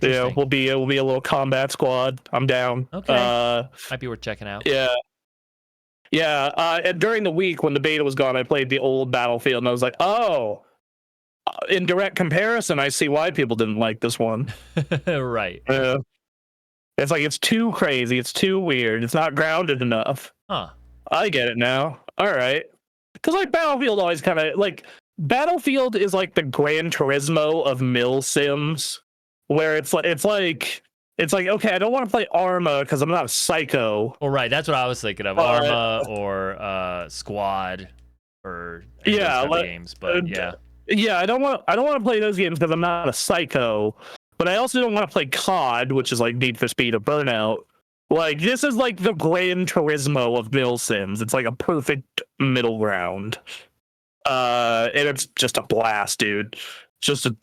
Yeah, we'll be a little combat squad. I'm down. Okay. Might be worth checking out. Yeah. Yeah, and during the week when the beta was gone, I played the old Battlefield, and I was like, oh, in direct comparison, I see why people didn't like this one. Right. It's like, it's too crazy. It's too weird. It's not grounded enough. Huh. I get it now. All right. Because, like, Battlefield always kind of, like, Battlefield is like the Gran Turismo of mil sims, where it's like, okay, I don't want to play Arma because I'm not a psycho. Well, right, that's what I was thinking of. Arma or Squad or those games, but yeah, I don't want to play those games because I'm not a psycho. But I also don't want to play COD, which is like Need for Speed or Burnout. Like, this is like the Gran Turismo of mil sims. It's like a perfect middle ground, and it's just a blast, dude. Just a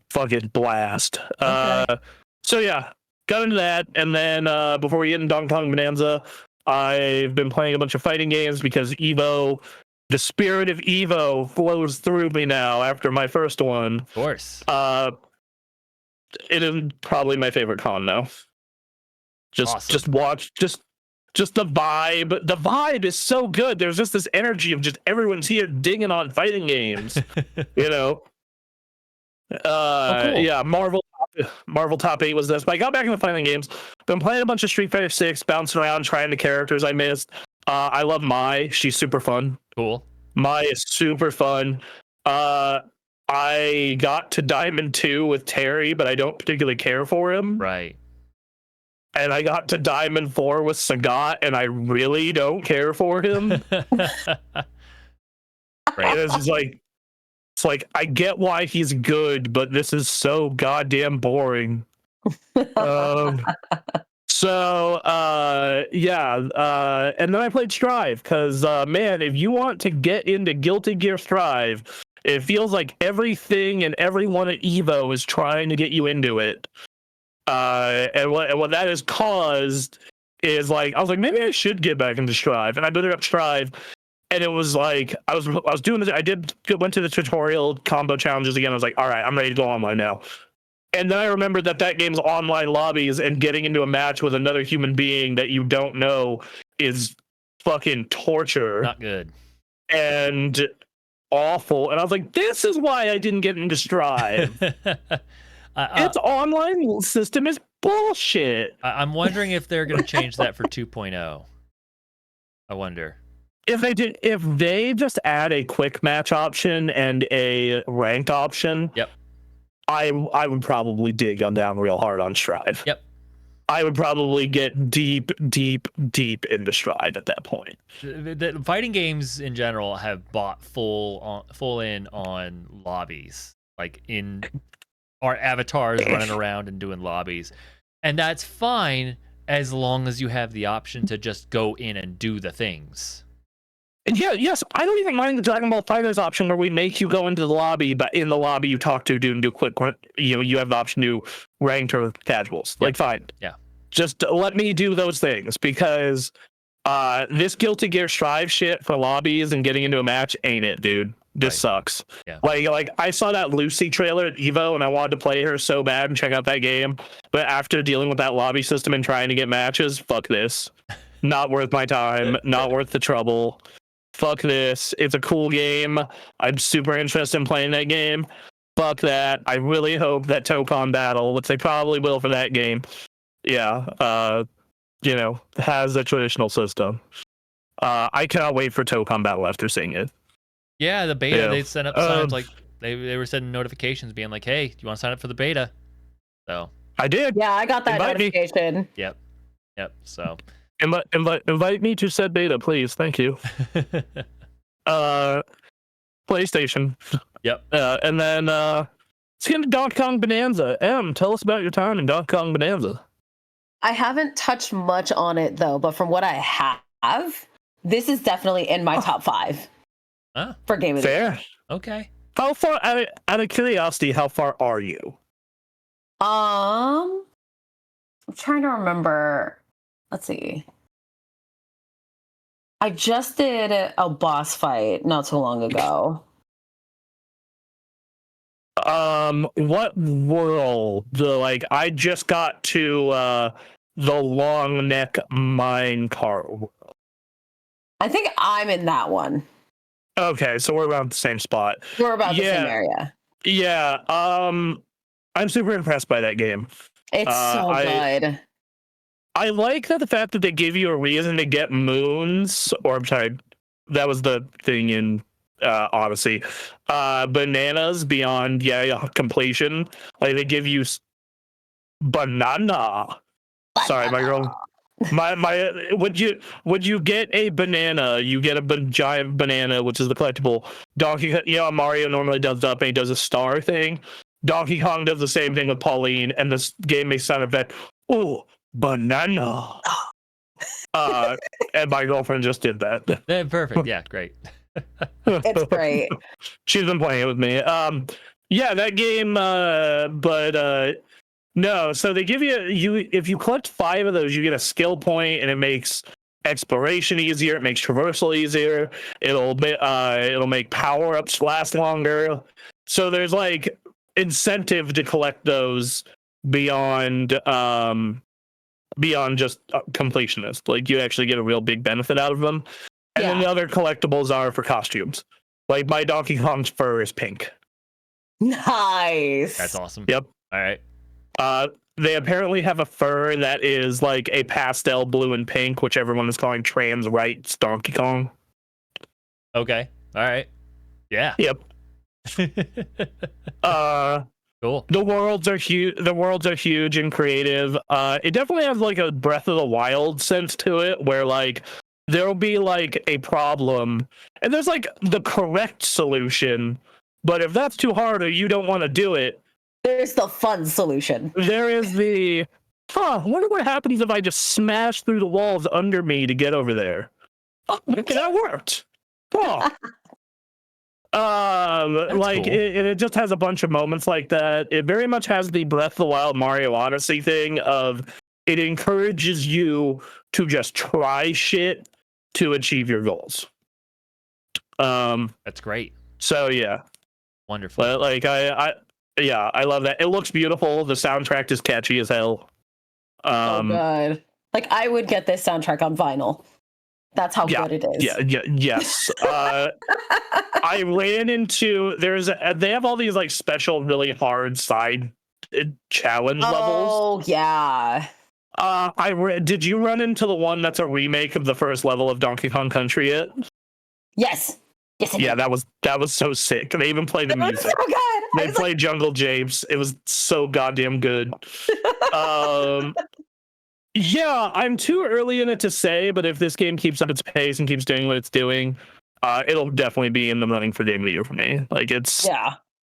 fucking blast. Okay. So yeah. Got into that, and then before we get into Donkey Kong Bonanza, I've been playing a bunch of fighting games because Evo, the spirit of Evo flows through me now after my first one. Of course. It is probably my favorite con now. Just watch, just the vibe. The vibe is so good. There's just this energy of just everyone's here dinging on fighting games, you know. Cool. Yeah, Marvel Top 8 was this, but I got back into fighting games. Been playing a bunch of Street Fighter 6, bouncing around, trying the characters I missed. I love Mai. She's super fun. Cool. Mai is super fun. I got to Diamond 2 with Terry, but I don't particularly care for him. Right. And I got to Diamond 4 with Sagat, and I really don't care for him. Right. It's like, I get why he's good, but this is so goddamn boring. And then I played Strive, because, man, if you want to get into Guilty Gear Strive, it feels like everything and everyone at Evo is trying to get you into it. And what that has caused is, like, I was like, maybe I should get back into Strive. And I booted up Strive, and it was like, I was doing this. Went to the tutorial combo challenges again. I was like, all right, I'm ready to go online now. And then I remembered that game's online lobbies, and getting into a match with another human being that you don't know is fucking torture. Not good. And awful. And I was like, this is why I didn't get into Strive. Its online system is bullshit. I'm wondering if they're going to change that for 2.0. I wonder. If they just add a quick match option and a ranked option, yep, I would probably dig down real hard on Strive. Yep. I would probably get deep into Strive at that point. The fighting games in general have bought full in on lobbies, like in our avatars running around and doing lobbies. And that's fine as long as you have the option to just go in and do the things. And yes, I don't even mind the Dragon Ball FighterZ option where we make you go into the lobby, but in the lobby you talk to do quick, you have the option to rank or casuals. Like, fine. Yeah. Just let me do those things, because this Guilty Gear Strive shit for lobbies and getting into a match ain't it, dude. This sucks. Yeah. Like I saw that Lucy trailer at Evo and I wanted to play her so bad and check out that game, but after dealing with that lobby system and trying to get matches, fuck this. Not worth my time. Not worth the trouble. Fuck this. It's a cool game. I'm super interested in playing that game. Fuck that. I really hope that Tokon Battle, which they probably will for that game, has a traditional system. I cannot wait for Tokon Battle after seeing it. Yeah, the beta, they sent up signs like they were sending notifications being like, hey, do you want to sign up for the beta? So I did. Yeah, I got that notification. Me. Yep. So invite me to said beta, please. Thank you. PlayStation. Yep. And then let's get into Donkey Kong Bonanza. Tell us about your time in Donkey Kong Bonanza. I haven't touched much on it though, but from what I have, this is definitely in my top 5 for game of the year. Fair. Okay. How far? Out of curiosity, how far are you? I'm trying to remember. Let's see. I just did a boss fight not too long ago. What world? I just got to the long neck mine car world. I think I'm in that one. Okay, so we're around the same spot. We're about the same area. Yeah. I'm super impressed by that game. It's so good. I like the fact that they give you a reason to get moons, or I'm sorry, that was the thing in Odyssey. Bananas beyond completion. Like they give you banana. Sorry, my girl. My would you get a banana? You get a giant banana, which is the collectible. Donkey, Mario normally does up and he does a star thing. Donkey Kong does the same thing with Pauline, and this game makes sound effect. Oh, banana. And my girlfriend just did that. Perfect. Yeah, great. It's great. She's been playing it with me. Yeah, that game. No. So they give you if you collect 5 of those, you get a skill point, and it makes exploration easier. It makes traversal easier. It'll make power ups last longer. So there's incentive to collect those beyond just completionist. Like you actually get a real big benefit out of them. And then the other collectibles are for costumes. Like my Donkey Kong's fur is pink. Nice. That's awesome. Yep. All right. They apparently have a fur that is like a pastel blue and pink, which everyone is calling trans rights Donkey Kong. Okay. All right. Yeah. Yep. Cool. The worlds are huge. The worlds are huge and creative. It definitely has a Breath of the Wild sense to it, where there'll be a problem, and there's the correct solution. But if that's too hard or you don't want to do it, there's the fun solution. There is the I wonder what happens if I just smash through the walls under me to get over there. Oh, that worked. Oh. Cool. It just has a bunch of moments like that. It very much has the Breath of the Wild Mario Odyssey thing of it encourages you to just try shit to achieve your goals. That's great. So yeah. Wonderful. I love that. It looks beautiful. The soundtrack is catchy as hell. Oh god. I would get this soundtrack on vinyl. That's how good it is. Yes. I ran into they have all these special really hard side challenge levels. Oh yeah. Did you run into the one that's a remake of the first level of Donkey Kong Country yet? Yes. Yes. Yeah, that was so sick. They even played the music. So good. They played Jungle Japes. It was so goddamn good. Yeah, I'm too early in it to say, but if this game keeps up its pace and keeps doing what it's doing, it'll definitely be in the running for Game of the Year for me.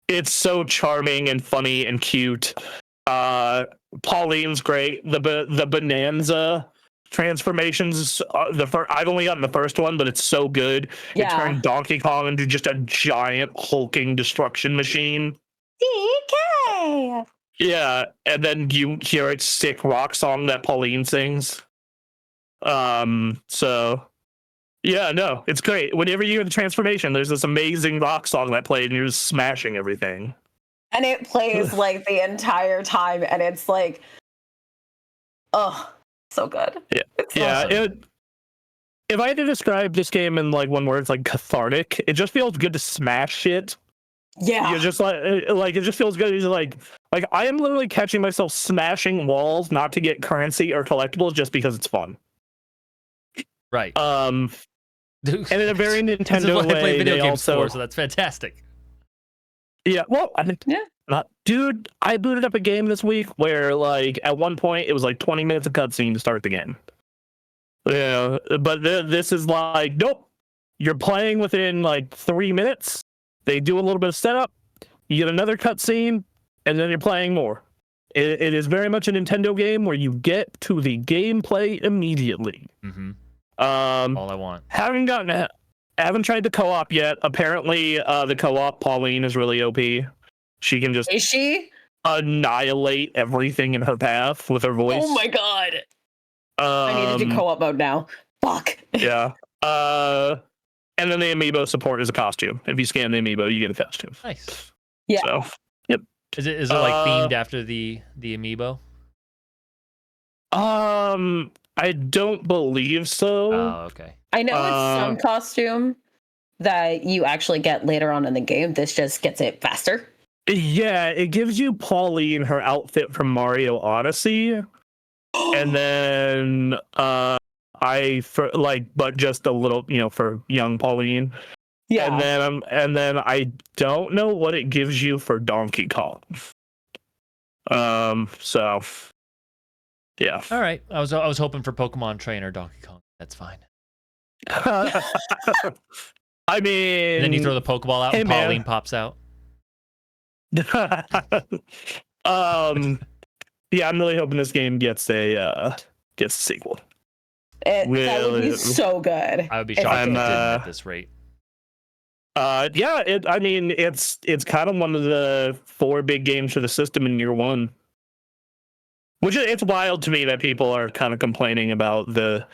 It's so charming and funny and cute. Pauline's great. The Bonanza transformations. I've only gotten the first one, but it's so good. It turned Donkey Kong into just a giant hulking destruction machine. SGK. Yeah, and then you hear a sick rock song that Pauline sings. So yeah, no, it's great. Whenever you hear the transformation, there's this amazing rock song that played, and you're just smashing everything. And it plays like the entire time, and it's like, oh, so good. Yeah, it's awesome. If I had to describe this game in like one word, it's like cathartic. It just feels good to smash shit. Yeah, you're just like it just feels good. It's like I am literally catching myself smashing walls, not to get currency or collectibles, just because it's fun. Right. And in a very Nintendo way, I play video games also for, so that's fantastic. Yeah, well, dude, I booted up a game this week where, like, at one point it was like 20 minutes of cutscene to start the game. Yeah, but this is like, nope, you're playing within like 3 minutes. They do a little bit of setup, you get another cutscene, and then you're playing more. It is very much a Nintendo game where you get to the gameplay immediately. Mm-hmm. All I want. Haven't tried the co-op yet. Apparently, the co-op Pauline is really OP. She can just annihilate everything in her path with her voice. Oh my god! I need to do co-op mode now. Fuck. Yeah. And then the amiibo support is a costume. If you scan the amiibo, you get a costume. Nice. Yeah. So, yep. Is it like themed after the amiibo? I don't believe so. Oh, okay. I know it's some costume that you actually get later on in the game. This just gets it faster. Yeah, it gives you Pauline her outfit from Mario Odyssey, and then but just a little, for young Pauline. Yeah, and then I don't know what it gives you for Donkey Kong. So yeah. All right. I was hoping for Pokemon Trainer Donkey Kong. That's fine. I mean, and then you throw the Pokeball out, and Pauline pops out. Yeah, I'm really hoping this game gets a sequel. That would be so good. I would be shocked if it didn't at this rate. Yeah, it's kind of one of the 4 big games for the system in year 1. Which it's wild to me that people are kind of complaining about the,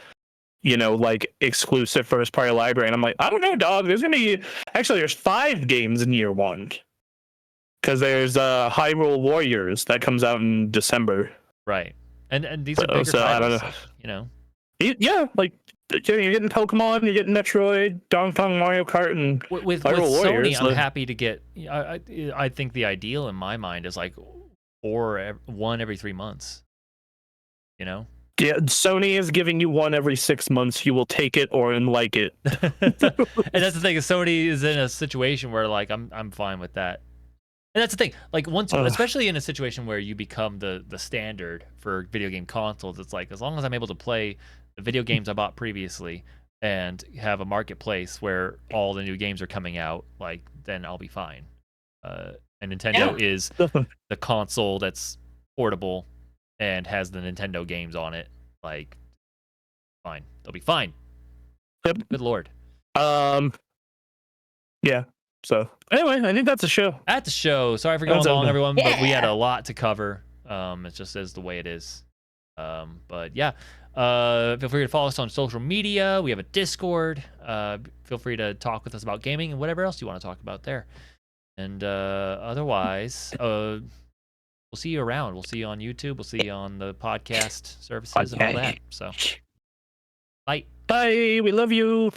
exclusive first party library. And I'm like, I don't know, dog. There's 5 games in year 1. Because there's Hyrule Warriors that comes out in December. Right. And these are bigger titles, I don't know. Yeah, like you're getting Pokemon, you're getting Metroid, Donkey Kong, Mario Kart, and with Hyrule Warriors. Sony, I'm happy to get. I think the ideal in my mind is like one every 3 months. Yeah, Sony is giving you one every 6 months. You will take it or like it. And that's the thing. Sony is in a situation where like I'm fine with that. And that's the thing. Like especially in a situation where you become the standard for video game consoles, it's like as long as I'm able to play the video games I bought previously and have a marketplace where all the new games are coming out, like then I'll be fine. And Nintendo is the console that's portable and has the Nintendo games on it. Like, fine, they'll be fine. Yep. Good lord. Yeah. So anyway, I think that's a show. At the show. Sorry for going long, everyone, but we had a lot to cover. It just is the way it is. But yeah, feel free to follow us on social media. We have a Discord. Feel free to talk with us about gaming and whatever else you want to talk about there. And otherwise, we'll see you around. We'll see you on YouTube. We'll see you on the podcast services and all that. So, bye. Bye. We love you.